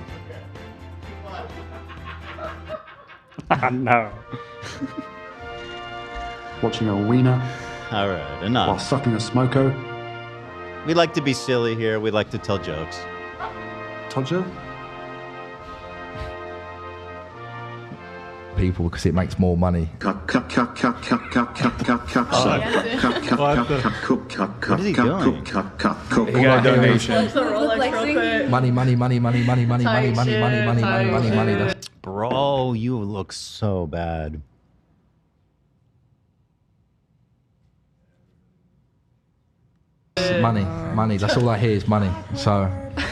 No. Watching a wiener. All right, While enough. sucking a smoko. We like to be silly here. We like to tell jokes. Todger. People because it makes more money. What is he doing? He got a donation. Money, money, money, money, money, money, money, money, money, money, money, money, money. That's Bro, you look so bad. money, money. That's all I hear is money. So,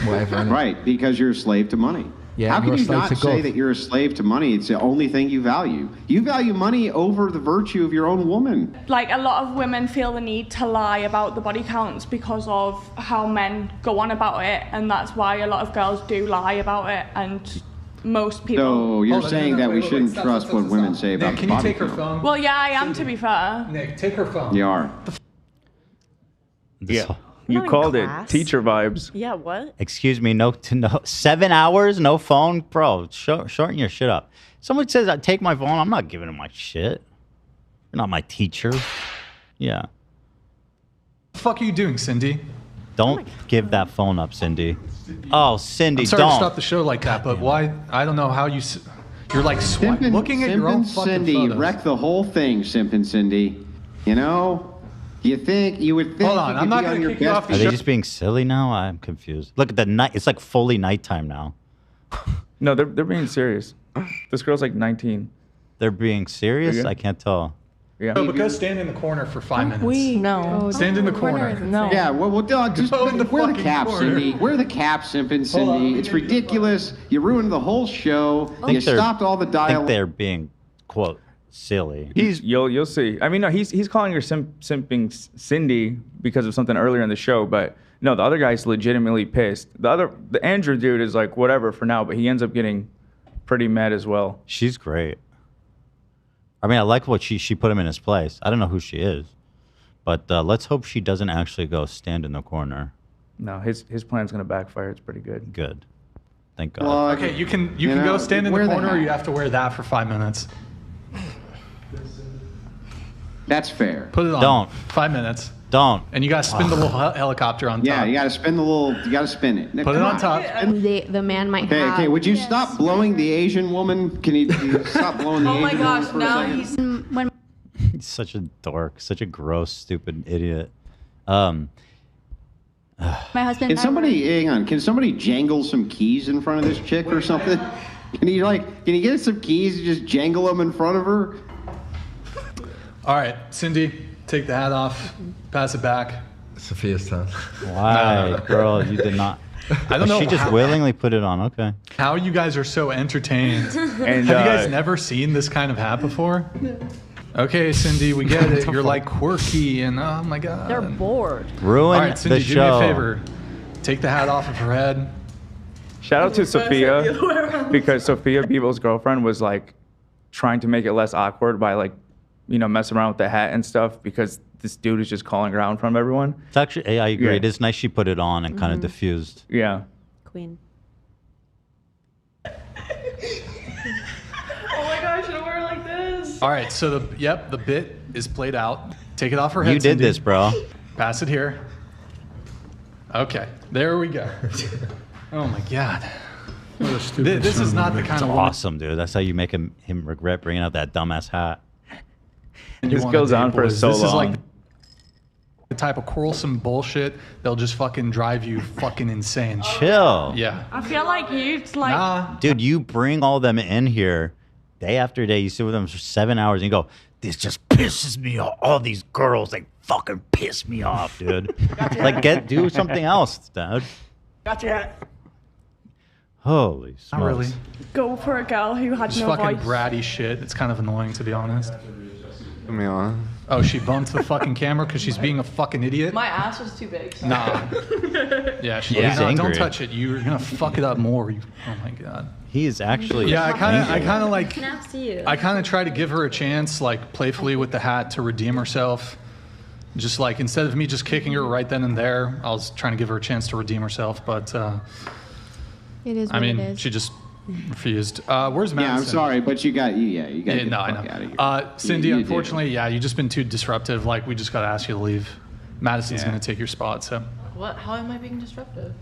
whatever. innit? Right, because you're a slave to money. Yeah, How can you're a you slave not to say God. that you're a slave to money? It's the only thing you value. You value money over the virtue of your own woman. Like, a lot of women feel the need to lie about the body counts because of how men go on about it, and that's why a lot of girls do lie about it, and most people... So you're Hold on, saying that we wait, shouldn't stop, trust stop, what stop, women stop. say about Nick, can the you body take her count. phone? Well, yeah, I am, to be fair. Nick, take her phone. You are. Yeah. I'm You not in called it class. teacher vibes. Yeah, what? Excuse me, no 7 hours, no phone, bro. Shorten your shit up. Someone says I take my phone, I'm not giving him my shit. You're not my teacher. Yeah. the fuck are you doing, Cindy? Don't give that phone up, Cindy. Oh, Cindy, I'm sorry don't. to stop the show like that, but why? I don't know how you. You're like looking at your own fucking Cindy photos. wrecked the whole thing, Simpin' Cindy. You know, you would think Hold on, I'm not going to kick you off the Are show. they just being silly now? I'm confused. Look at the night. It's like fully nighttime now. No, they're being serious. This girl's like 19. They're being serious? Yeah. I can't tell. Yeah. No, but go stand in the corner for 5 minutes. No. Stand in the corner. No. Yeah, well, dog, just Go in the wear the fucking cap, corner. Cindy. Wear the cap, Simpin' Cindy. It's ridiculous. You ruined the whole show. You stopped all the I think dialogue. they're being, quote, silly. You'll see. I mean, no, he's calling her simping Cindy because of something earlier in the show, but no, the other guy's legitimately pissed. The Andrew dude is like whatever for now, but he ends up getting pretty mad as well. She's great. I mean, I like what she put him in his place. I don't know who she is, but let's hope she doesn't actually go stand in the corner. No, his plan's gonna backfire. It's pretty good. Good. Thank God. Well, Okay, you can go stand in the wear the corner, or hat. you have to wear that for 5 minutes. That's fair. Put it on. Don't. 5 minutes. Don't. And you got to spin the little helicopter on top. Yeah, you got to spin the little. You got to spin it. Put it on top. The man might Okay, have. okay. Would you stop blowing the Asian woman? Can you stop blowing the Oh my Asian gosh, woman for a now second? he's. When He's such a dork, such a gross, stupid idiot. my husband. Can somebody hang on? Can somebody jangle some keys in front of this chick or something? Can you get some keys and just jangle them in front of her? All right, Cindy, take the hat off. Pass it back. Sophia's turn. Why, girl? You did not. I don't know She just how- willingly put it on. Okay. How you guys are so entertained. And, Have you guys never seen this kind of hat before? Okay, Cindy, we get it. You're like quirky and oh my god. They're bored. Ruin All right, Cindy, the do show. me a favor. Take the hat off of her head. Shout out to Sophia because Sophia Beavo's girlfriend was like trying to make it less awkward by like, messing around with the hat and stuff because this dude is just calling her out in front of everyone. It's actually, I agree. Yeah. It is nice she put it on and kind of diffused. Yeah. Queen. Oh my gosh, should I wear it like this? All right, so the bit is played out. Take it off her head. You did Cindy. this, bro. Pass it here. Okay, there we go. Oh my god. This is not the kind It's of woman awesome, dude. That's how you make him regret bringing out that dumbass hat. you This wanna goes date, on for boys. so This is long. like the type of quarrelsome bullshit that'll just fucking drive you fucking insane. Chill. Yeah. I feel like you'd like. Nah. Dude, you bring all them in here day after day. You sit with them for 7 hours and you go, this just pisses me off. All these girls, they fucking piss me off, dude. Like, do something else, dude. Gotcha. Holy Not smokes. really. Go for a girl who had Just no fucking voice. bratty shit. It's kind of annoying, to be honest. Put me on. Oh, she bumped the fucking camera because she's being a fucking idiot? My ass was too big. So. Nah. Yeah, He's no, angry. don't touch it. You're gonna fuck it up more. Oh my god. He is actually. Yeah, I kind angry. of like. snaps to you. I kind of try to give her a chance, like playfully with the hat, to redeem herself. Just like instead of me just kicking her right then and there, I was trying to give her a chance to redeem herself. But It is what I mean, it is. she just refused. Where's Madison? Yeah, I'm sorry, but you got Yeah, get no, the I fuck out of here. know. Cindy, You did. unfortunately, yeah, you've just been too disruptive. Like, we just got to ask you to leave. Madison's Yeah. going to take your spot, so. What? How am I being disruptive?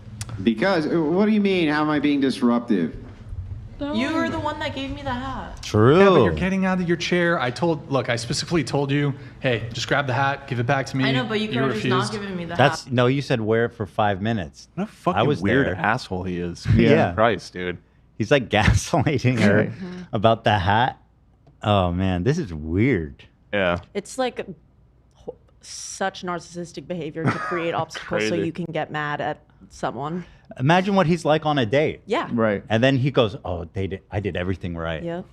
Because what do you mean? How am I being disruptive? You were the one that gave me the hat. True. Yeah, but you're getting out of your chair. I specifically told you, hey, just grab the hat, give it back to me. I know, but you could have just not refused. given me the That's hat. no. You said wear it for 5 minutes. What a fucking I was weird there. asshole he is. Yeah. Christ, dude. He's like gaslighting her about the hat. Oh man, this is weird. Yeah. It's like such narcissistic behavior to create obstacles so Crazy. you can get mad at someone. Imagine what he's like on a date. Yeah. Right. And then he goes, "Oh, I did everything right." Yeah.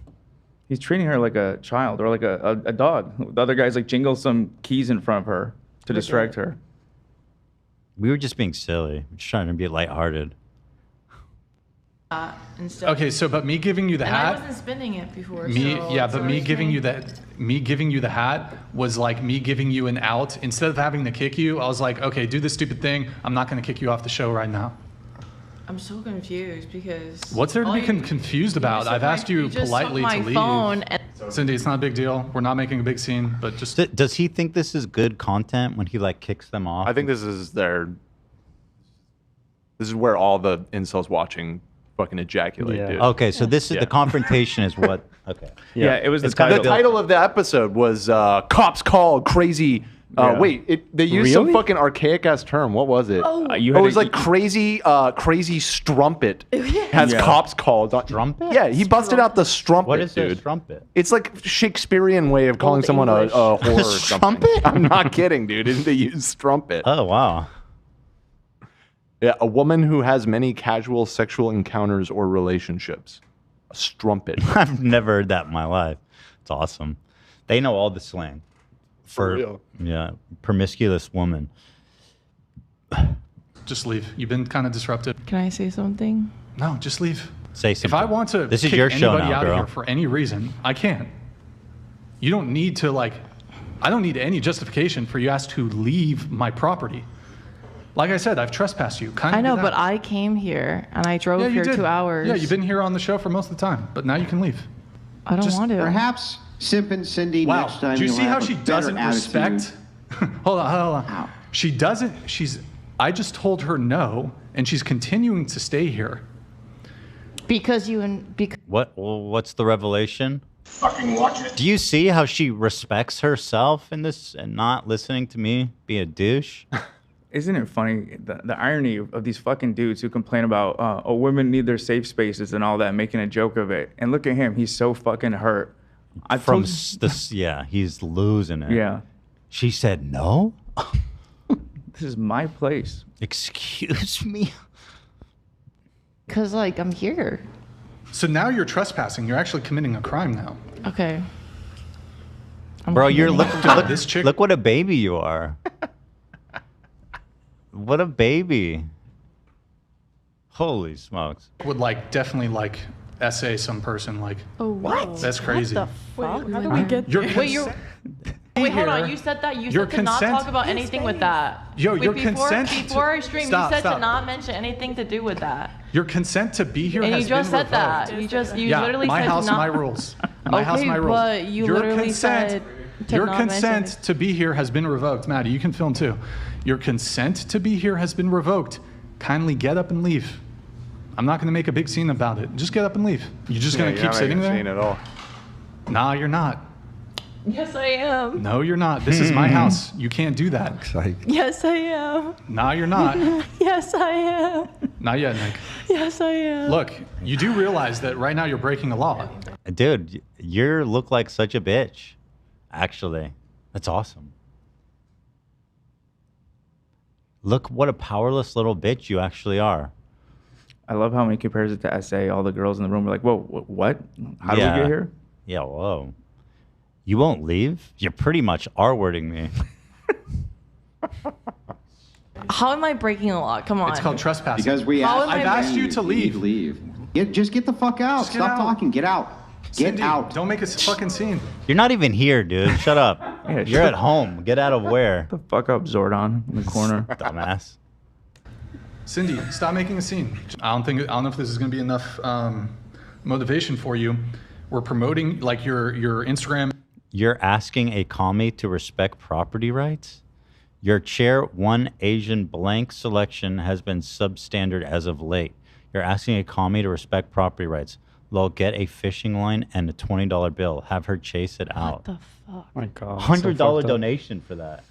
He's treating her like a child or like a dog. The other guy's like jingle some keys in front of her to distract her. We were just being silly, just trying to be lighthearted. Instead. Okay, so but me giving you the and hat. I wasn't spinning it before. Me, so yeah, it's but me always giving me. you the hat was like me giving you an out. Instead of having to kick you, I was like, okay, do this stupid thing. I'm not going to kick you off the show right now. I'm so confused because. What's there to all be you- confused about? just I've took asked my- you just took politely my to leave. phone and Cindy, it's not a big deal. We're not making a big scene, but just Does he think this is good content when he like kicks them off? I think this is where all the incels watching fucking ejaculate, dude. Okay, so this is the confrontation is what? Okay. Yeah, it was the The title. title of the episode was "Cops Call Crazy." Wait, they used some Really? fucking archaic ass term. What was it? You it had was to- like crazy strumpet has Yeah. cops called. Strumpet? Yeah, he busted out the strumpet. What is dude? a strumpet? It's like Shakespearean way of calling Old someone a English. whore or something. I'm not kidding, dude. They use strumpet. Oh wow. Yeah, a woman who has many casual sexual encounters or relationships. A strumpet. I've never heard that in my life. It's awesome. They know all the slang. For real. Yeah, promiscuous woman. just leave. You've been kind of disruptive. Can I say something? No, just leave. Say If I want to This is kick your show anybody now, out girl. of here for any reason, I can. You don't need to I don't need any justification for you asked to leave my property. Like I said, I've trespassed you. Kind I of know, do but that. I came here and I drove Yeah, you here did. 2 hours. Yeah, you've been here on the show for most of the time, but now you can leave. I don't want to. Perhaps Simp and Cindy Wow. next time. Do you you'll see how have a she better doesn't attitude. respect? Hold on. She doesn't. I just told her no, and she's continuing to stay here. Because you and because What's the revelation? Fucking watch it. Do you see how she respects herself in this and not listening to me be a douche? Isn't it funny the irony of these fucking dudes who complain about women need their safe spaces and all that, making a joke of it, and look at him, he's so fucking hurt. Yeah, he's losing it. Yeah. She said no. This is my place. Excuse me. Because I'm here. So now you're trespassing. You're actually committing a crime now. Okay. Bro, you're look This chick- look what a baby you are. What a baby. Holy smokes. Would definitely essay some person Oh, what? That's crazy. What the fuck? How did we get Your there? Wait, hold on. You said that. You said to not talk about anything with that. Yo, your before, consent Before to- our stream, Stop, you said stop. to not mention anything to do with that. Your consent to be here And has you just been said that. revoked. You yeah, literally my said house, to not. my rules. My house, Okay, my rules. but you Your literally consent, said to your not mention consent it. to be here has been revoked. Maddie, you can film too. Your consent to be here has been revoked. Kindly get up and leave. I'm not going to make a big scene about it. Just get up and leave. You're just going to keep sitting there? At all. Nah, you're not. Yes, I am. No, you're not. This is my house. You can't do that. Yes, I am. Nah, you're not. Yes, I am. Not yet, Nick. Yes, I am. Look, you do realize that right now you're breaking a law. Dude, you look like such a bitch. Actually. That's awesome. Look what a powerless little bitch you actually are. I love how he compares it to SA. All the girls in the room are like, whoa, what? How did we get here? Yeah, whoa. You won't leave? You're pretty much R-wording me. How am I breaking a law? Come on. It's called trespassing. Because we How asked, am I I've asked you to leave. Leave. Just get the fuck out. Just get Stop out. talking. Get out. Get Cindy, out. Don't make a fucking scene. You're not even here, dude. Shut up. Yeah, You're at home. Get out of where? The fuck up, Zordon, in the corner. Dumbass. Cindy, stop making a scene. I don't know if this is going to be enough motivation for you. We're promoting your Instagram. You're asking a commie to respect property rights? Your chair one Asian blank selection has been substandard as of late. You're asking a commie to respect property rights. They'll get a fishing line and a $20 bill. Have her chase it out. What the fuck? My God. $100 so fucked up. donation for that.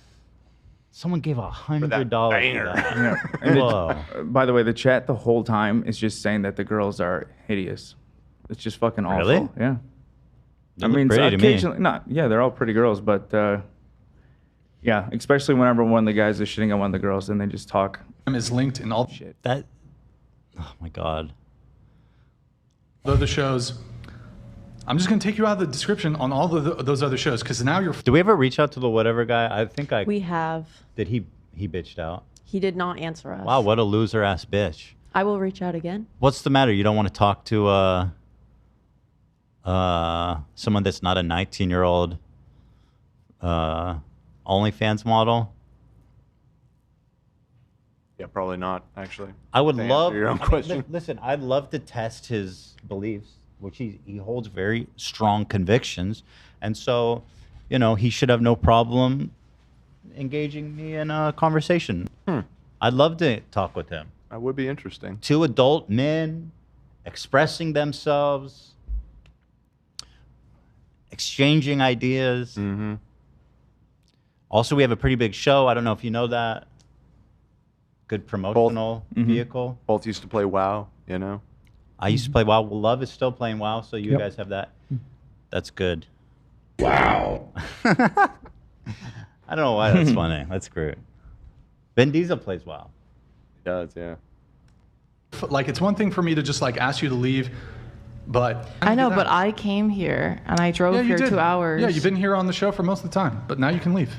Someone gave $100 for that. Yeah. And Whoa. by the way, the chat the whole time is just saying that the girls are hideous. It's just fucking awful. Really? Yeah. They look pretty to me. occasionally, they're all pretty girls, but yeah, especially whenever one of the guys is shitting on one of the girls, and they just talk. Is linked in all shit. Oh my God. the other shows. I'm just going to take you out of the description on all those other shows because now you're. Did we ever reach out to the whatever guy? I think We have. Did he bitched out? He did not answer us. Wow, what a loser ass bitch. I will reach out again. What's the matter? You don't want to talk to someone that's not a 19-year-old OnlyFans model? Yeah, probably not, actually. I would To love answer your own question. Listen, I'd love to test his beliefs. which he holds very strong convictions. And so, he should have no problem engaging me in a conversation. I'd love to talk with him. That would be interesting. 2 adult men expressing themselves, exchanging ideas. Mm-hmm. Also, we have a pretty big show. I don't know if you know that. Good promotional vehicle. Both used to play WoW, I used to play WoW. Love is still playing WoW, so you guys have that. That's good. Wow. I don't know why that's funny. That's great. Vin Diesel plays WoW. He does, yeah. Like, it's one thing for me to just like ask you to leave, but I know, but I came here and I drove here 2 hours. Yeah, you've been here on the show for most of the time, but now you can leave.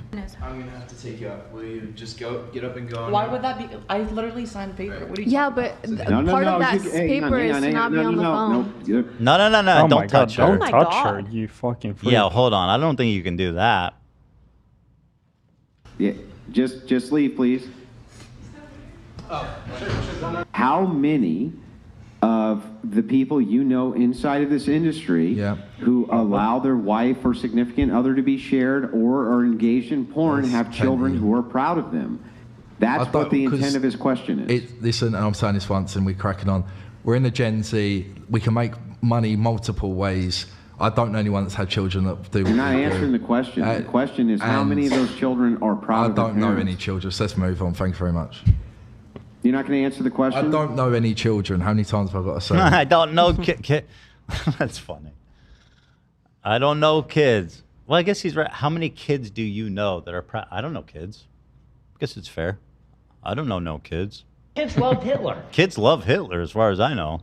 I'm gonna have to take you up. Will you just get up and go? Why would that be? I literally signed paper. What are you? Yeah, but part of that paper is to not be on the phone. No. Oh Don't touch her. Don't touch her, you fucking freak. Yeah, hold on. I don't think you can do that. Yeah, just leave, please. How many of the people inside of this industry who allow their wife or significant other to be shared or are engaged in porn have children who are proud of them? That's what the intent of his question is. Listen, and I'm saying this once and we're cracking on. We're in the Gen Z. We can make money multiple ways. I don't know anyone that's had children that do. You're not answering the question. The question is how many of those children are proud of their I don't know parents? any children, so let's move on. Thank you very much. You're not going to answer the question? I don't know any children. How many times have I got to say? I don't know That's funny. I don't know kids. Well, I guess he's right. How many kids do you know that are proud? I don't know kids. I guess it's fair. I don't know no kids. Kids love Hitler. Kids love Hitler, as far as I know.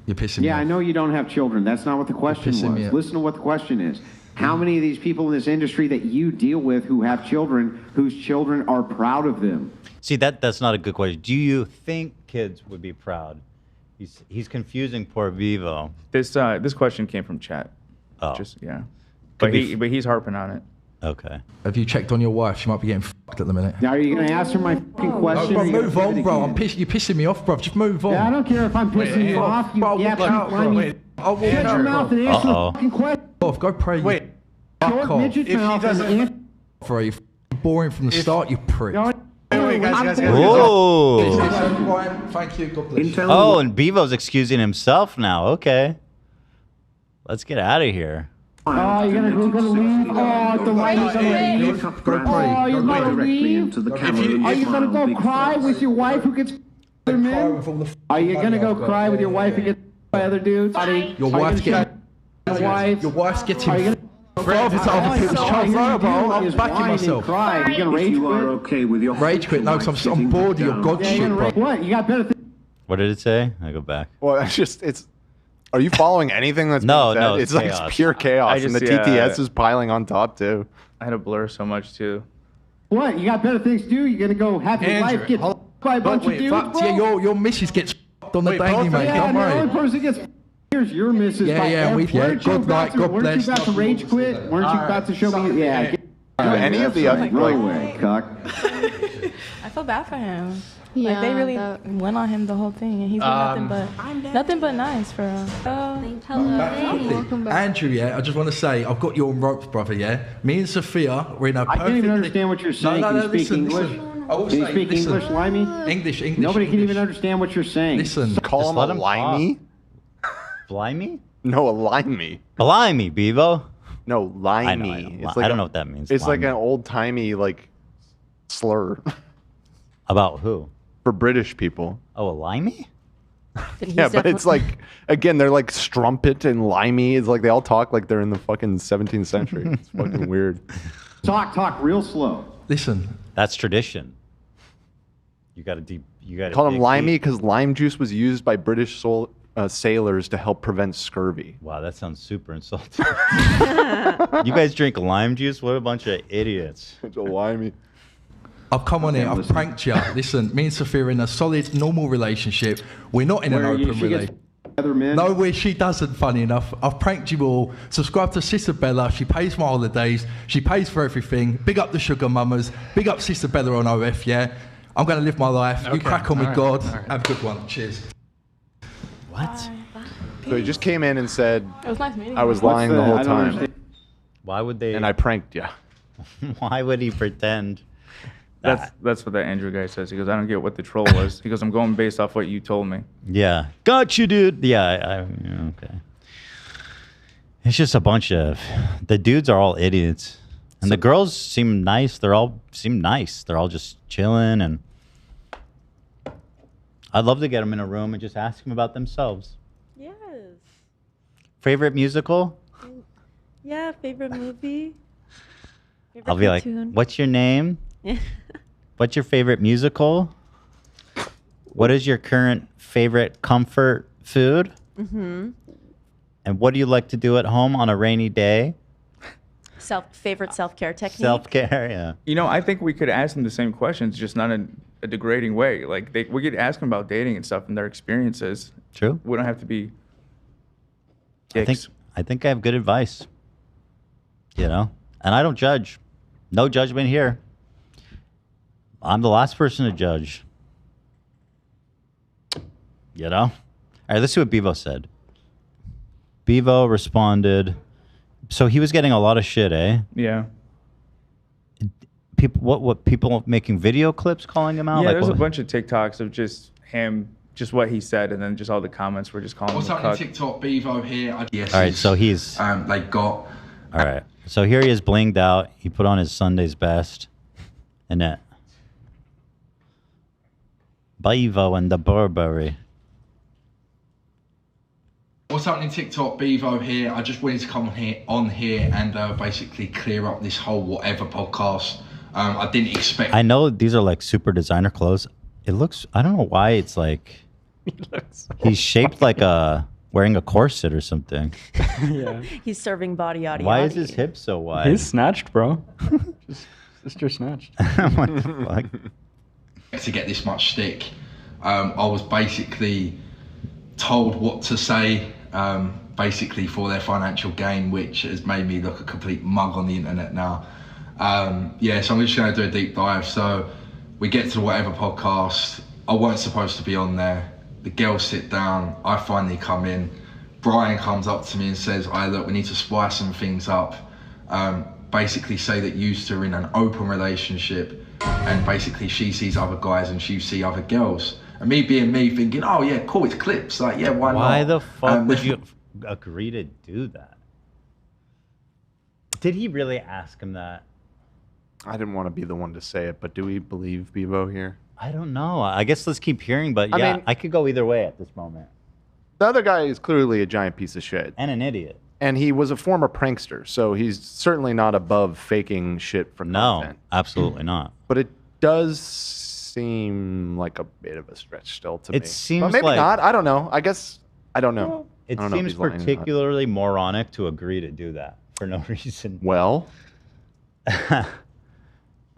You're pissing me Yeah, off. I know you don't have children. That's not what the question pissing me was. off. Listen to what the question is. How many of these people in this industry that you deal with who have children, whose children are proud of them? See, that's not a good question. Do you think kids would be proud? He's confusing poor Beavo. This question came from chat. Oh. Yeah. Could But be but he's harping on it. Okay. Have you checked on your wife? She might be getting fucked at the minute. Now, are you going to answer my fucking question? No, or bro, you gonna move on, pivot bro. again? You're pissing me off, bro. Just move on. Yeah, I don't care if I'm pissing you off. You I'll walk Shut out, your mouth and answer Uh-oh. the fucking question. Off, go pray. Wait. Short midget mouth and answer. For you boring from the start, you prick. Wait, guys. Whoa. Bryan, thank you. God bless you. Oh, and Beavo's excusing himself now. Okay. Let's get out of here. Oh, you're gonna leave? Oh, the light is gonna leave. Oh, you're gonna leave? Are you gonna go cry with your wife who gets other men? Are you gonna go cry with your wife who gets by other dudes? Your wife's getting. Your wife's getting. Bro, it's other people's child. No, bro, I'm backing myself. Cry. You gonna rage You are quit? okay with your Rage quit? No, because I'm bored of your god Yeah, shit, you're gonna bro. rage. What? You got better things. What did it say? I go back. Well, it's. Are you following anything that's No, being said? no, It's it's like chaos. pure chaos, and the TTS is piling on top too. I had to blur so much too. What? You got better things to do? You gonna go have your Andrew, wife get by a bunch of dudes, bro? Yeah, your missus gets on the Wait, daily, both mate. Yeah, Don't and the only worry. person gets here's your missus. Yeah, by yeah, every- we've- yeah, weren't you good about night, to- God Weren't bless. you about to rage quit? Weren't you about to show me? Yeah. Do any of the other No way, cuck. I feel bad for him. Yeah, Like they really that- went on him the whole thing, and he's been nothing but nice for him. Welcome back. Andrew, yeah, I just want to say, I've got you on ropes, brother, yeah? Me and Sophia, we're in a I perfect... can't even understand what you're saying. No, Can you speak listen, English? listen. I will Can you say, speak listen. English, Limey? English. Nobody can English. even understand what you're saying. Listen. Call him let a him limey? Blimey? No, a limey. Blimey, Beavo. No, limey. I know. I don't know what that means. It's like Limey. an old timey slur About who? for British people. Oh, a limey? Yeah, but it's like again, they're like strumpet and limey. It's like they all talk like they're in the fucking 17th century. It's fucking weird. Talk real slow. Listen. That's tradition. You got to You got Called them limey because lime juice was used by British sailors to help prevent scurvy. Wow, that sounds super insulting. You guys drink lime juice? What a bunch of idiots. It's a limey. I've come on here, I've pranked you. Listen, me and Sophia are in a solid, normal relationship. We're not in an open relationship. No, where she doesn't, funny enough. I've pranked you all. Subscribe to Sister Bella. She pays my holidays. She pays for everything. Big up the sugar mamas. Big up Sister Bella on OF, yeah? I'm going to live my life. You crack on with God. Have a good one. Cheers. What? So he just came in and said, It was nice meeting I was you. lying the whole time. understand. Why would they? And I pranked you. Why would he pretend? That's what that Andrew guy says. He goes, I don't get what the troll was. He goes, I'm going based off what you told me. Yeah. Got you, dude. Yeah, okay. It's just a bunch of... The dudes are all idiots. And the girls seem nice. They're all just chilling. And I'd love to get them in a room and just ask them about themselves. Yes. Favorite musical? Yeah, favorite movie. Favorite I'll be like, cartoon. what's your name? What's your favorite musical? What is your current favorite comfort food? Mm-hmm. And what do you like to do at home on a rainy day? Favorite self-care technique. Self-care, yeah. You know, I think we could ask them the same questions, just not in a degrading way. Like, we could ask them about dating and stuff and their experiences. True. We don't have to be dicks. I think I have good advice. You know? And I don't judge. No judgment here. I'm the last person to judge. You know? All right, let's see what Beavo said. Beavo responded. So he was getting a lot of shit, eh? Yeah. People, what people making video clips calling him out? Yeah, like, there's a what- bunch of TikToks of just him, just what he said, and then just all the comments were just calling What's him a up on cuck. TikTok? Beavo here. Yes. All right, so he's... They got... All right. So here he is blinged out. He put on his Sunday's best. And that. Beavo and the Burberry. What's happening TikTok? Beavo here. I just wanted to come on here and basically clear up this whole whatever podcast. I didn't expect... I know these are like super designer clothes. It looks... I don't know why it's like... He's shaped like wearing a corset or something. Yeah. He's serving body audio. Why is his hip so wide? He's snatched, bro. Sister snatched. What the fuck? To get this much stick. I was basically told what to say, basically for their financial gain, which has made me look a complete mug on the internet now. Yeah, so I'm just going to do a deep dive. So we get to the whatever podcast. I weren't supposed to be on there. The girls sit down. I finally come in. Bryan comes up to me and says, look, we need to spice some things up. Basically say that you two are in an open relationship, and basically she sees other guys and you see other girls. And me being me thinking, oh yeah, cool, it's clips. Like, yeah, why not? Why the fuck would you agree to do that? Did he really ask him that? I didn't want to be the one to say it, but do we believe Beavo here? I don't know. I guess let's keep hearing, but I yeah, mean- I could go either way at this moment. The other guy is clearly a giant piece of shit. And an idiot. And he was a former prankster, so he's certainly not above faking shit for content. No, absolutely not. But it does seem like a bit of a stretch still to me. It seems but maybe like- not. I don't know. I guess I don't know. It I don't know if seems he's lying or not. particularly moronic to agree to do that for no reason. Well,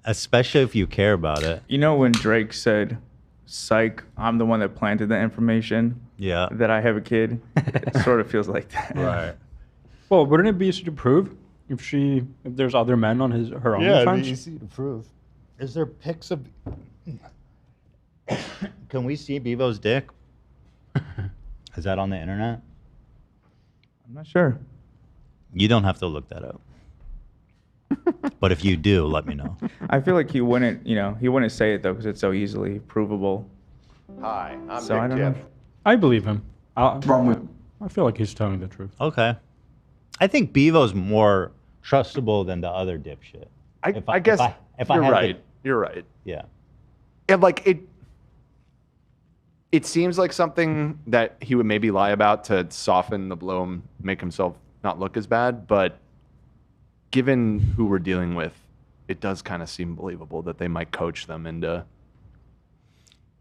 especially if you care about it. You know when Drake said, psych, I'm the one that planted the information that I have a kid? It sort of feels like that. Right. Well, wouldn't it be easy to prove if there's other men on her own OnlyFans? easy to prove. Is there pics of... Can we see Beavo's dick? Is that on the internet? I'm not sure. You don't have to look that up. But if you do, let me know. I feel like he wouldn't say it though because it's so easily provable. Hi, I'm So I Big don't Jeff. know. I believe him. I feel like he's telling the truth. Okay. I think Beavo's more trustable than the other dipshit. I guess if I you're had right. to- You're right. Yeah. And like it seems like something that he would maybe lie about to soften the blow and make himself not look as bad, but given who we're dealing with, it does kind of seem believable that they might coach them into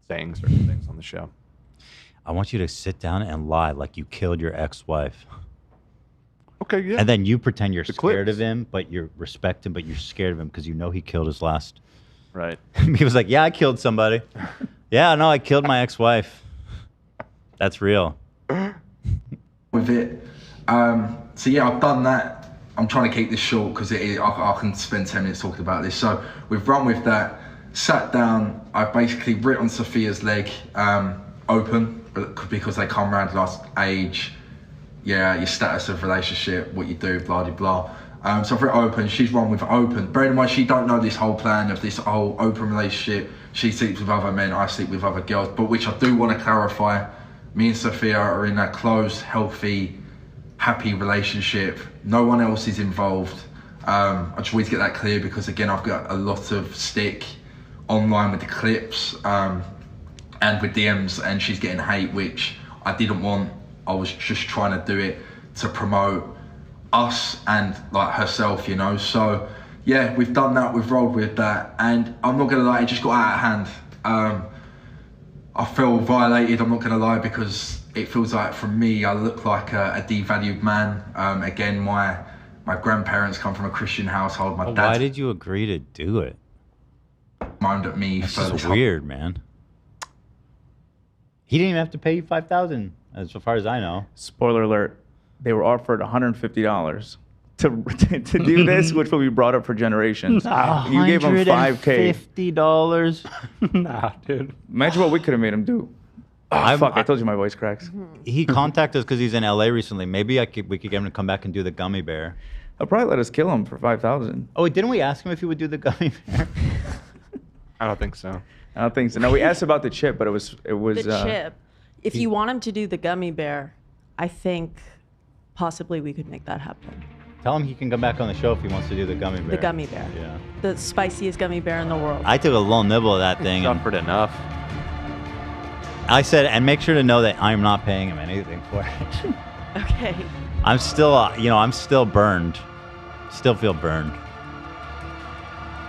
saying certain things on the show. I want you to sit down and lie like you killed your ex-wife. Okay, yeah. And then you pretend you're The scared clips. of him, but you respect him, but you're scared of him because you know he killed his last. Right. He was like, yeah, I killed somebody. Yeah, no, I killed my ex-wife. That's real. With it. So yeah, I've done that. I'm trying to keep this short because I can spend 10 minutes talking about this. So we've run with that, sat down. I've basically written Sophia's leg open because they come around last age. your status of relationship, what you do, blah blah blah. So for open, she's run with open. Bearing in mind she don't know this whole plan of this whole open relationship. She sleeps with other men, I sleep with other girls. But which I do want to clarify, me and Sophia are in a closed, healthy, happy relationship. No one else is involved. I just want to get that clear because again, I've got a lot of stick online with the clips and with DMs, and she's getting hate, which I didn't want. I was just trying to do it to promote us and like herself, you know. So yeah, we've done that, we've rolled with that, and I'm not gonna lie, it just got out of hand. I feel violated, I'm not gonna lie, because it feels like for me I look like a devalued man. Again, my grandparents come from a Christian household. My dad. Why did you agree to do it? Moaned at me. That's for just weird, man. He didn't even have to pay you $5,000, as far as I know. Spoiler alert: they were offered $150 to do this, which will be brought up for generations. You gave him $5K. $50. Nah, dude. Imagine what we could have made him do. Oh, fuck! I told you my voice cracks. He contacted us because he's in LA recently. Maybe we could get him to come back and do the gummy bear. I'll probably let us kill him for $5,000. Oh, wait, didn't we ask him if he would do the gummy bear? I don't think so. I don't think so. No, we asked about the chip, but it was the chip. If you want him to do the gummy bear, I think possibly we could make that happen. Tell him he can come back on the show if he wants to do the gummy bear. The gummy bear. Yeah. The spiciest gummy bear in the world. I took a little nibble of that thing. Suffered enough. I said, and make sure to know that I'm not paying him anything for it. Okay. I'm still, I'm still burned. Still feel burned.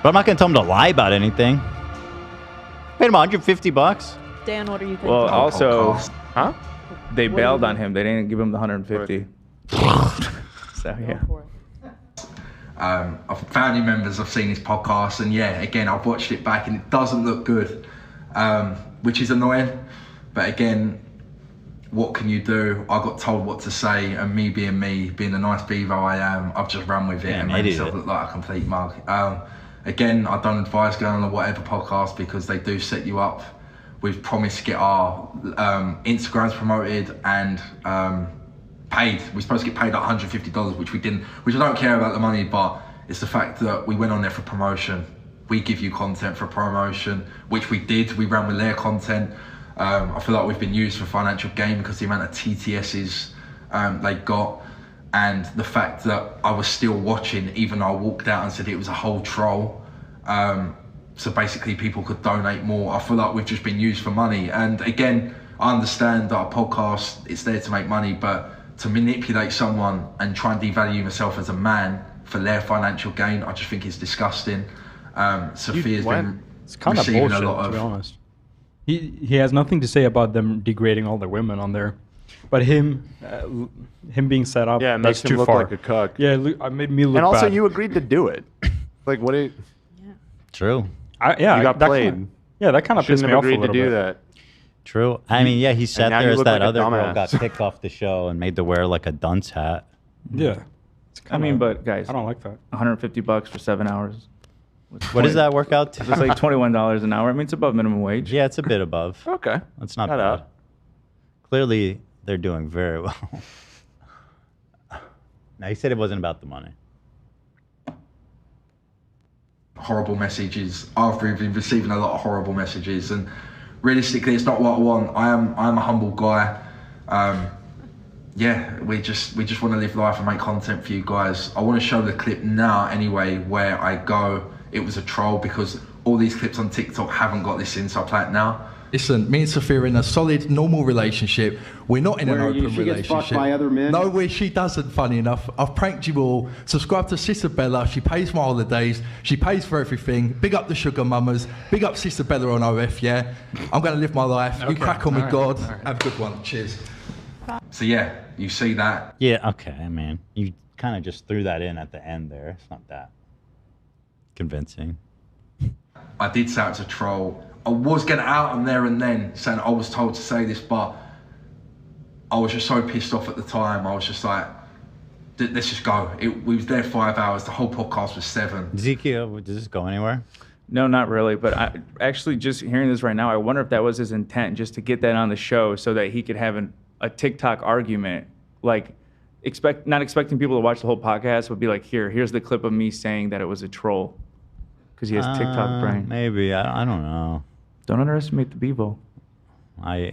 But I'm not going to tell him to lie about anything. Paid him $150. Dan, what are you thinking? Well, also, they What bailed do you on him. They didn't give him the $150. So yeah. Family members have seen his podcast, and yeah, again, I've watched it back, and it doesn't look good, which is annoying. But again, what can you do? I got told what to say, and me, being the nice Beavo I am, I've just run with it and made myself look like a complete mug. Again, I don't advise going on a whatever podcast because they do set you up. We've promised to get our Instagrams promoted and paid. We're supposed to get paid like $150, which we didn't, which I don't care about the money, but it's the fact that we went on there for promotion. We give you content for promotion, which we did. We ran with their content. I feel like we've been used for financial gain because the amount of TTSs they got, and the fact that I was still watching even though I walked out and said it was a whole troll. So basically people could donate more. I feel like we've just been used for money. And again, I understand that a podcast, it's there to make money, but to manipulate someone and try and devalue myself as a man for their financial gain, I just think it's disgusting. Sophia's been it's kind of receiving bullshit, a lot of... to be honest. He has nothing to say about them degrading all the women on there, but him being set up, yeah, it makes him too look far. like a cuck. Yeah, it made me look And also, bad. you agreed to do it. Like, what? True. You got played. That kind of pissed me off a little bit. Shouldn't have agreed to do that. True. I mean, yeah, he sat now there you as look that like a other girl dumbass. got picked off the show and made to wear like a dunce hat. Yeah. I mean, but guys, I don't like that. $150 for 7 hours. What does that work out to? It's like $21 an hour. I mean, it's above minimum wage. Yeah, it's a bit above. Okay. That's not Shout bad. out. Clearly, they're doing very well. Now, he said it wasn't about the money. Horrible messages. I've been receiving a lot of horrible messages, and realistically, it's not what I want. I'm a humble guy. Yeah, we just want to live life and make content for you guys. I want to show the clip now anyway, where I go, it was a troll, because all these clips on TikTok haven't got this in, so I play it now. Listen, me and Sophia are in a solid, normal relationship. We're not in an Where open she gets fucked relationship. by other men? No, where she doesn't, funny enough. I've pranked you all. Subscribe to Sister Bella. She pays my holidays. She pays for everything. Big up the sugar mamas. Big up Sister Bella on OF, yeah? I'm going to live my life. You crack on with God. Have a good one. Cheers. So yeah, you see that. Yeah, okay, I mean, you kind of just threw that in at the end there. It's not that convincing. I did say it's a troll. I was getting out on there and then saying I was told to say this, but I was just so pissed off at the time. I was just like, let's just go. We was there 5 hours. The whole podcast was 7. Ezekiel, does this go anywhere? No, not really. But I actually, just hearing this right now, I wonder if that was his intent, just to get that on the show so that he could have a TikTok argument. Like, not expecting people to watch the whole podcast, but be like, here's the clip of me saying that it was a troll, because he has TikTok brain. Maybe I don't know. Don't underestimate the Beavo. I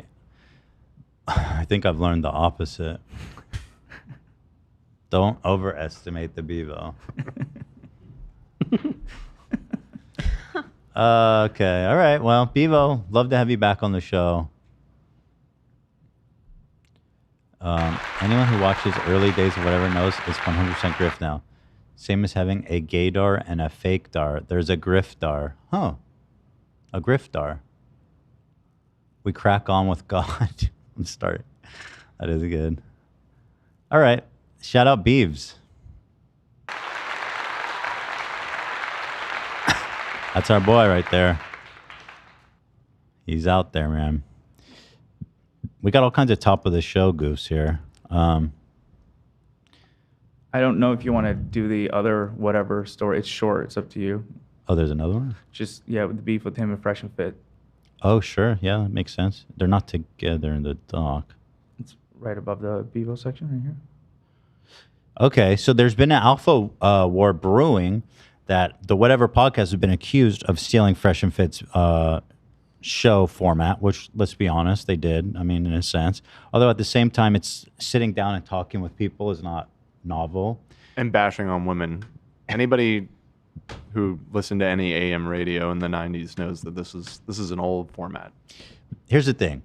think I've learned the opposite. Don't overestimate the Beavo. Okay, all right. Well, Beavo, love to have you back on the show. Anyone who watches early days of whatever knows it's 100% grift now. Same as having a gaydar and a fake dar. There's a griftar. Huh. A griftar. We crack on with God. I'm starting. That is good. All right. Shout out Beeves. That's our boy right there. He's out there, man. We got all kinds of top of the show goofs here. I don't know if you want to do the other whatever story. It's short. It's up to you. Oh, there's another one? Just, with the beef with him and Fresh and Fit. Oh, sure. Yeah, that makes sense. They're not together in the doc. It's right above the Beavo section right here. Okay, so there's been an alpha war brewing that the Whatever podcast has been accused of stealing Fresh and Fit's show format, which, let's be honest, they did. I mean, in a sense. Although at the same time, it's sitting down and talking with people is not novel. And bashing on women. Anybody who listened to any AM radio in the 90s knows that this is an old format. Here's the thing.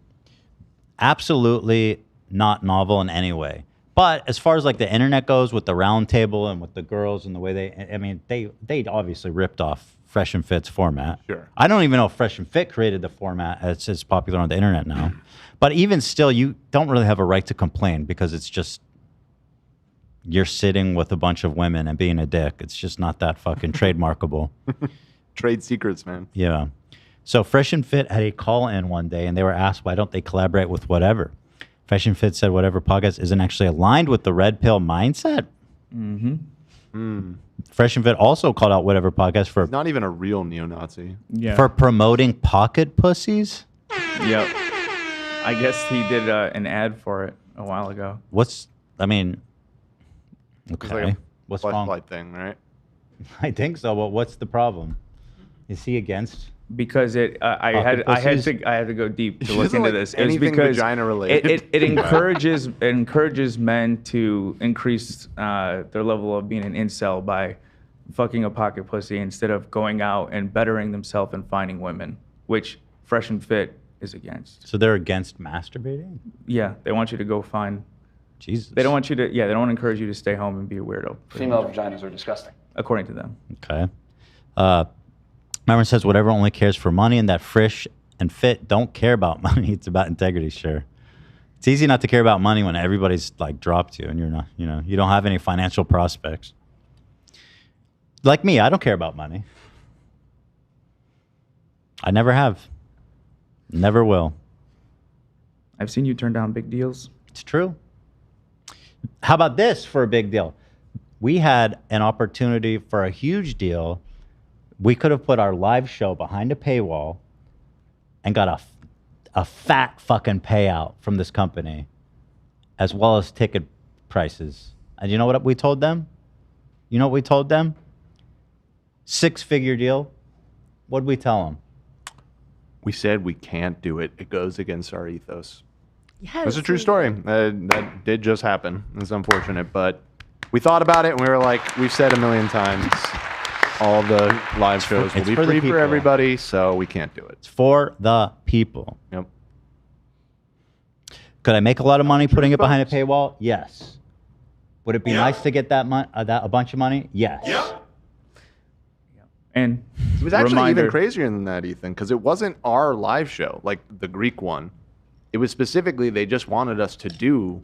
Absolutely not novel in any way. But as far as like the internet goes with the round table and with the girls and the way they obviously ripped off Fresh and Fit's format. Sure. I don't even know if Fresh and Fit created the format as it's popular on the internet now. But even still, you don't really have a right to complain because it's just you're sitting with a bunch of women and being a dick. It's just not that fucking trademarkable. Trade secrets, man. Yeah. So Fresh and Fit had a call in one day and they were asked, why don't they collaborate with Whatever? Fresh and Fit said Whatever podcast isn't actually aligned with the red pill mindset. Mm-hmm. Fresh and Fit also called out Whatever podcast for not even a real neo-Nazi. Yeah. for promoting pocket pussies. Yep. I guess he did an ad for it a while ago. Okay. It's like a What's wrong? flashlight thing, right? I think so, but what's the problem? Is he against? Because I had to go deep to look into this. It was anything because vagina related. it encourages men to increase their level of being an incel by fucking a pocket pussy instead of going out and bettering themselves and finding women, which Fresh and Fit is against. So they're against masturbating? Yeah, they want you to go find. Jesus. They don't want you to. Yeah, they don't want to encourage you to stay home and be a weirdo. Female vaginas are disgusting. According to them. Okay. Myron says Whatever only cares for money and that Fresh and Fit don't care about money. It's about integrity, sure. It's easy not to care about money when everybody's like dropped you and you're not, you don't have any financial prospects. Like me, I don't care about money. I never have. Never will. I've seen you turn down big deals. It's true. How about this for a big deal? We had an opportunity for a huge deal. We could have put our live show behind a paywall and got a fat fucking payout from this company, as well as ticket prices. And you know what we told them? You know what we told them? 6-figure deal. What'd we tell them? We said we can't do it. It goes against our ethos. Yes. It's a true story. That did just happen. It's unfortunate, but we thought about it and we were like, we've said a million times, all the live shows will be free for everybody, so we can't do it. It's for the people. Yep. Could I make a lot of money putting it behind a paywall? Yes. Would it be nice to get that a bunch of money? Yes. Yep. And it was actually even crazier than that, Ethan, because it wasn't our live show, like the Greek one. It was specifically they just wanted us to do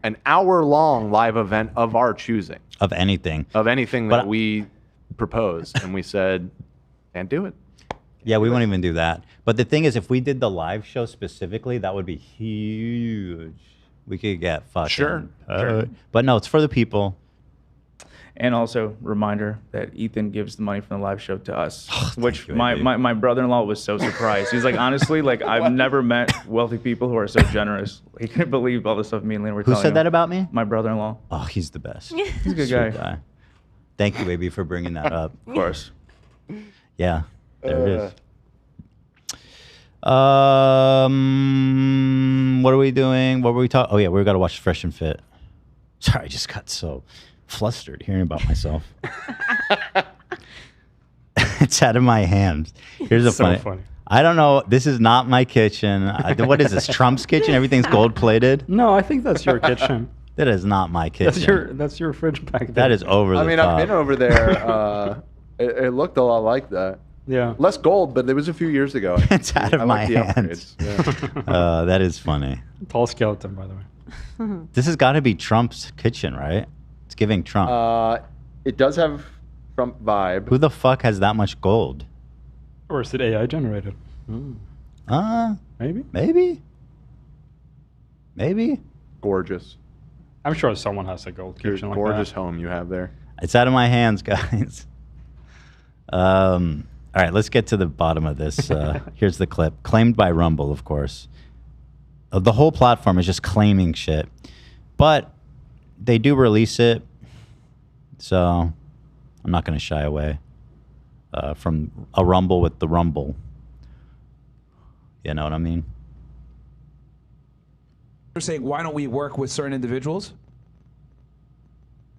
an hour-long live event of our choosing. Of anything. Of anything that we proposed, and we said, can't do it. Yeah, we won't even do that. But the thing is, if we did the live show specifically, that would be huge. We could get fucking... Sure. But no, it's for the people. And also, reminder that Ethan gives the money from the live show to us, which my brother-in-law was so surprised. He's like, honestly, like I've never met wealthy people who are so generous. He couldn't believe all the stuff me and Lena were telling him. Who said that about me? My brother-in-law. Oh, he's the best. He's a good Sweet guy. Thank you, baby, for bringing that up. Of course. Yeah, there it is. What are we doing? What were we talking? Oh yeah, we got to watch Fresh and Fit. Sorry, I just got so flustered hearing about myself. It's out of my hands. Here's a So funny. funny. I don't know. This is not my kitchen. What is this? Trump's kitchen? Everything's gold plated. No, I think that's your kitchen. That is not my kitchen. That's your fridge back there. That is over the I mean, top. I've been over there. It looked a lot like that. Yeah. Less gold, but it was a few years ago. It's out of I my like the hands. upgrades. Yeah. That is funny. Tall skeleton, by the way. This has got to be Trump's kitchen, right? It's giving Trump. It does have Trump vibe. Who the fuck has that much gold? Or is it AI generated? Maybe. Gorgeous. I'm sure someone has a gold kitchen like Gorgeous that. home you have there. It's out of my hands, guys. All right, let's get to the bottom of this. Here's the clip. Claimed by Rumble, of course. The whole platform is just claiming shit. But they do release it. So I'm not going to shy away from a Rumble with the Rumble. You know what I mean? You're saying, why don't we work with certain individuals?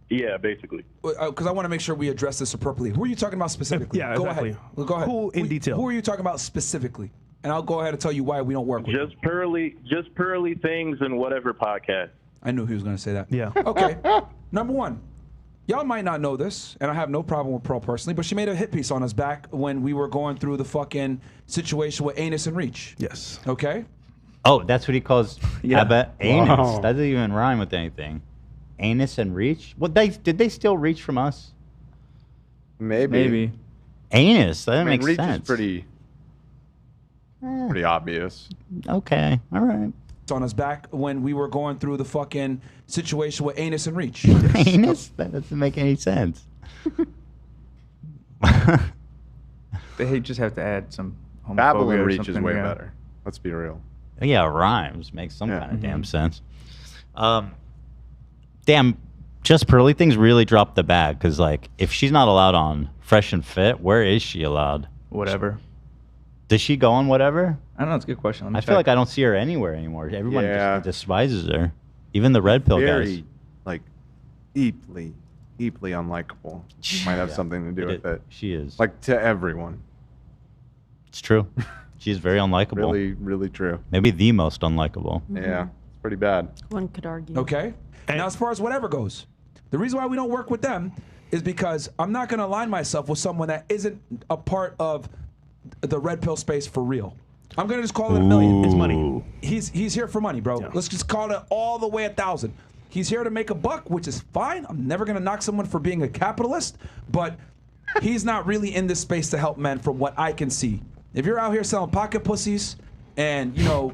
Yeah, basically. Because I want to make sure we address this appropriately. Who are you talking about specifically? Yeah, go exactly. ahead. Go ahead. Who in detail? Who are you talking about specifically? And I'll go ahead and tell you why we don't work with Just pearly things and whatever podcast. I knew he was going to say that. Yeah. Okay. Number one, y'all might not know this, and I have no problem with Pearl personally, but she made a hit piece on us back when we were going through the fucking situation with anus and reach. Yes. Okay? Oh, that's what he calls Yeah. anus. Wow. That doesn't even rhyme with anything. Anus and reach? What did they still reach from us? Maybe. Anus. That doesn't make reach sense. is pretty obvious. Okay. All right. On us back when we were going through the fucking situation with anus and reach. Anus? That doesn't make any sense. They just have to add some homophobia Babble and or reach is something, way yeah. better. Let's be real. Yeah, rhymes. Makes some kind of Mm-hmm. damn sense. Damn, Just Pearly Things really dropped the bag because, like, if she's not allowed on Fresh and Fit, where is she allowed? Whatever. Does she go on whatever? I don't know. It's a good question. Let me I check. feel like I don't see her anywhere anymore. Everyone Yeah. just despises her. Even the Red Pill Very, guys. like, deeply unlikable. Might have something to do with it. She is. Like, to everyone. It's true. She's very unlikable. Really, really true. Maybe the most unlikable. Yeah, it's pretty bad. One could argue. Okay? Now, as far as whatever goes, the reason why we don't work with them is because I'm not going to align myself with someone that isn't a part of the red pill space for real. I'm going to just call it $1 million. It's money. He's here for money, bro. Let's just call it all the way 1,000. He's here to make a buck, which is fine. I'm never going to knock someone for being a capitalist, but he's not really in this space to help men from what I can see. If you're out here selling pocket pussies and, you know,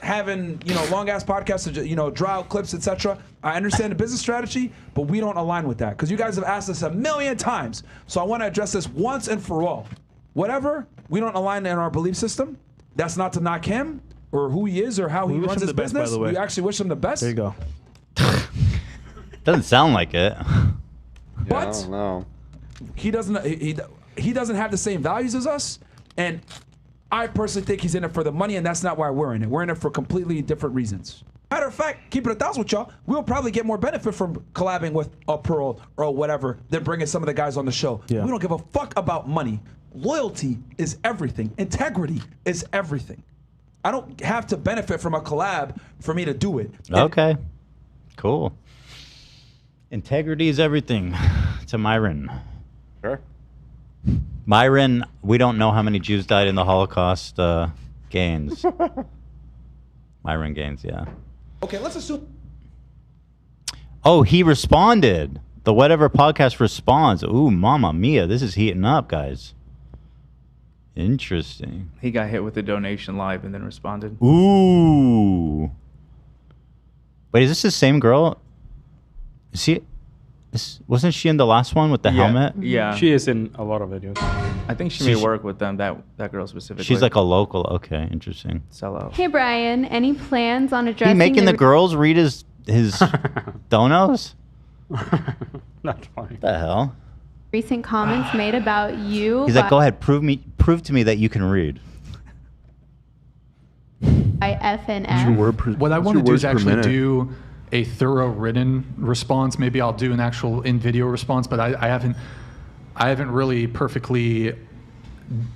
having, you know, long-ass podcasts, you know, draw out clips, etc., I understand the business strategy, but we don't align with that because you guys have asked us 1,000,000 times. So I want to address this once and for all. Whatever, we don't align in our belief system. That's not to knock him or who he is or how he We wish runs him his the best, by business. the way. We actually wish him the best. There you go. Doesn't sound like it. But I don't know. he doesn't have the same values as us, and I personally think he's in it for the money, and that's not why we're in it. We're in it for completely different reasons. Matter of fact, keep it 1,000 with y'all, we'll probably get more benefit from collabing with a Pearl or whatever than bringing some of the guys on the show. Yeah. We don't give a fuck about money. Loyalty is everything. Integrity is everything. I don't have to benefit from a collab for me to do it. Okay. Cool. Integrity is everything to Myron. Sure. Myron, we don't know how many Jews died in the Holocaust. Gaines. Myron Gaines, yeah. Okay, let's assume. Oh, he responded. The Whatever Podcast responds. Ooh, Mama Mia, this is heating up, guys. Interesting. He got hit with a donation live and then responded. Ooh. Wait, is this the same girl? Is he? Wasn't she in the last one with the helmet? Yeah. She is in a lot of videos. I think she may work with them, that girl specifically. She's like a local. Okay, interesting. Sellout. Hey Bryan, any plans on addressing He making the the girls read his donos? Not funny. What the hell? recent comments made about you He's like, go ahead, prove to me that you can read. by FNF? What I want to do is actually do a thorough written response. Maybe I'll do an actual in-video response, but I haven't really perfectly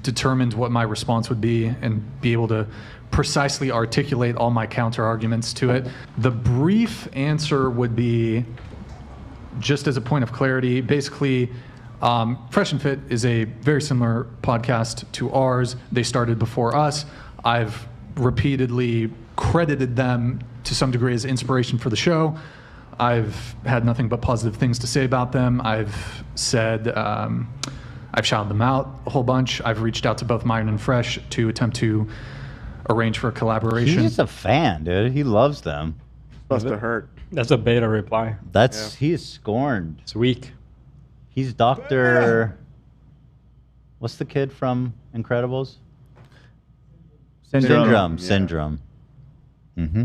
determined what my response would be and be able to precisely articulate all my counter arguments to it. The brief answer would be, just as a point of clarity, basically, Fresh and Fit is a very similar podcast to ours. They started before us. I've repeatedly credited them to some degree as inspiration for the show. I've had nothing but positive things to say about them. I've said, I've shouted them out a whole bunch. I've reached out to both Myron and Fresh to attempt to arrange for a collaboration. He's just a fan, dude. He loves them. Must have hurt. That's a beta reply. He is scorned. It's weak. He's Dr. What's the kid from Incredibles? Syndrome. Syndrome. Mm-hmm.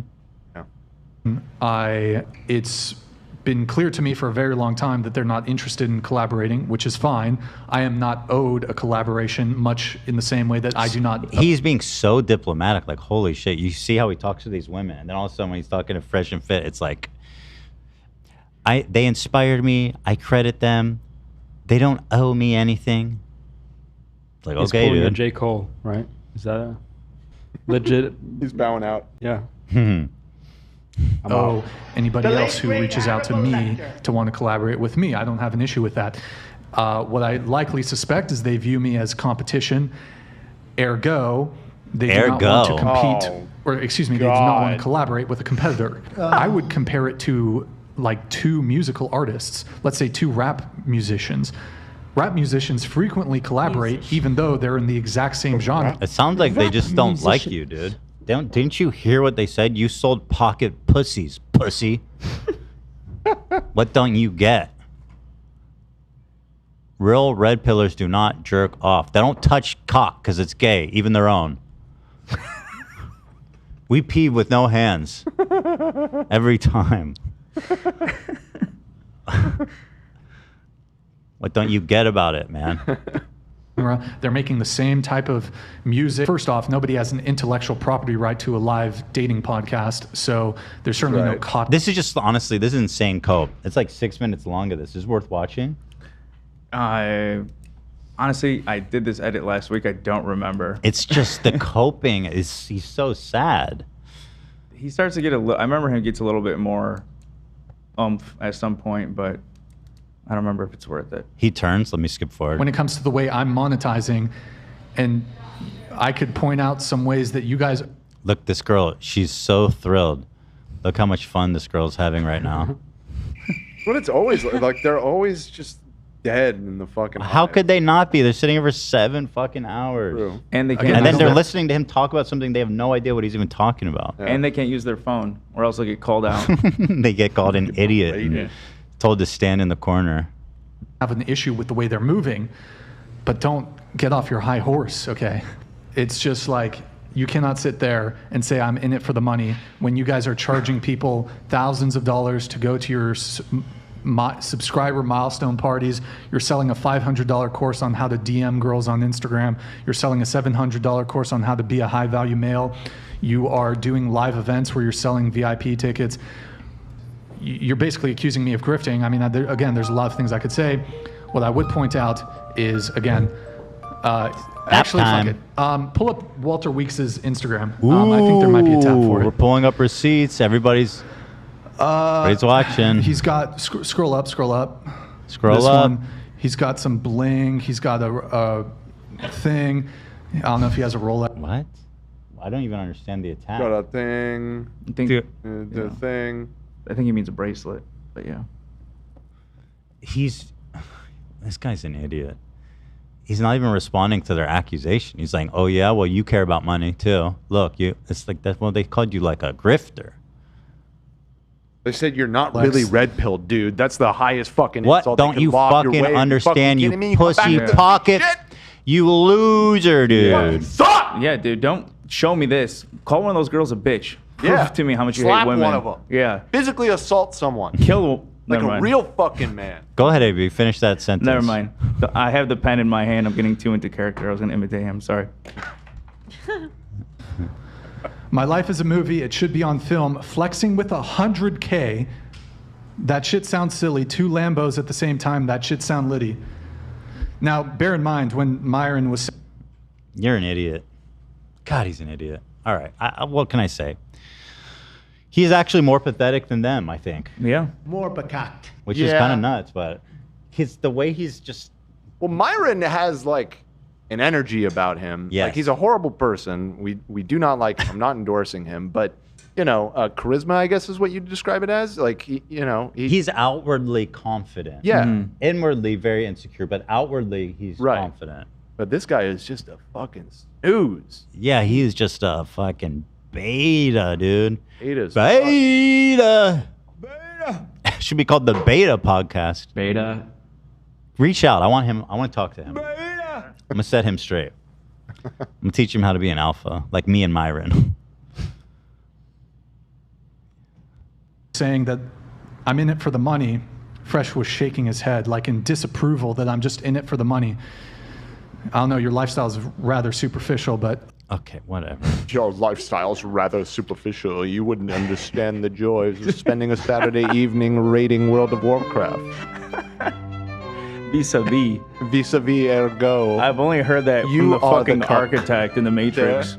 It's been clear to me for a very long time that they're not interested in collaborating, which is fine. I am not owed a collaboration, much in the same way that I do not. He's being so diplomatic, like, holy shit. You see how he talks to these women, and then all of a sudden when he's talking to Fresh and Fit, it's like, they inspired me. I credit them. They don't owe me anything. It's like, He's okay, pulling a dude. J. Cole, right? Is that a legit? He's bowing out. Yeah. Anybody else who reaches out to me to want to collaborate with me, I don't have an issue with that. What I likely suspect is they view me as competition. Ergo, they do not want to compete, or excuse me, they do not want to collaborate with a competitor. I would compare it to like two musical artists, let's say two rap musicians. Rap musicians frequently collaborate even though they're in the exact same genre. It sounds like they just don't like you, dude. Didn't you hear what they said? You sold pocket pussies, pussy. What don't you get? Real red pillars do not jerk off. They don't touch cock because it's gay, even their own. We pee with no hands. Every time. What don't you get about it, man? They're making the same type of music. First off, nobody has an intellectual property right to a live dating podcast, so there's certainly no copy. This is just, honestly, this is insane cope. It's like 6 minutes long of this. Is worth watching? Honestly, I did this edit last week. I don't remember. It's just the coping. He's so sad. He starts to get I remember him gets a little bit more oomph at some point, but I don't remember if it's worth it. He turns. Let me skip forward. When it comes to the way I'm monetizing, and I could point out some ways that you guys... Look, this girl, she's so thrilled. Look how much fun this girl's having right now. But it's always like they're always just dead in the fucking... How could they not be? They're sitting here for 7 fucking hours. True. And they can't. And then they're listening to him talk about something they have no idea what he's even talking about. Yeah. And they can't use their phone, or else they'll get called out. They get called an idiot and told to stand in the corner. Have an issue with the way they're moving, but don't get off your high horse, okay? It's just like, you cannot sit there and say I'm in it for the money when you guys are charging people thousands of dollars to go to your subscriber milestone parties. You're selling a $500 course on how to DM girls on Instagram. You're selling a $700 course on how to be a high value male. You are doing live events where you're selling VIP tickets. You're basically accusing me of grifting. I mean, again, there's a lot of things I could say. What I would point out is, again, actually, fuck it. Pull up Walter Weeks' Instagram. I think there might be a tab for it. We're pulling up receipts. Everybody's watching. He's got, scroll up. Scroll this up. One, he's got some bling. He's got a thing. I don't know if he has a Rolex. What? I don't even understand the attack. Got a thing. I think the thing. I think he means a bracelet, but yeah. This guy's an idiot. He's not even responding to their accusation. He's like, oh yeah, well, you care about money too. Look, it's like that. Well, they called you like a grifter. They said you're not really red pilled, dude. That's the highest fucking What? insult they Don't could you lob your fucking way. understand, you fucking kidding me? Go back pussy to the pocket? shit. You loser, dude. Yeah, dude. Don't show me this. Call one of those girls a bitch. Yeah. Prove to me how much you Slap hate women. one of them. Yeah. Physically assault someone. Kill. Like Never a mind. real fucking man. Go ahead, AB. Finish that sentence. Never mind. I have the pen in my hand. I'm getting too into character. I was gonna imitate him. Sorry. My life is a movie. It should be on film. Flexing with 100K. That shit sounds silly. 2 Lambos at the same time. That shit sound litty. Now, bear in mind when Myron was. You're an idiot. God, he's an idiot. All right. What can I say? He's actually more pathetic than them, I think. Yeah. More pacat. Which is kind of nuts, but the way he's just. Well, Myron has like an energy about him. Yes. Like he's a horrible person. We do not like him. I'm not endorsing him, but charisma, I guess, is what you describe it as. Like he's outwardly confident. Yeah. Inwardly very insecure, but outwardly he's confident. But this guy is just a fucking snooze. Yeah, he is just a fucking beta, dude. Beta's Beta. Should be called the Beta Podcast. Beta. Reach out. I want to talk to him. I'm gonna set him straight. I'm gonna teach him how to be an alpha, like me and Myron. Saying that I'm in it for the money. Fresh was shaking his head like in disapproval that I'm just in it for the money. I don't know, your lifestyle is rather superficial, but... Okay, whatever. Your lifestyle's rather superficial. You wouldn't understand the joys of spending a Saturday evening raiding World of Warcraft. Vis-a-vis. Vis-a-vis ergo. I've only heard that from the fucking architect in the Matrix.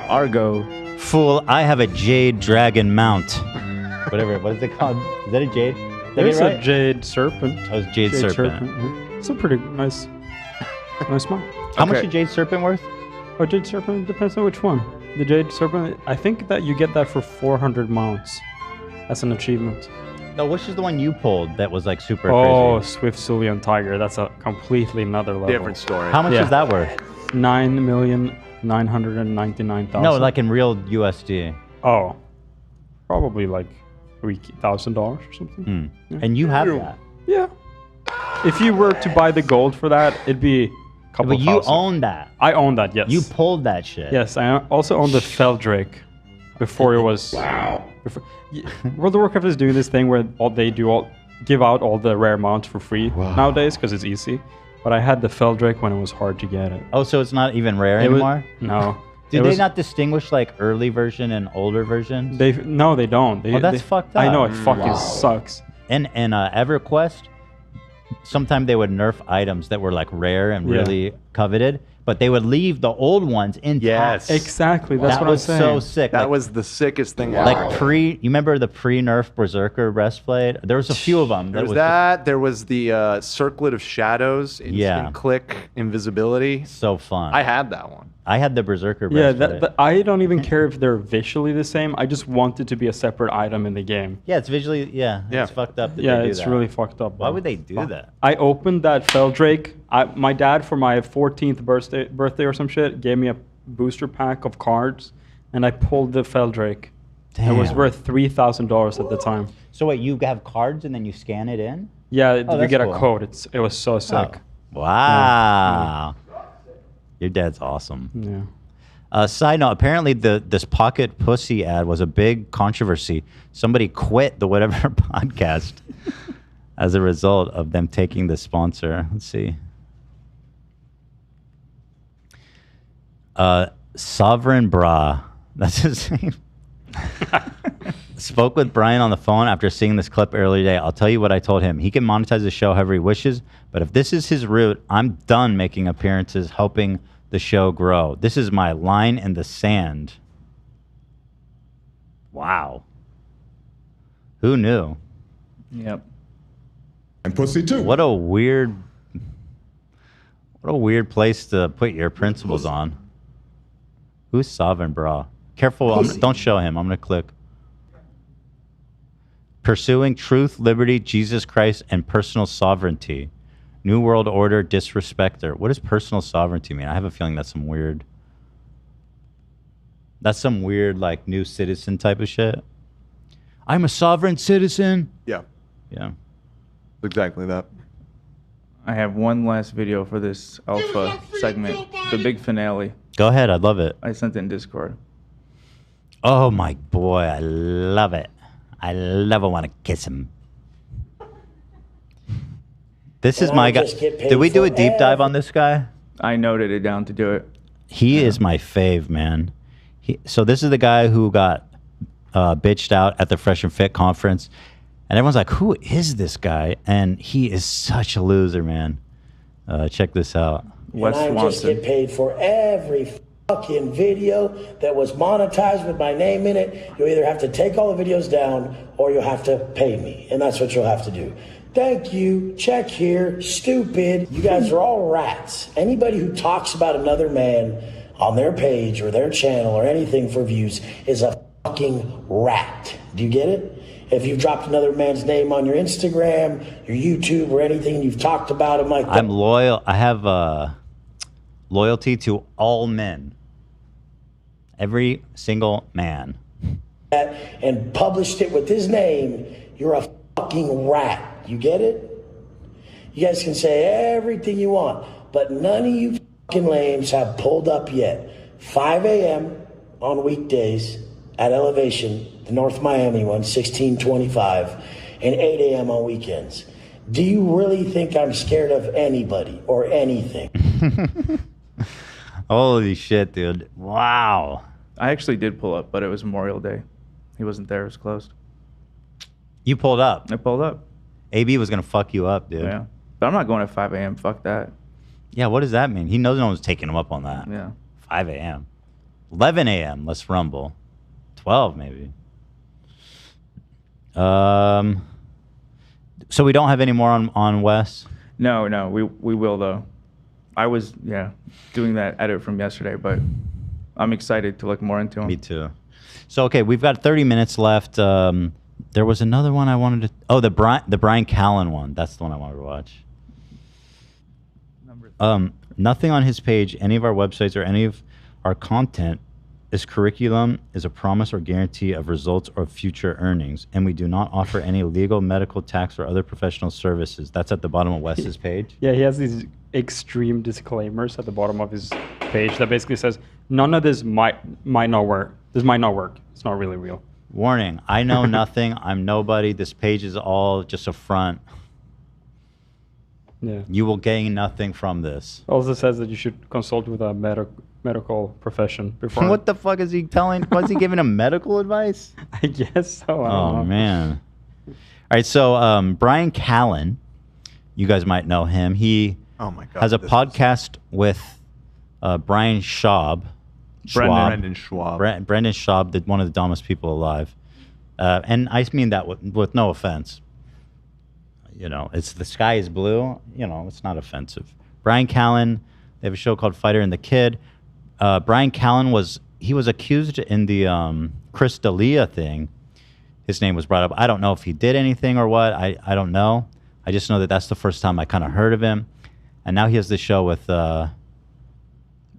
Argo. Fool, I have a jade dragon mount. Whatever, what is it called? Is that a jade? There's a jade serpent. Oh, it's jade serpent. Yeah. It's a pretty nice mount. How much is jade serpent worth? Oh, jade serpent depends on which one. The jade serpent, I think that you get that for 400 mounts. That's an achievement. No, which is the one you pulled that was like super Oh, crazy? Swift Sylvian Tiger. That's a completely another level. Different story. How much is that worth? 9,999,000. No, like in real USD. Oh, probably like $3,000 or something. Yeah. And you have that. Yeah. If you were to buy the gold for that, it'd be a couple But you thousand. own that. I own that, yes. You pulled that shit. Yes, I also owned the Feldrake before it was... Wow. World of Warcraft is doing this thing where give out all the rare mounts for free nowadays because it's easy. But I had the Feldrake when it was hard to get it. Oh, so it's not even rare anymore? No. Do they not distinguish like early version and older versions? No, they don't. That's fucked up. I know, it fucking sucks. And EverQuest, sometimes they would nerf items that were like rare and really coveted, but they would leave the old ones intact. Yes. Exactly. That's what I'm saying. That was so sick. That was the sickest thing ever. Like you remember the pre-nerf Berserker breastplate? There was a few of them. There was the Circlet of Shadows, instant click invisibility. So fun. I had that one. I had the Berserker Yeah, breastplate. I don't even care if they're visually the same. I just want it to be a separate item in the game. Yeah, it's visually, it's fucked up that they do it's that. really fucked up. Why would they do that? I opened that Feldrake. My dad, for my 14th birthday or some shit, gave me a booster pack of cards, and I pulled the Feldrake. It was worth $3,000 at the time. So wait, you have cards and then you scan it in? Yeah, you that's get cool. a code. It was so sick. Oh. Wow. Your dad's awesome. Yeah. Side note, apparently this pocket pussy ad was a big controversy. Somebody quit the Whatever podcast as a result of them taking the sponsor. Let's see. Sovereign Bra. That's his name. Spoke with Bryan on the phone after seeing this clip earlier today. I'll tell you what I told him. He can monetize the show however he wishes, but if this is his route, I'm done making appearances helping the show grow. This is my line in the sand. Wow. Who knew? Yep. And pussy too. What a weird place to put your principles on. Who's Sovereign Bra? Careful, don't show him. I'm going to click. Pursuing truth, liberty, Jesus Christ, and personal sovereignty. New World Order disrespecter. What does personal sovereignty mean? I have a feeling that's some weird like new citizen type of shit. I'm a sovereign citizen. Yeah. Yeah. Exactly that. I have one last video for this alpha segment, the big finale. Go ahead. I'd love it. I sent it in Discord. Oh, my boy. I love it. I love it. Want to kiss him. This is my guy. Did we do a deep dive on this guy? I noted it down to do it. He is my fave, man. So this is the guy who got bitched out at the Fresh and Fit conference. And everyone's like, who is this guy? And he is such a loser, man. Check this out. And I just get paid for every fucking video that was monetized with my name in it. You'll either have to take all the videos down or you'll have to pay me. And that's what you'll have to do. Thank you. Check here. Stupid. You guys are all rats. Anybody who talks about another man on their page or their channel or anything for views is a fucking rat. Do you get it? If you've dropped another man's name on your Instagram, your YouTube, or anything, you've talked about him like that. I'm loyal. I have loyalty to all men. Every single man. And published it with his name, you're a fucking rat. You get it? You guys can say everything you want, but none of you fucking lames have pulled up yet. 5 a.m. on weekdays at Elevation, the North Miami one, 1625, and 8 a.m. on weekends. Do you really think I'm scared of anybody or anything? Holy shit, dude. Wow. I actually did pull up, but it was Memorial Day. He wasn't there. It was closed. You pulled up? I pulled up. AB was going to fuck you up, dude. Yeah. But I'm not going at 5 a.m. Fuck that. Yeah, what does that mean? He knows no one's taking him up on that. Yeah. 5 a.m. 11 a.m. Let's rumble. 12 maybe. So we don't have any more on Wes? No, we will though. I was doing that edit from yesterday, but I'm excited to look more into him. Me too. So okay, we've got 30 minutes left. There was another one I wanted to. Oh, the Bryan Callen one. That's the one I wanted to watch. Nothing on his page, any of our websites, or any of our content is curriculum, is a promise or guarantee of results or future earnings, and we do not offer any legal, medical, tax, or other professional services. That's at the bottom of Wes's page. Yeah, he has these extreme disclaimers at the bottom of his page that basically says none of this might not work. This might not work. It's not really real. Warning, I know nothing. I'm nobody. This page is all just a front. Yeah. You will gain nothing from this. Also says that you should consult with a medical profession before. What the fuck is he telling? Was he giving him medical advice? I guess so. I don't know. Man. All right, so Bryan Callen, you guys might know him. He has a podcast with Brian Schaub. Brendan Schwab. Brendan Schaub, one of the dumbest people alive. And I mean that with no offense. You know, it's the sky is blue. You know, it's not offensive. Bryan Callen, they have a show called Fighter and the Kid. Bryan Callen was accused in the Chris D'Elia thing. His name was brought up. I don't know if he did anything or what. I don't know. I just know that that's the first time I kind of heard of him. And now he has this show with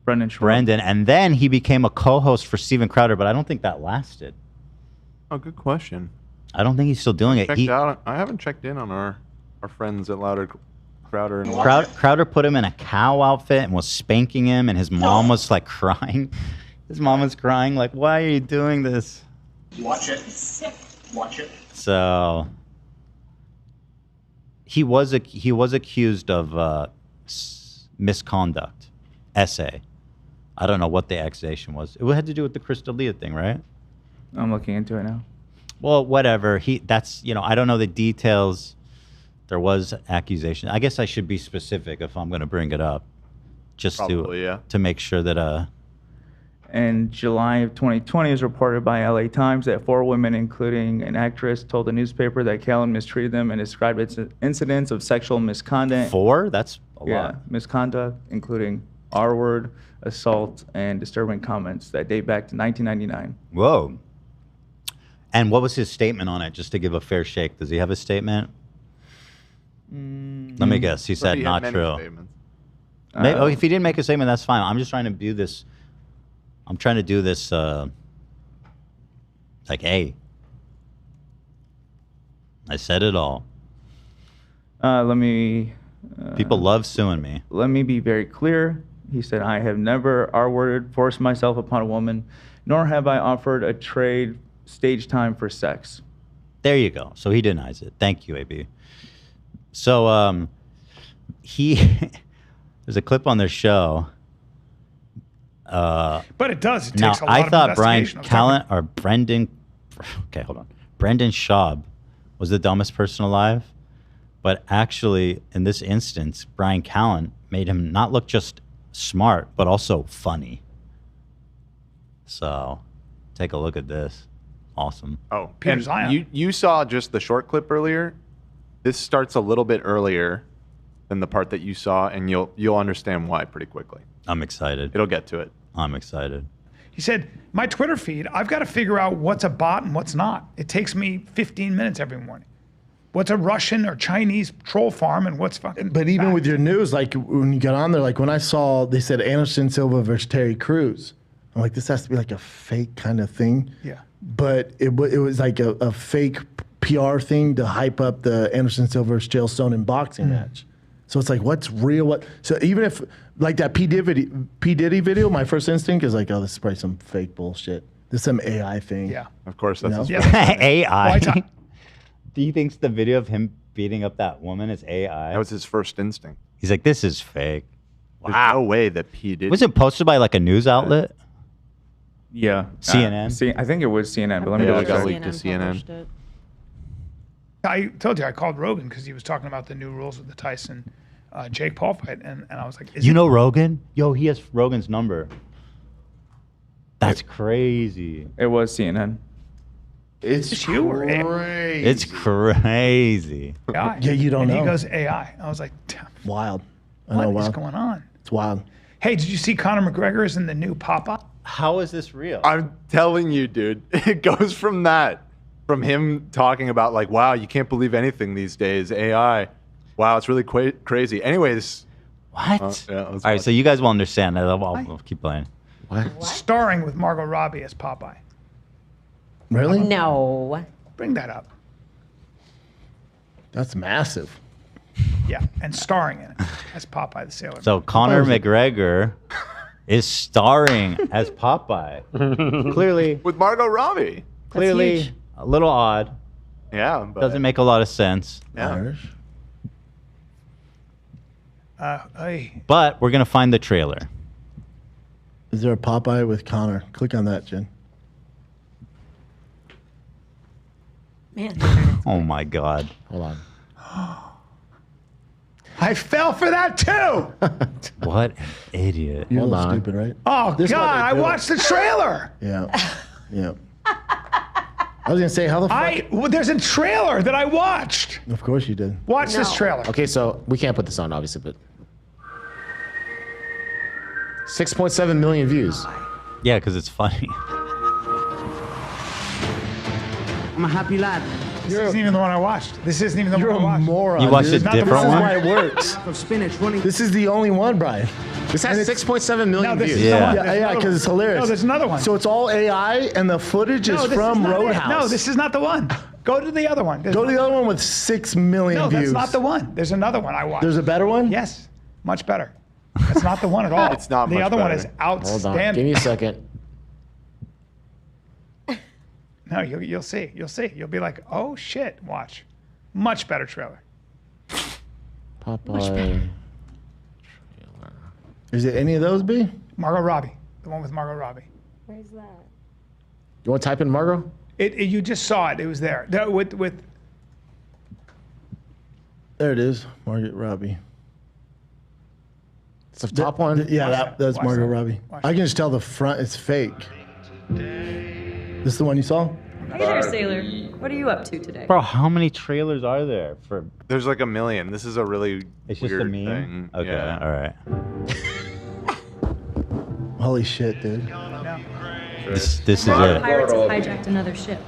Brendan. And then he became a co-host for Steven Crowder, but I don't think that lasted. Oh, good question. I don't think he's still doing it. I haven't checked in on our friends at Crowder in a while. Crowder put him in a cow outfit and was spanking him, and his mom was like crying. His mom was crying like, "Why are you doing this?" Watch it. Watch it. So he was accused of misconduct. Essay. I don't know what the accusation was. It had to do with the Chris D'Elia thing, right? I'm looking into it now. Well, whatever. I don't know the details. There was accusation. I guess I should be specific if I'm going to bring it up, just to make sure that. In July of 2020, it was reported by LA Times that 4 women, including an actress, told the newspaper that Callen mistreated them and described incidents of sexual misconduct. 4? That's a lot. Misconduct, including R-word, assault, and disturbing comments that date back to 1999. Whoa. And what was his statement on it, just to give a fair shake? Does he have a statement? Let me guess. He said not true. Maybe, if he didn't make a statement, that's fine. I'm just trying to do this. I'm trying to do this like, hey, I said it all. Let me. People love suing me. Let me be very clear. He said, I have never R-worded, forced myself upon a woman, nor have I offered a trade stage time for sex. There you go. So he denies it. Thank you, AB. So there's a clip on their show. But it does. It Now, takes a lot I of thought Bryan investigation. I was Callen or Brendan. Okay, hold on. Brendan Schaub was the dumbest person alive, but actually, in this instance, Bryan Callen made him not look just smart, but also funny. So, take a look at this. Awesome. Oh, Peter and Zion. you saw just the short clip earlier. This starts a little bit earlier than the part that you saw, and you'll understand why pretty quickly. I'm excited. It'll get to it. I'm excited. He said, my Twitter feed, I've got to figure out what's a bot and what's not. It takes me 15 minutes every morning. What's a Russian or Chinese troll farm and what's fucking But even fact? with your news, like when you got on there, like when I saw they said Anderson Silva versus Terry Crews, I'm like, this has to be like a fake kind of thing. Yeah. But it was like a fake PR thing to hype up the Anderson Silva versus Chael Sonnen boxing match. So it's like, what's real? What? So even if like that P Diddy video, my first instinct is like, oh, this is probably some fake bullshit. This is some AI thing. Yeah. Of course, that's his AI. Do you think the video of him beating up that woman is AI? That was his first instinct. He's like, this is fake. There's no way that P Diddy. Was it posted by like a news outlet? Yeah. CNN? I think it was CNN, but let me Yeah, double it got check. leaked to CNN. I told you I called Rogan because he was talking about the new rules with the Tyson Jake Paul fight, and I was like, You know Rogan? Yo, he has Rogan's number. That's crazy. It was CNN. It's you or crazy. It's crazy. AI. Yeah, you don't and know. He goes AI. I was like, Wild. I what know, is wild. going on? It's wild. Hey, did you see Conor McGregor is in the new Popeye? How is this real? I'm telling you, dude. It goes from from him talking about like, wow, you can't believe anything these days. AI. Wow, it's really crazy. Anyways. What? Yeah, All right, so you guys will understand. I'll keep playing. What? Starring with Margot Robbie as Popeye. Really? No. Bring that up. That's massive. Yeah, and starring in it as Popeye the Sailor. So Conor McGregor is starring as Popeye. Clearly. With Margot Robbie. Clearly huge. a little odd. Yeah. But Doesn't make a lot of sense. Yeah. Irish. Hey. But we're going to find the trailer. Is there a Popeye with Connor? Click on that, Jen. Man. Oh my God. Hold on. I fell for that too. What an idiot. You're a Hold little on. stupid, right? Oh This God! might I be good. watched the trailer. Yeah. Yeah. I was gonna say how the fuck. Well, there's a trailer that I watched. Of course you did. Watch this trailer. Okay, so we can't put this on, obviously, but 6.7 million views. Yeah, because it's funny. I'm a happy lad. This isn't even the one I watched. This isn't even the one I watched. Moron. You watched dude. a different This is one? why it works. Of spinach running. This is the only one, Brian. This has 6.7 million No, this views. is the Yeah. one. Yeah, There's yeah, another because it's one. hilarious. No, there's another one. So it's all AI, and the footage is this from not it. Roadhouse. No, this is not the one. Go to the other one. Go to the other one with 6 million No, views. that's not the one. There's another one I watched. There's a better one? Yes, much better. That's not the one at all. It's not The much other one better. is Hold on. Give outstanding. me a second. No, you'll see. You'll see. You'll be like, oh shit, watch. Much better trailer. Popeye. Is it any of those, B? Margot Robbie. The one with Margot Robbie. Where's that? You want to type in Margot? You just saw it. It was there. With There it is, Margaret Robbie. It's the top one. Yeah, that's Watch Margot that. Robbie. Watch I can just tell the front is fake. This is the one you saw? Hey there, Sailor. What are you up to today? Bro, how many trailers are there for? There's like a million. This is a really It's just a weird meme? thing. Okay, Yeah. all right. Holy shit, dude. This is Pirates it. have hijacked another ship.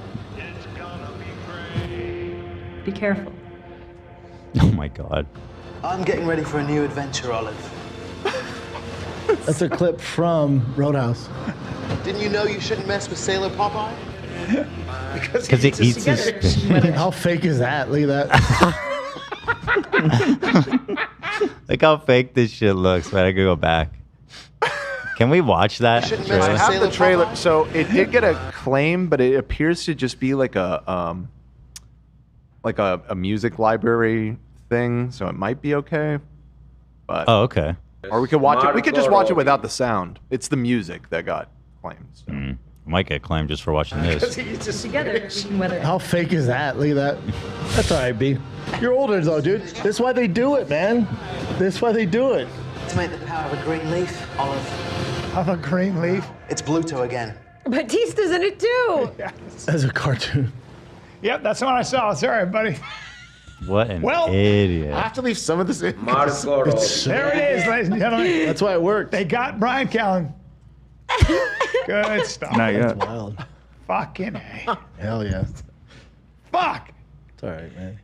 Be careful. Oh my God. I'm getting ready for a new adventure, Olive. That's a clip from Roadhouse. Didn't you know you shouldn't mess with Sailor Popeye? Because he eats his spinach. How fake is that? Look at that. Look how fake this shit looks, man. I could go back. Can we watch that? I have the trailer. So it did get a claim, but it appears to just be like a music library thing. So it might be okay. But oh, okay. Or we could watch it. We could just watch it without the sound. It's the music that got claimed. So. Might get claimed just for watching this. How fake is that? Look at that. That's all right, B. You're older though, dude. That's why they do it, man. That's why they do it. To make the power of a green leaf, Olive. Of a green leaf? It's Bluto again. Batista's in it too. As a cartoon. Yep, that's the one I saw. Sorry, buddy. What an Well, idiot. I have to leave some of this in. There it is, ladies and gentlemen. That's why it worked. They got Bryan Callen. Good stuff. Not yet. That's wild. Fucking A. Hell yeah. Fuck. It's all right, man.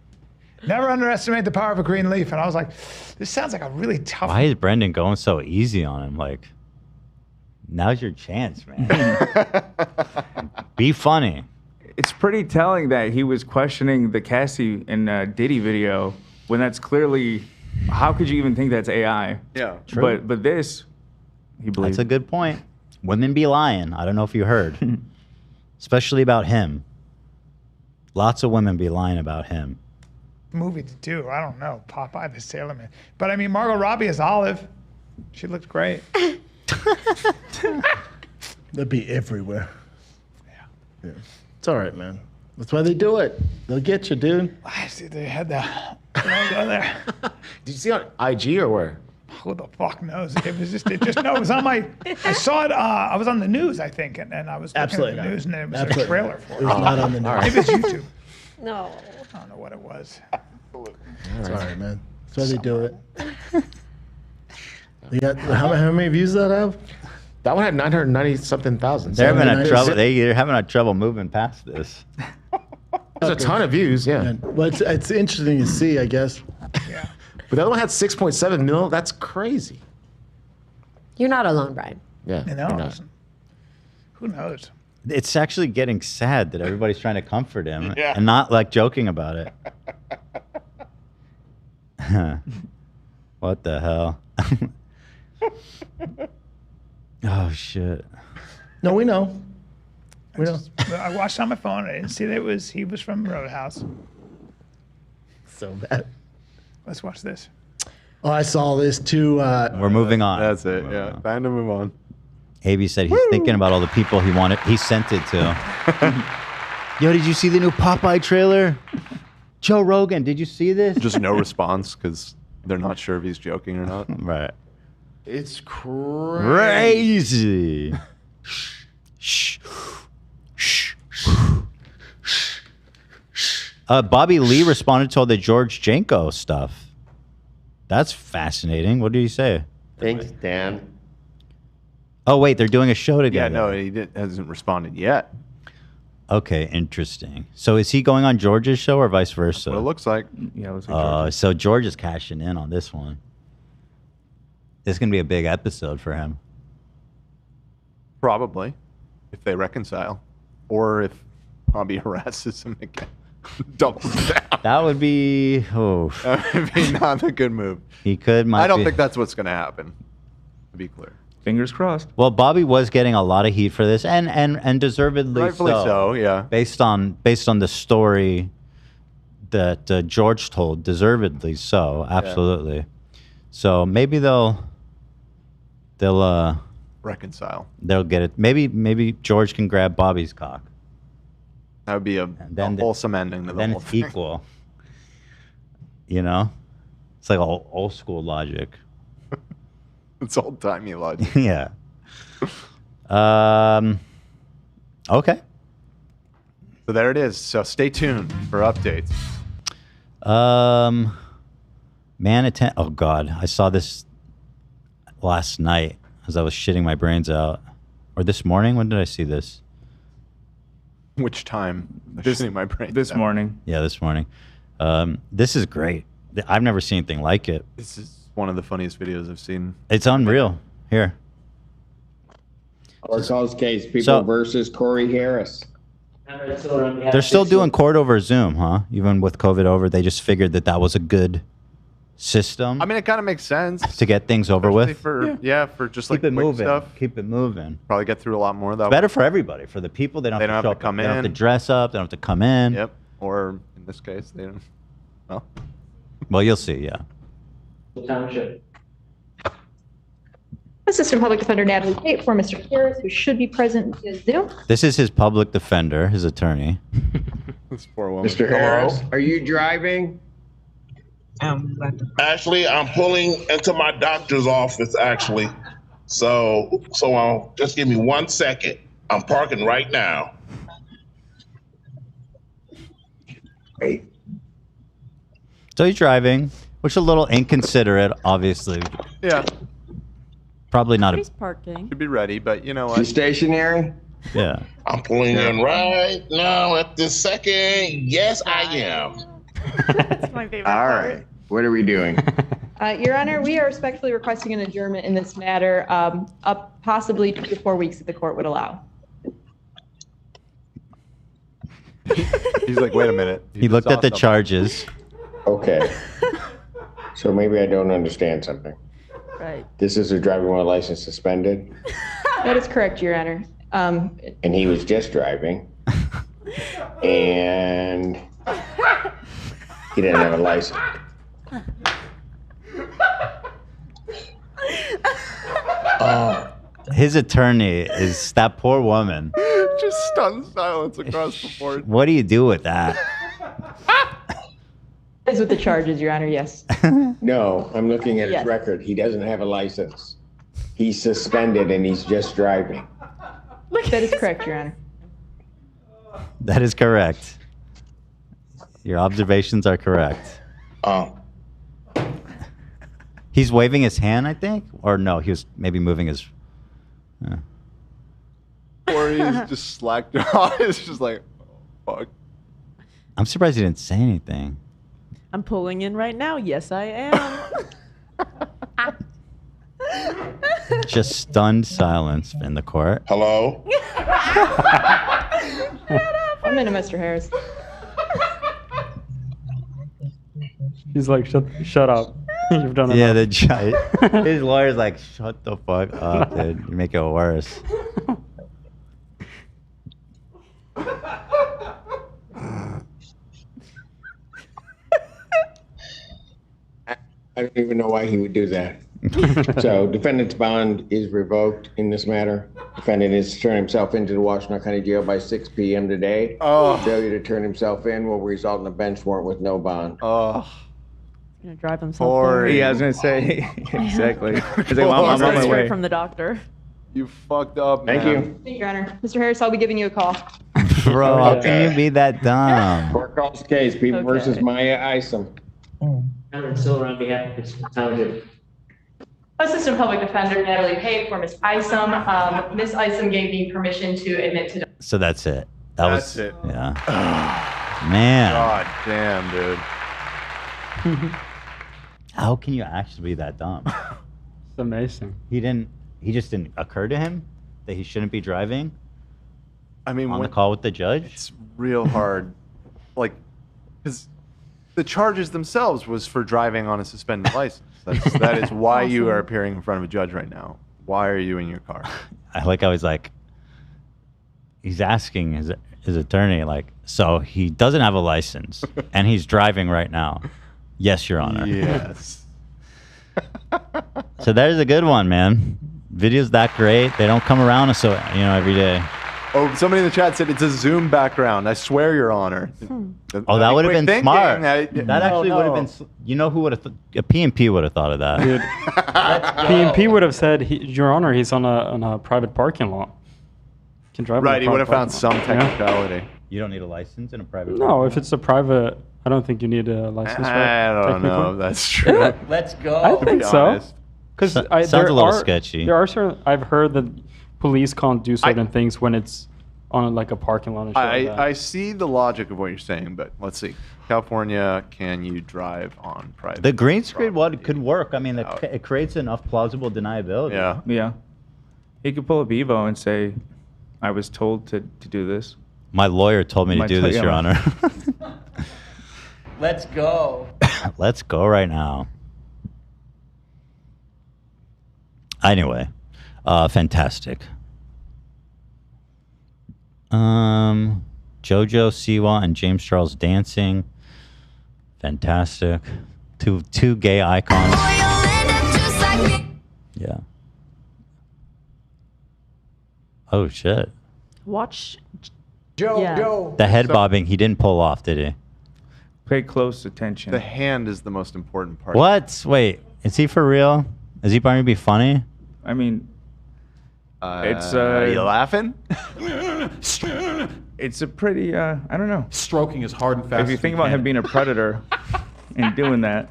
Never underestimate the power of a green leaf. And I was like, this sounds like a really tough. Why is Brendan going so easy on him? Like, now's your chance, man. Be funny. It's pretty telling that he was questioning the Cassie and Diddy video when that's clearly. How could you even think that's AI? Yeah, true. But this, he believes. That's a good point. Women be lying. I don't know if you heard, especially about him. Lots of women be lying about him. Movie to do. I don't know. Popeye the Sailor Man. But I mean, Margot Robbie as Olive. She looks great. They'll be everywhere. Yeah. It's all right, man. That's why they do it. They'll get you, dude. I see they had the. Go there. Did you see it on IG or where? Who the fuck knows? It was on my. I saw it. I was on the news, I think, and I was looking at the news, and there was a trailer for it. It was not on the news. Maybe it's YouTube. No. I don't know what it was. It's all right, man. That's why they do it. You got, how many views does that have? That one had 990-something thousand. They're having a trouble moving past this. There's a ton of views, yeah. Well, it's interesting to see, I guess. Yeah. But the other one had 6.7 mil. That's crazy. You're not alone, Bryan. Yeah. You you're know, not. who knows? It's actually getting sad that everybody's trying to comfort him Yeah. and not like joking about it. What the hell? Oh shit. No, we know. We know. I watched it on my phone. I didn't see that he was from Roadhouse. So bad. Let's watch this. Oh, I saw this too. We're moving on. That's it. Yeah. Time to move on. AB said he's thinking about all the people he sent it to. Yo, did you see the new Popeye trailer? Joe Rogan, did you see this? Just no response because they're not sure if he's joking or not. Right. It's crazy. Shh. Bobby Lee responded to all the George Janko stuff. That's fascinating. What did he say? Thanks, Dan. Oh, wait, they're doing a show Yeah, together. no, he hasn't responded yet. Okay, interesting. So is he going on George's show or vice versa? What it looks like. Yeah, it looks like So George is cashing in on this one. This is going to be a big episode for him. Probably, if they reconcile, or if Bobby harasses him again, doubles down. That would be That would be not a good move. He could. I don't think that's what's going to happen. To be clear. Fingers crossed. Well, Bobby was getting a lot of heat for this, and deservedly Rightfully so, yeah. Based on the story that George told, deservedly so, absolutely. So maybe they'll reconcile. They'll get it. Maybe George can grab Bobby's cock. That would be a wholesome ending to the then whole it's thing. equal. You know, it's like old school logic. It's old timey logic. Yeah. Okay. So there it is. So stay tuned for updates. Oh God, I saw this last night as I was shitting my brains out, or this morning. When did I see this? Which time? Shitting my brain. This morning. Yeah, this morning. This is great. I've never seen anything like it. This is one of the funniest videos I've seen. It's unreal. Here. Arkansas case, people versus Corey Harris. They're still doing court over Zoom, huh? Even with COVID over, they just figured that that was a good system. I mean, it kind of makes sense to get things over especially with. For for just Keep like it quick moving. stuff. Keep it moving. Probably get through a lot more though. Better for everybody. For the people, they don't have to show up, come they in. don't have to dress up. They don't have to come in. Yep. Or in this case, they don't. Well, Well, you'll see. Yeah. Township. Assistant Public Defender Natalie Tate for Mr. Harris, who should be present via Zoom. This is his public defender, his attorney. This poor woman. Mr. Harris, are you driving? Actually, I'm pulling into my doctor's office, actually. So just give me 1 second. I'm parking right now. Hey. So he's driving, which is a little inconsiderate, obviously. Yeah. Probably not a. He's parking. Should be ready, but you know what? You stationary? Yeah. I'm pulling in right now at this second. Yes, I am. That's my favorite All part. right. What are we doing? Your Honor, we are respectfully requesting an adjournment in this matter, up possibly 2 to 4 weeks if the court would allow. He's like, wait a minute. He looked at the charges. Okay. So maybe I don't understand something. Right. This is a driving while license suspended, That is correct, Your Honor. and he was just driving, and he didn't have a license. His attorney is that poor woman. Just stunned silence across the board. What do you do with that? Is with the charges, Your Honor, yes. No, I'm looking at his Yes. record. He doesn't have a license. He's suspended and he's just driving. That is correct, Your Honor. That is correct. Your observations are correct. He's waving his hand, I think, or no, he was maybe moving his. Or he's just slacked off. It's just like, oh, fuck. I'm surprised he didn't say anything. I'm pulling in right now. Yes, I am. Just stunned silence in the court. Hello? One minute, Mr. Harris. He's like, shut up. You've done Yeah, enough. the judge. His lawyer's like, shut the fuck up, dude. You make it worse. I don't even know why he would do that. So defendant's bond is revoked in this matter. Defendant is to turn himself into the Washington County Jail by 6 p.m. today. Oh. Failure to turn himself in will result in a bench warrant with no bond. Oh. He's gonna drive himself there. Yeah, I was gonna say exactly. He's like, well, I'm on my Straight way. from the doctor. You fucked up, man. Thank you. Thank you, Your Honor. Mr. Harris, I'll be giving you a call. Bro, how can you be that dumb? Court calls case, People Okay. versus Maya Isom. Callen Silver on behalf of Mr. Township. Assistant Public Defender Natalie Tate for Ms. Isom. Ms. Isom gave me permission to admit to. So that's it. That's it. Yeah. Man. God damn, dude. How can you actually be that dumb? It's amazing. He just didn't occur to him that he shouldn't be driving I mean, on when the call with the judge? it's real hard. Like, because the charges themselves was for driving on a suspended license. That is why you are appearing in front of a judge right now. Why are you in your car? I like how he's asking his attorney, like, so he doesn't have a license and he's driving right now. Yes, Your Honor. Yes. So there's a good one, man. Videos that great. They don't come around so every day. Oh, somebody in the chat said it's a Zoom background. I swear, Your Honor. Oh, that would have been Quick smart. thinking. That actually would have been. You know who would have? A P&P would have thought of that. Dude, P&P would have said, Your Honor, he's on a private parking lot. Can drive. Right, he would have found some technicality. You don't need a license in a private. No, if it's a private, I don't think you need a license. I right? don't know. Technically. That's true. Yeah. Let's go. I think so. Because Sounds a little sketchy. There are certain. I've heard that police can't do certain things when it's on like a parking lot. And shit like that. I see the logic of what you're saying, but let's see. California, can you drive on private? The green screen could work. I mean, it creates enough plausible deniability. Yeah. He could pull a Beavo and say, I was told to do this. My lawyer told me to do this, Your Honor. Let's go. Let's go right now. Anyway, fantastic. JoJo Siwa and James Charles dancing. Fantastic. Two gay icons. Yeah. Oh shit. Watch. The head bobbing, he didn't pull off, did he? Pay close attention. The hand is the most important part. What? Wait, is he for real? Is he trying to be funny? I mean, it's. Are you laughing? It's a pretty. I don't know. Stroking as hard and fast. If you think about him being a predator and doing that.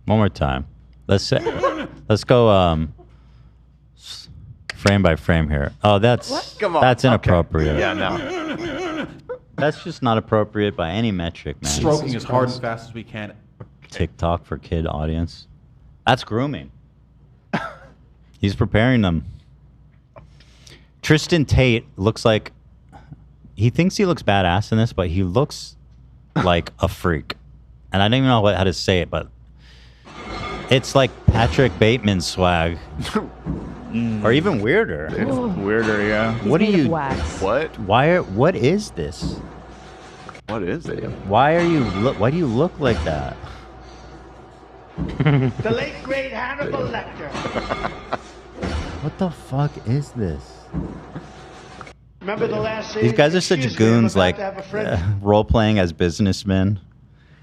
One more time. Let's go frame by frame here. Oh, that's Come on. that's inappropriate. Yeah, no. That's just not appropriate by any metric, man. Stroking as hard and fast as we can. TikTok for kid audience. That's grooming. He's preparing them. Tristan Tate looks like he thinks he looks badass in this, but he looks like a freak. And I don't even know how to say it, but it's like Patrick Bateman swag. Or even weirder. It's weirder, yeah. What do you? What? What is this? What is it? Why do you look like that? The late great Hannibal Lecter. What the fuck is this? Remember the last scene? These guys are such Excuse me, goons, I'm about like to have a friend. role playing as businessmen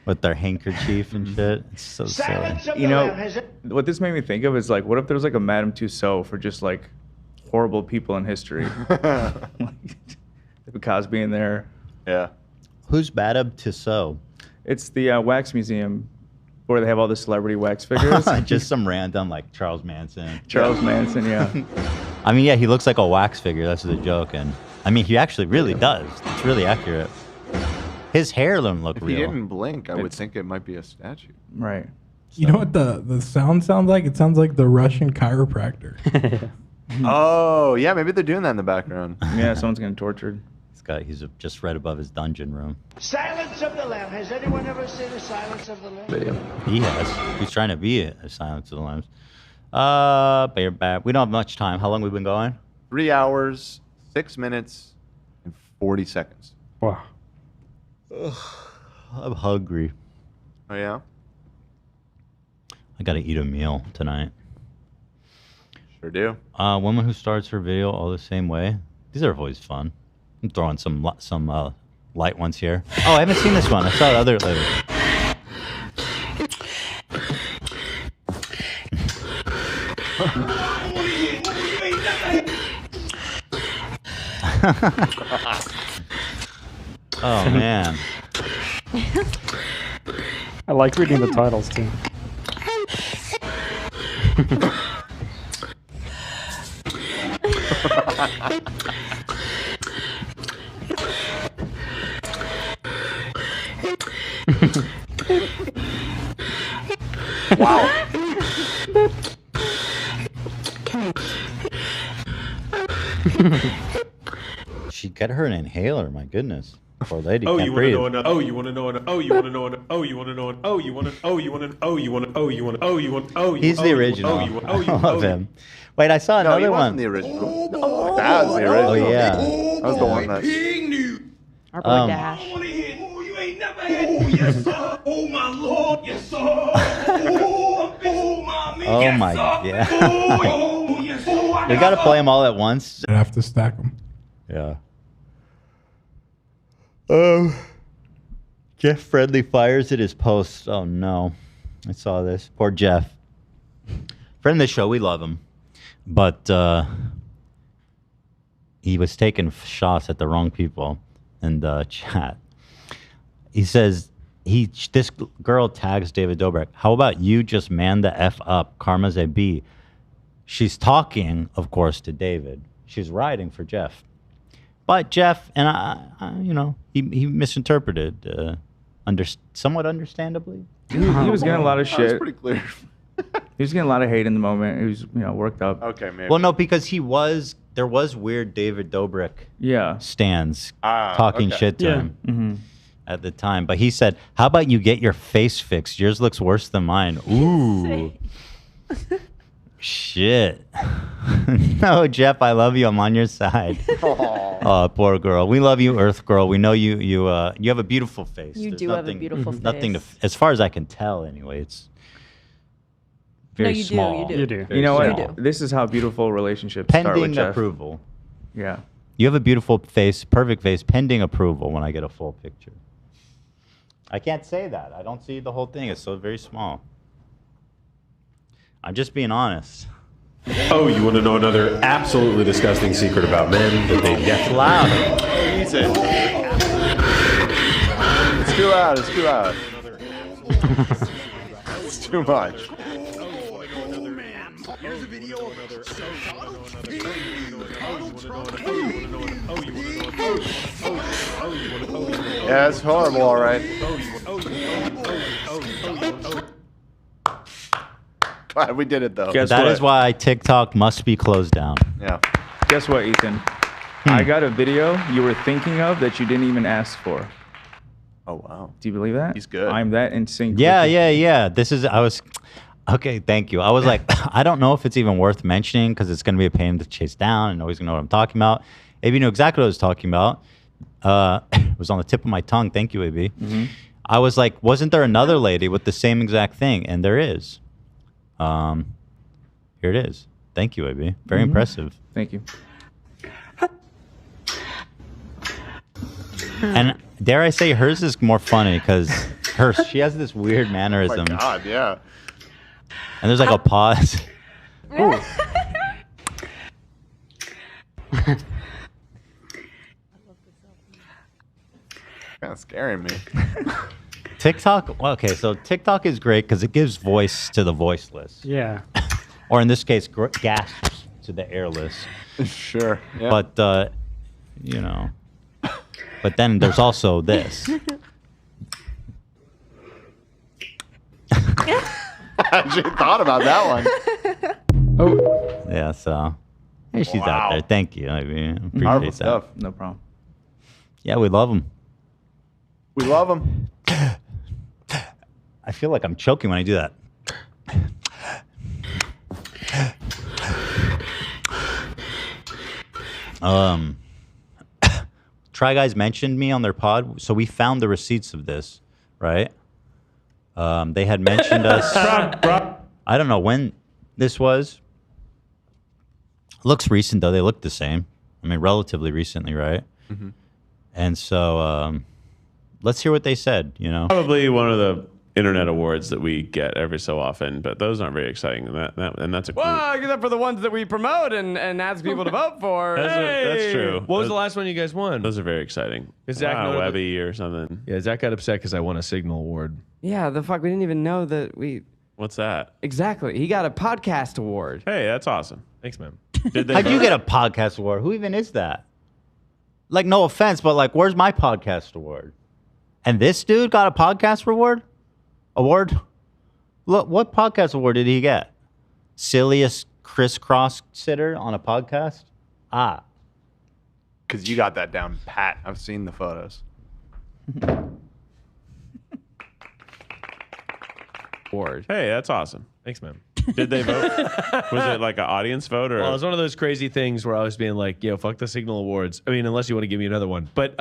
with their handkerchief and shit. It's so silly. You know, what this made me think of is like, what if there was like a Madame Tussauds for just like horrible people in history? Like Cosby in there. Yeah. Who's Madame Tussauds? It's the wax museum where they have all the celebrity wax figures. Just some random like Charles Manson. Charles Manson, yeah. I mean, yeah, he looks like a wax figure. That's the joke, and I mean, he actually really does. It's really accurate. His hair doesn't look If real. he didn't blink, I would think it might be a statue. Right. You know what the sound sounds like? It sounds like the Russian chiropractor. Oh, yeah, maybe they're doing that in the background. Yeah, someone's getting tortured. He's just right above his dungeon room. Silence of the Lamb. Has anyone ever seen the Silence of the Lamb? He has. He's trying to be a Silence of the Lambs. We don't have much time. How long have we been going? 3 hours, 6 minutes, and 40 seconds. Wow. I'm hungry. Oh, yeah? I gotta eat a meal tonight. Sure do. Woman who starts her video all the same way. These are always fun. I'm throwing some light ones here. Oh, I haven't seen this one. I saw the other later. Oh man. I like reading the titles too. Wow. She get her an inhaler. My goodness, poor lady Oh, can't you want to breathe. know another? Oh, you want to know another? Oh, you want to know another? Oh, you want to know another? Oh, you want to? Oh, you want to? Oh, you want to? Oh, you want to? Oh, you want? Oh, you. He's the original. Oh, you want? Oh, you. I love him. Wait, I saw No, he another wasn't one. the original. That was the original. Oh yeah. That was the one that. Our boy Dash. Oh, yes, sir. Oh, my Lord. Yes, sir. Oh, mommy. Oh Yes, my sir. god. Oh, yes, sir. We gotta play them all at once. I have to stack them. Yeah. Jeff Friendly fires at his post. Oh no, I saw this. Poor Jeff. Friend of the show, we love him, but he was taking shots at the wrong people in the chat. He says this girl tags David Dobrik. How about you just man the F up? Karma's a B. She's talking, of course, to David. She's riding for Jeff. But Jeff, and I he misinterpreted, somewhat understandably. He was getting a lot of That was shit. pretty clear. He was getting a lot of hate in the moment. He was, worked up. Okay, maybe. Well, no, because there there was weird David Dobrik Yeah. stands talking shit to him Mhm. at the time. But he said, how about you get your face fixed? Yours looks worse than mine. Ooh. Shit. No, Jeff, I love you. I'm on your side. Oh, poor girl. We love you, Earth Girl. We know you have a beautiful face. You There's do have a beautiful Nothing to, face. as far as I can tell, anyway. It's very you do, small. you do. You know Very what? small. This is how beautiful relationships start with Pending Jeff. approval. Yeah. You have a beautiful face, perfect face, pending approval when I get a full picture. I can't say that. I don't see the whole thing. It's so very small. I'm just being honest. Oh, you want to know another absolutely disgusting secret about men that they definitely loud. Easy. It's too loud. It's too loud. It's too much. Here's a video of Yeah, it's horrible, all right. Glad we did it, though. That is why TikTok must be closed down. Yeah. Guess what, Ethan? I got a video you were thinking of that you didn't even ask for. Oh, wow. Do you believe that? He's good. I'm that in sync. Yeah, with you. yeah. Okay, thank you. I was like, I don't know if it's even worth mentioning because it's going to be a pain to chase down and nobody's going to know what I'm talking about. AB knew exactly what I was talking about. It was on the tip of my tongue. Thank you, AB. Mhm. I was like, wasn't there another lady with the same exact thing? And there is. Here it is. Thank you, AB. Very impressive. Thank you. And dare I say, hers is more funny because she has this weird mannerism. Oh my God, yeah. And there's like a pause. Ooh. Kind of scaring me. TikTok, okay, so TikTok is great because it gives voice to the voiceless. Yeah. Or in this case, gasps to the airless. Sure. Yeah. But, but then there's also this. I actually thought about that one. Oh. Yeah, so hey, she's Wow. out there. Thank you. I mean, appreciate Powerful that. stuff. No problem. Yeah, we love them. We love them. I feel like I'm choking when I do that. Try Guys mentioned me on their pod, so we found the receipts of this, right? They had mentioned us. I don't know when this was. Looks recent though. They look the same. I mean, relatively recently, right? Mhm. And so let's hear what they said. Probably one of the internet awards that we get every so often, but those aren't very exciting. And that's a cool. Well, except for the ones that we promote and ask people to vote for. That's true. What was the last one you guys won? Those are very exciting. Is Zach Wow, notable? Webby or something. Yeah, Zach got upset because I won a Signal Award. Yeah, the fuck, we didn't even know that we. What's that? Exactly, he got a podcast award. Hey, that's awesome. Thanks, man. How'd you get a podcast award? Who even is that? Like, no offense, but like, where's my podcast award? And this dude got a podcast award? Look, what podcast award did he get? Silliest crisscross sitter on a podcast? Ah. Because you got that down pat. I've seen the photos. Award. Hey, that's awesome. Thanks, man. Did they vote? Was it like an audience vote or? Well, it was one of those crazy things where I was being like, yo, fuck the Signal Awards. I mean, unless you want to give me another one. But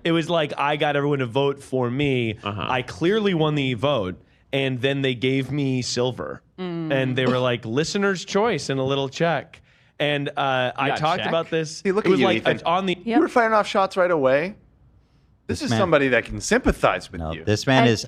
it was like I got everyone to vote for me. I clearly won the vote. And then they gave me silver. And they were like, listener's choice and a little check. And I talked about this. Hey, look it at was you, like Ethan. on the. You were firing off shots right away. This is man- somebody that can sympathize with you. This man is,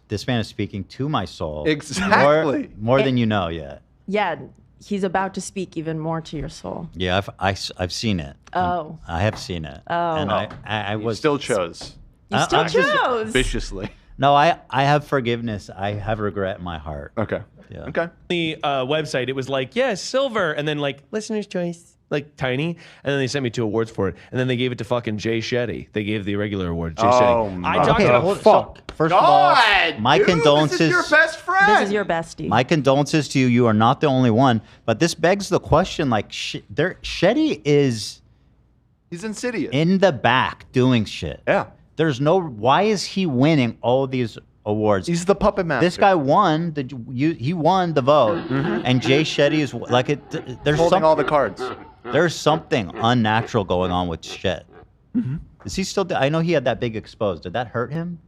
this man is speaking to my soul. Exactly. More than you know yet. Yeah, he's about to speak even more to your soul. Yeah, I've seen it. Oh. I have seen it. Oh. And I was still chose. You still I'm just- chose. Viciously. No, I have forgiveness. I have regret in my heart. Okay. Yeah. Okay. The website, it was like, yeah, silver. And then like, listener's choice. like tiny, and then they sent me 2 awards for it, and then they gave it to fucking Jay Shetty. They gave the regular award. Jay Shetty. I talked about fuck. First of all, my condolences. This is your best friend. This is your bestie. My condolences to you. You are not the only one. But this begs the question: like, Shetty is. He's insidious. In the back doing shit. Yeah. There's no. Why is he winning all these awards? He's the puppet master. This guy won he won the vote, and Jay Shetty is like it. There's holding all the cards. There's something unnatural going on with Shet. Is he still? I know he had that big exposed. Did that hurt him?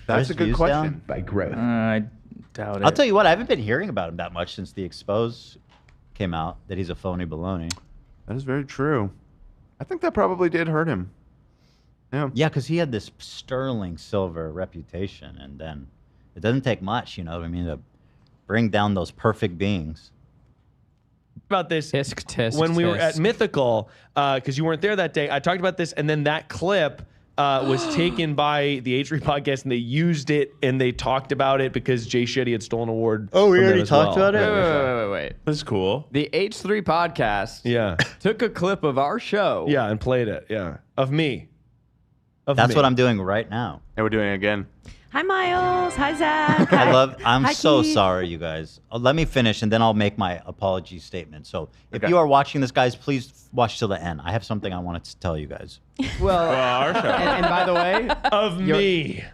That's a good question. By growth. I doubt it. I'll tell you what. I haven't been hearing about him that much since the expose came out that he's a phony baloney. That is very true. I think that probably did hurt him. Yeah. Yeah, because he had this sterling silver reputation, and then it doesn't take much, you know what I mean, to bring down those perfect beings. About this tisk, when we were at Mythical, because you weren't there that day. I talked about this, and then that clip was taken by the H3 podcast, and they used it, and they talked about it because Jay Shetty had stolen an award. Oh, we from them already as talked well. about it? Wait. That's cool. The H3 podcast took a clip of our show. Yeah, and played it. Yeah, of me. That's what I'm doing right now. And we're doing it again. Hi, Miles. Hi, Zach. I'm Hi, so Keith. sorry, you guys. Let me finish, and then I'll make my apology statement. So if Okay. you are watching this, guys, please watch till the end. I have something I wanted to tell you guys. Well, our show. And by the way, Of me.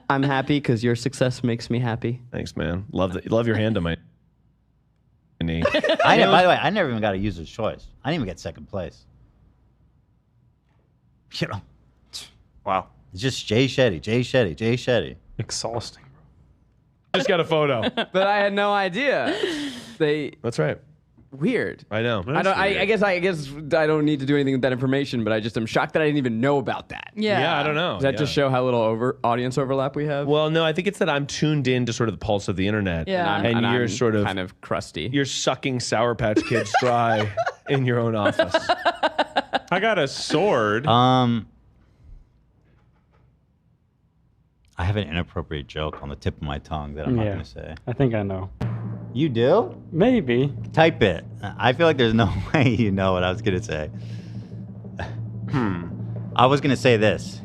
I'm happy because your success makes me happy. Thanks, man. Love your hand on my knee. By the way, I never even got a user's choice. I didn't even get second place. You know. Wow. It's just Jay Shetty, Jay Shetty, Jay Shetty. Exhausting. Just got a photo. But I had no idea. That's right. Weird. I know. I guess I don't need to do anything with that information, but I just am shocked that I didn't even know about that. Yeah, I don't know. Does that just show how little audience overlap we have? Well, no, I think it's that I'm tuned in to sort of the pulse of the internet. Yeah. And you're I'm sort of kind of crusty. You're sucking Sour Patch Kids dry in your own office. I got a sword. I have an inappropriate joke on the tip of my tongue that I'm not going to say. I think I know. You do? Maybe. Type it. I feel like there's no way you know what I was going to say. I was going to say this.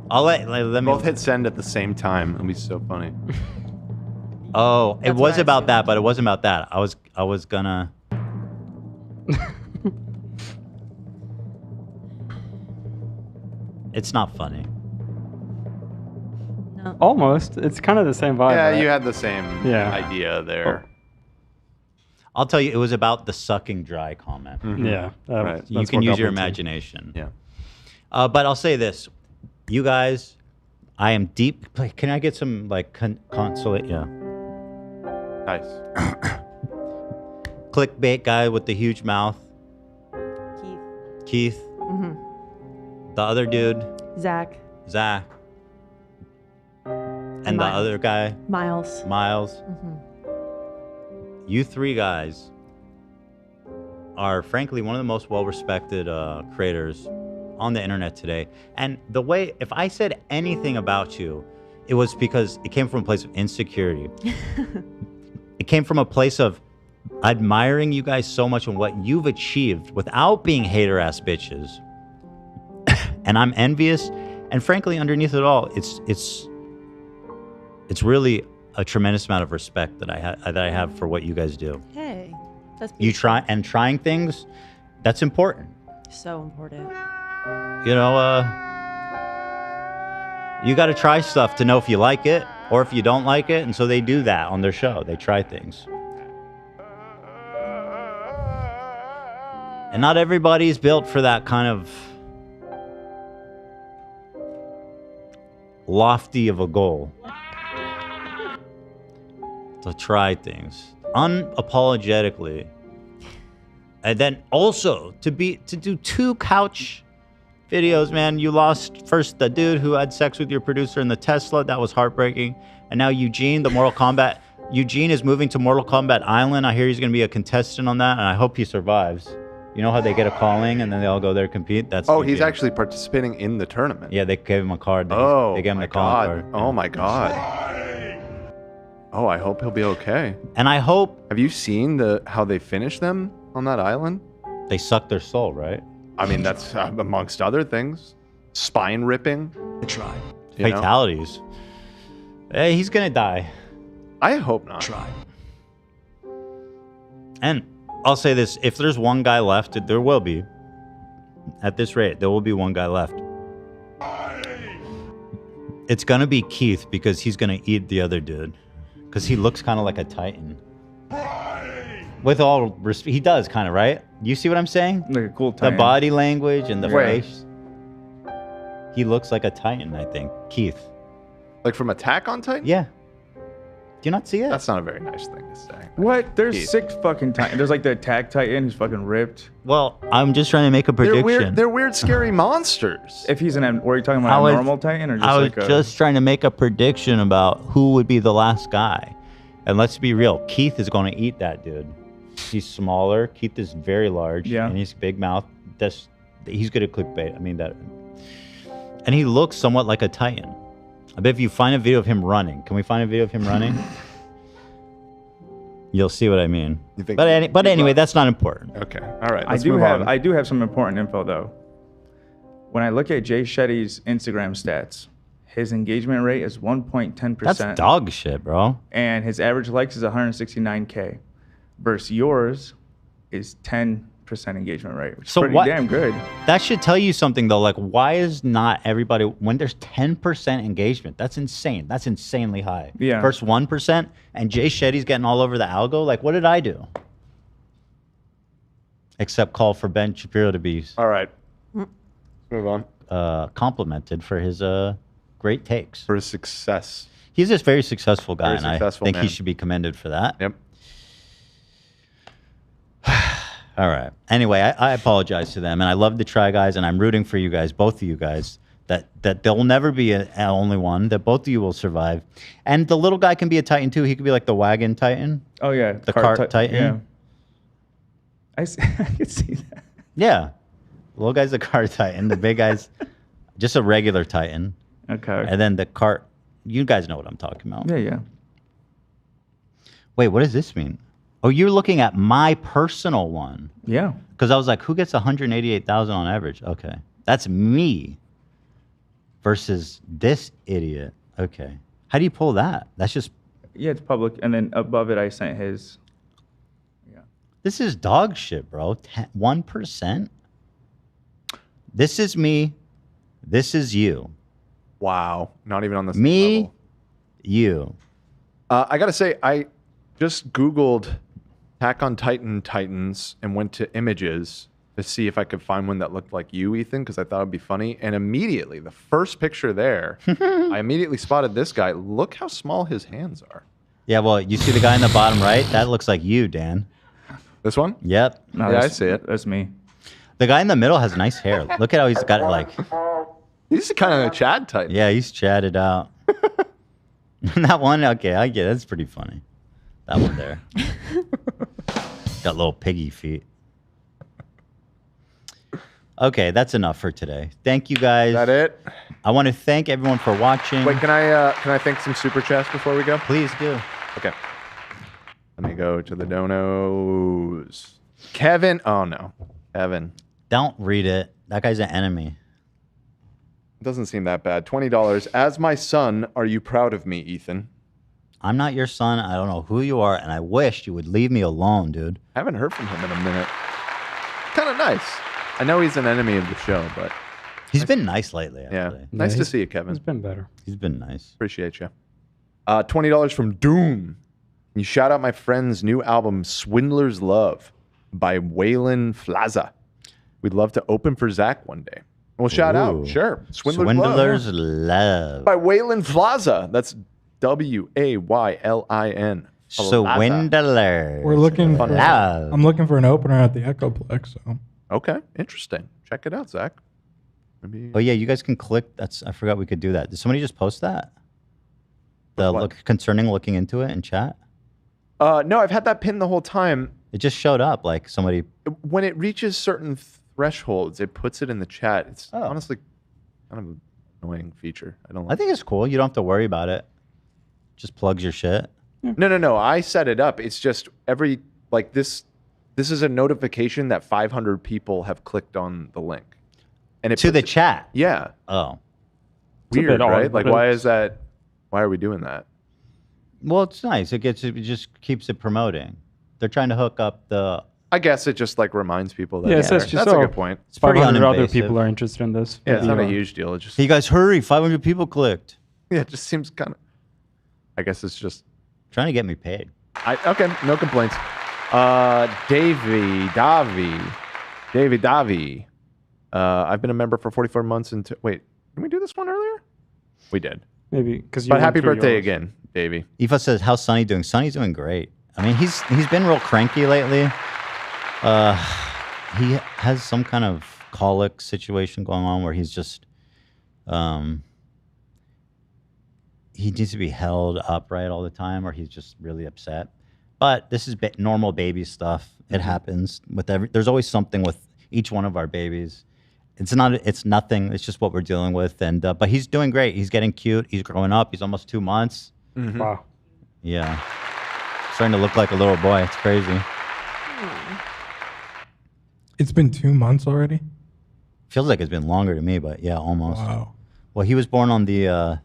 Let me both hit send at the same time. It'll be so funny. Oh, it was about that, but it wasn't about that. I was gonna. It's not funny. No. Almost. It's kind of the same vibe. Yeah, right? you had the same idea there. I'll tell you, it was about the sucking dry comment. Yeah. Right. You can use your imagination. Yeah. But I'll say this. You guys, I am deep. Can I get some, like, consolate? Yeah. Nice. Clickbait guy with the huge mouth. Keith. The other dude. Zach. And the other guy. Miles. You three guys are, frankly, one of the most well-respected creators on the internet today. And the way, if I said anything about you, it was because it came from a place of insecurity. It came from a place of admiring you guys so much and what you've achieved without being hater-ass bitches. And I'm envious. And frankly, underneath it all, it's really a tremendous amount of respect that I have for what you guys do. Hey, that's You trying things, that's important. so important. You know, you got to try stuff to know if you like it or if you don't like it, and so they do that on their show. They try things. And not everybody's built for that kind of lofty of a goal. To try things unapologetically. And then also to do 2 couch videos, man. You lost first the dude who had sex with your producer in the Tesla. That was heartbreaking. And now Eugene, the Mortal Kombat. Eugene is moving to Mortal Kombat Island. I hear he's going to be a contestant on that, and I hope he survives. You know how they get a calling and then they all go there to compete? That's he's actually participating in the tournament. Yeah, they gave him a card. They gave him the calling card. Oh my god. Oh, I hope he'll be okay. And I hope. Have you seen how they finish them? on that island? They suck their soul, right? I mean, that's amongst other things. Spine ripping. Try. Fatalities. Hey, he's gonna die. I hope not. Try. And I'll say this: if there's one guy left, there will be. At this rate, there will be one guy left. It's gonna be Keith because he's gonna eat the other dude. Because he looks kind of like a Titan. With all respect, he does kind of, right? You see what I'm saying? Like a cool The Titan. body language and the Right. face. He looks like a Titan, I think. Keith. Like from Attack on Titan? Yeah. Do you not see it? That's not a very nice thing to say. What? There's Keith. 6 fucking Titans. There's like the Attack Titan who's fucking ripped. Well, I'm just trying to make a prediction. They're weird, scary monsters. If he's were you talking about a normal Titan or just I was like a... just trying to make a prediction about who would be the last guy. And let's be real, Keith is going to eat that dude. He's smaller. Keith is very large. Yeah. And he's big mouth. He's good at clickbait. I mean that. And he looks somewhat like a Titan. I bet if you find a video of him running, can we find a video of him running? You'll see what I mean. You think But anyway, that's not important. Okay. All right. I Let's do move have on. I do have some important info though. When I look at Jay Shetty's Instagram stats, his engagement rate is 1.10%. That's dog shit, bro. And his average likes is 169K. Versus yours is 10% engagement rate, which is pretty damn good. That should tell you something though. Like, why is not everybody when there's 10% engagement? That's insane. That's insanely high. Yeah. First 1%, and Jay Shetty's getting all over the algo. Like, what did I do? Except call for Ben Shapiro to be All right. Move on. Complimented for his great takes. For his success. He's this very successful guy, Very and I successful think man. he should be commended for that. Yep. All right. Anyway, I apologize to them, and I love the Try Guys, and I'm rooting for you guys, both of you guys, that there will never be an only one, that both of you will survive. And the little guy can be a Titan, too. He could be like the wagon Titan. Oh, yeah. The cart Titan. Yeah. I can see that. Yeah. The little guy's the cart Titan. The big guy's just a regular Titan. Okay. And then the cart, you guys know what I'm talking about. Yeah, yeah. Wait, what does this mean? Oh, you're looking at my personal one. Yeah. Because I was like, who gets 188,000 on average? Okay. That's me versus this idiot. Okay. How do you pull that? That's just... Yeah, it's public. And then above it, I sent his. Yeah. This is dog shit, bro. 1%? This is me. This is you. Wow. Not even on the same Me, level. you. I got to say, I just Googled Attack on Titan Titans and went to images to see if I could find one that looked like you, Ethan, because I thought it'd be funny. And immediately, the first picture there, I immediately spotted this guy. Look how small his hands are. Yeah, well, you see the guy in the bottom right? That looks like you, Dan. This one? Yep. No, Yeah, I see it. That's me. The guy in the middle has nice hair. Look at how he's got it like... He's kind of a Chad Titan. Yeah, he's chatted out. That one, okay, I get it. That's pretty funny. That one there. Got little piggy feet. Okay, that's enough for today. Thank you guys. Is that it? I want to thank everyone for watching. Wait, can I thank some super chats before we go? Please do. Okay. Let me go to the donos. Kevin. Oh no, Kevin. Don't read it. That guy's an enemy. Doesn't seem that bad. $20. As my son, are you proud of me, Ethan? I'm not your son. I don't know who you are, and I wish you would leave me alone, dude. I haven't heard from him in a minute. Kind of nice. I know he's an enemy of the show, but He's been nice lately, yeah, actually. nice to see you, Kevin. It's been better. He's been nice. Appreciate you. $20 from Doom. You shout out my friend's new album, Swindler's Love, by Waylon Flaza. We'd love to open for Zach one day. We'll shout out. Ooh. Sure. Swindler's Love. By Waylon Flaza. That's Waylin. Swindler. We're looking for. Love. I'm looking for an opener at the Echoplex. So Okay, interesting. Check it out, Zach. Maybe. Oh yeah, you guys can click. I forgot we could do that. Did somebody just post that? The concerning looking into it in chat. No, I've had that pinned the whole time. It just showed up like somebody. When it reaches certain thresholds, it puts it in the chat. It's honestly kind of an annoying feature. I think it's cool. You don't have to worry about it. Just plugs your shit. No. I set it up. It's just every this this is a notification that 500 people have clicked on the link. And to the chat. Yeah. Oh. Weird, right? Like, why is that? Why are we doing that? Well, it's nice. It just keeps it promoting. They're trying to hook up the. I guess it just like reminds people that. Yeah, it says just that's a good point. It's pretty 500 other uninvasive. people are interested in this. Yeah, it's not a Maybe, huge deal. It just. Hey, you guys, hurry! 500 people clicked. Yeah, it just seems kind of. I guess it's just trying to get me paid. Okay, no complaints. Davey Davi. I've been a member for 44 months. Wait, did we do this one earlier? We did. Maybe because. But happy birthday again, Davey. Eva says, "How's Sonny doing?" Sonny's doing great. I mean, he's been real cranky lately. He has some kind of colic situation going on where he's just, he needs to be held upright all the time, or he's just really upset. But this is normal baby stuff. It happens with there's always something with each one of our babies. It's nothing. It's just what we're dealing with. And but he's doing great. He's getting cute. He's growing up. He's almost 2 months. Wow. Yeah. Starting to look like a little boy. It's crazy. It's been 2 months already? Feels like it's been longer to me, but yeah, almost. Wow. Well, he was born on the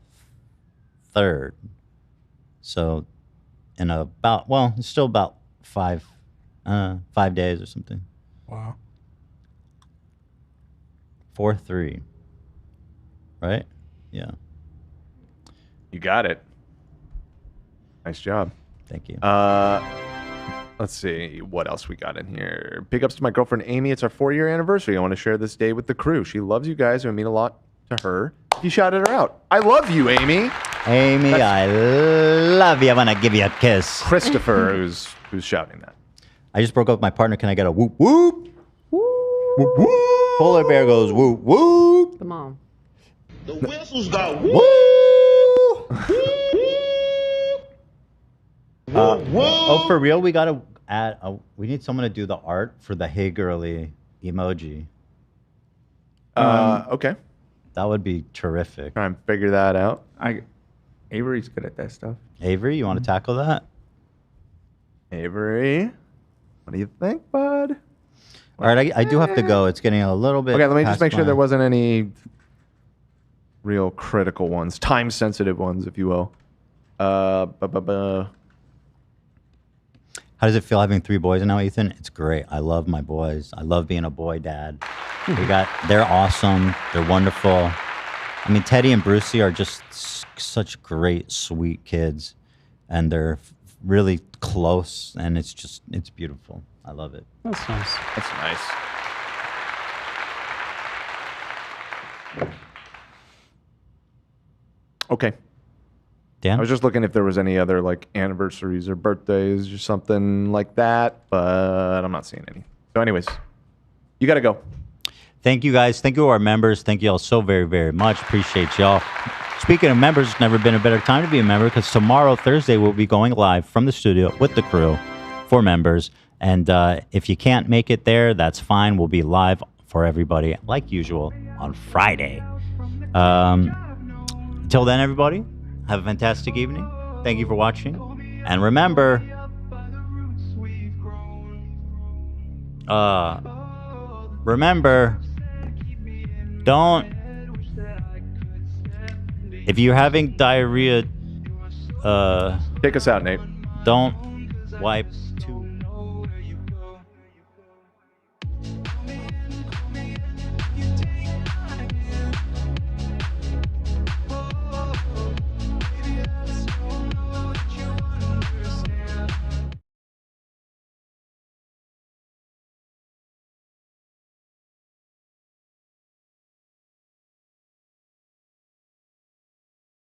3rd. So in it's still about 5 days or something. Wow. 4-3. Right? Yeah. You got it. Nice job. Thank you. Let's see what else we got in here. Big ups to my girlfriend Amy. It's our 4-year anniversary. I want to share this day with the crew. She loves you guys. It would mean a lot to her. You shouted her out. I love you, Amy. Amy, I love you. I want to give you a kiss. Christopher, who's shouting that. I just broke up with my partner. Can I get a whoop whoop? Whoop whoop. Polar bear goes whoop whoop. Come on. The whistles got woo. Oh, for real? We gotta add. We need someone to do the art for the "Hey Girly" emoji. Okay. That would be terrific. Try and figure that out. Avery's good at that stuff. Avery, you want to tackle that? Avery, what do you think, bud? All right, I do have to go. It's getting a little bit. Okay, let me just past make sure my- there wasn't any real critical ones, time-sensitive ones, if you will. How does it feel having 3 boys now, Ethan? It's great. I love my boys. I love being a boy dad. They're awesome. They're wonderful. I mean, Teddy and Brucey are just such great, sweet kids, and they're really close, and it's beautiful. I love it. That's nice. That's nice. Okay. Dan? I was just looking if there was any other like anniversaries or birthdays or something like that, but I'm not seeing any. So anyways, you got to go. Thank you, guys. Thank you to our members. Thank you all so very, very much. Appreciate y'all. Speaking of members, it's never been a better time to be a member because tomorrow, Thursday, we'll be going live from the studio with the crew for members. And if you can't make it there, that's fine. We'll be live for everybody, like usual, on Friday. Until then, everybody, have a fantastic evening. Thank you for watching. And remember, if you're having diarrhea, take us out, Nate. Don't wipe too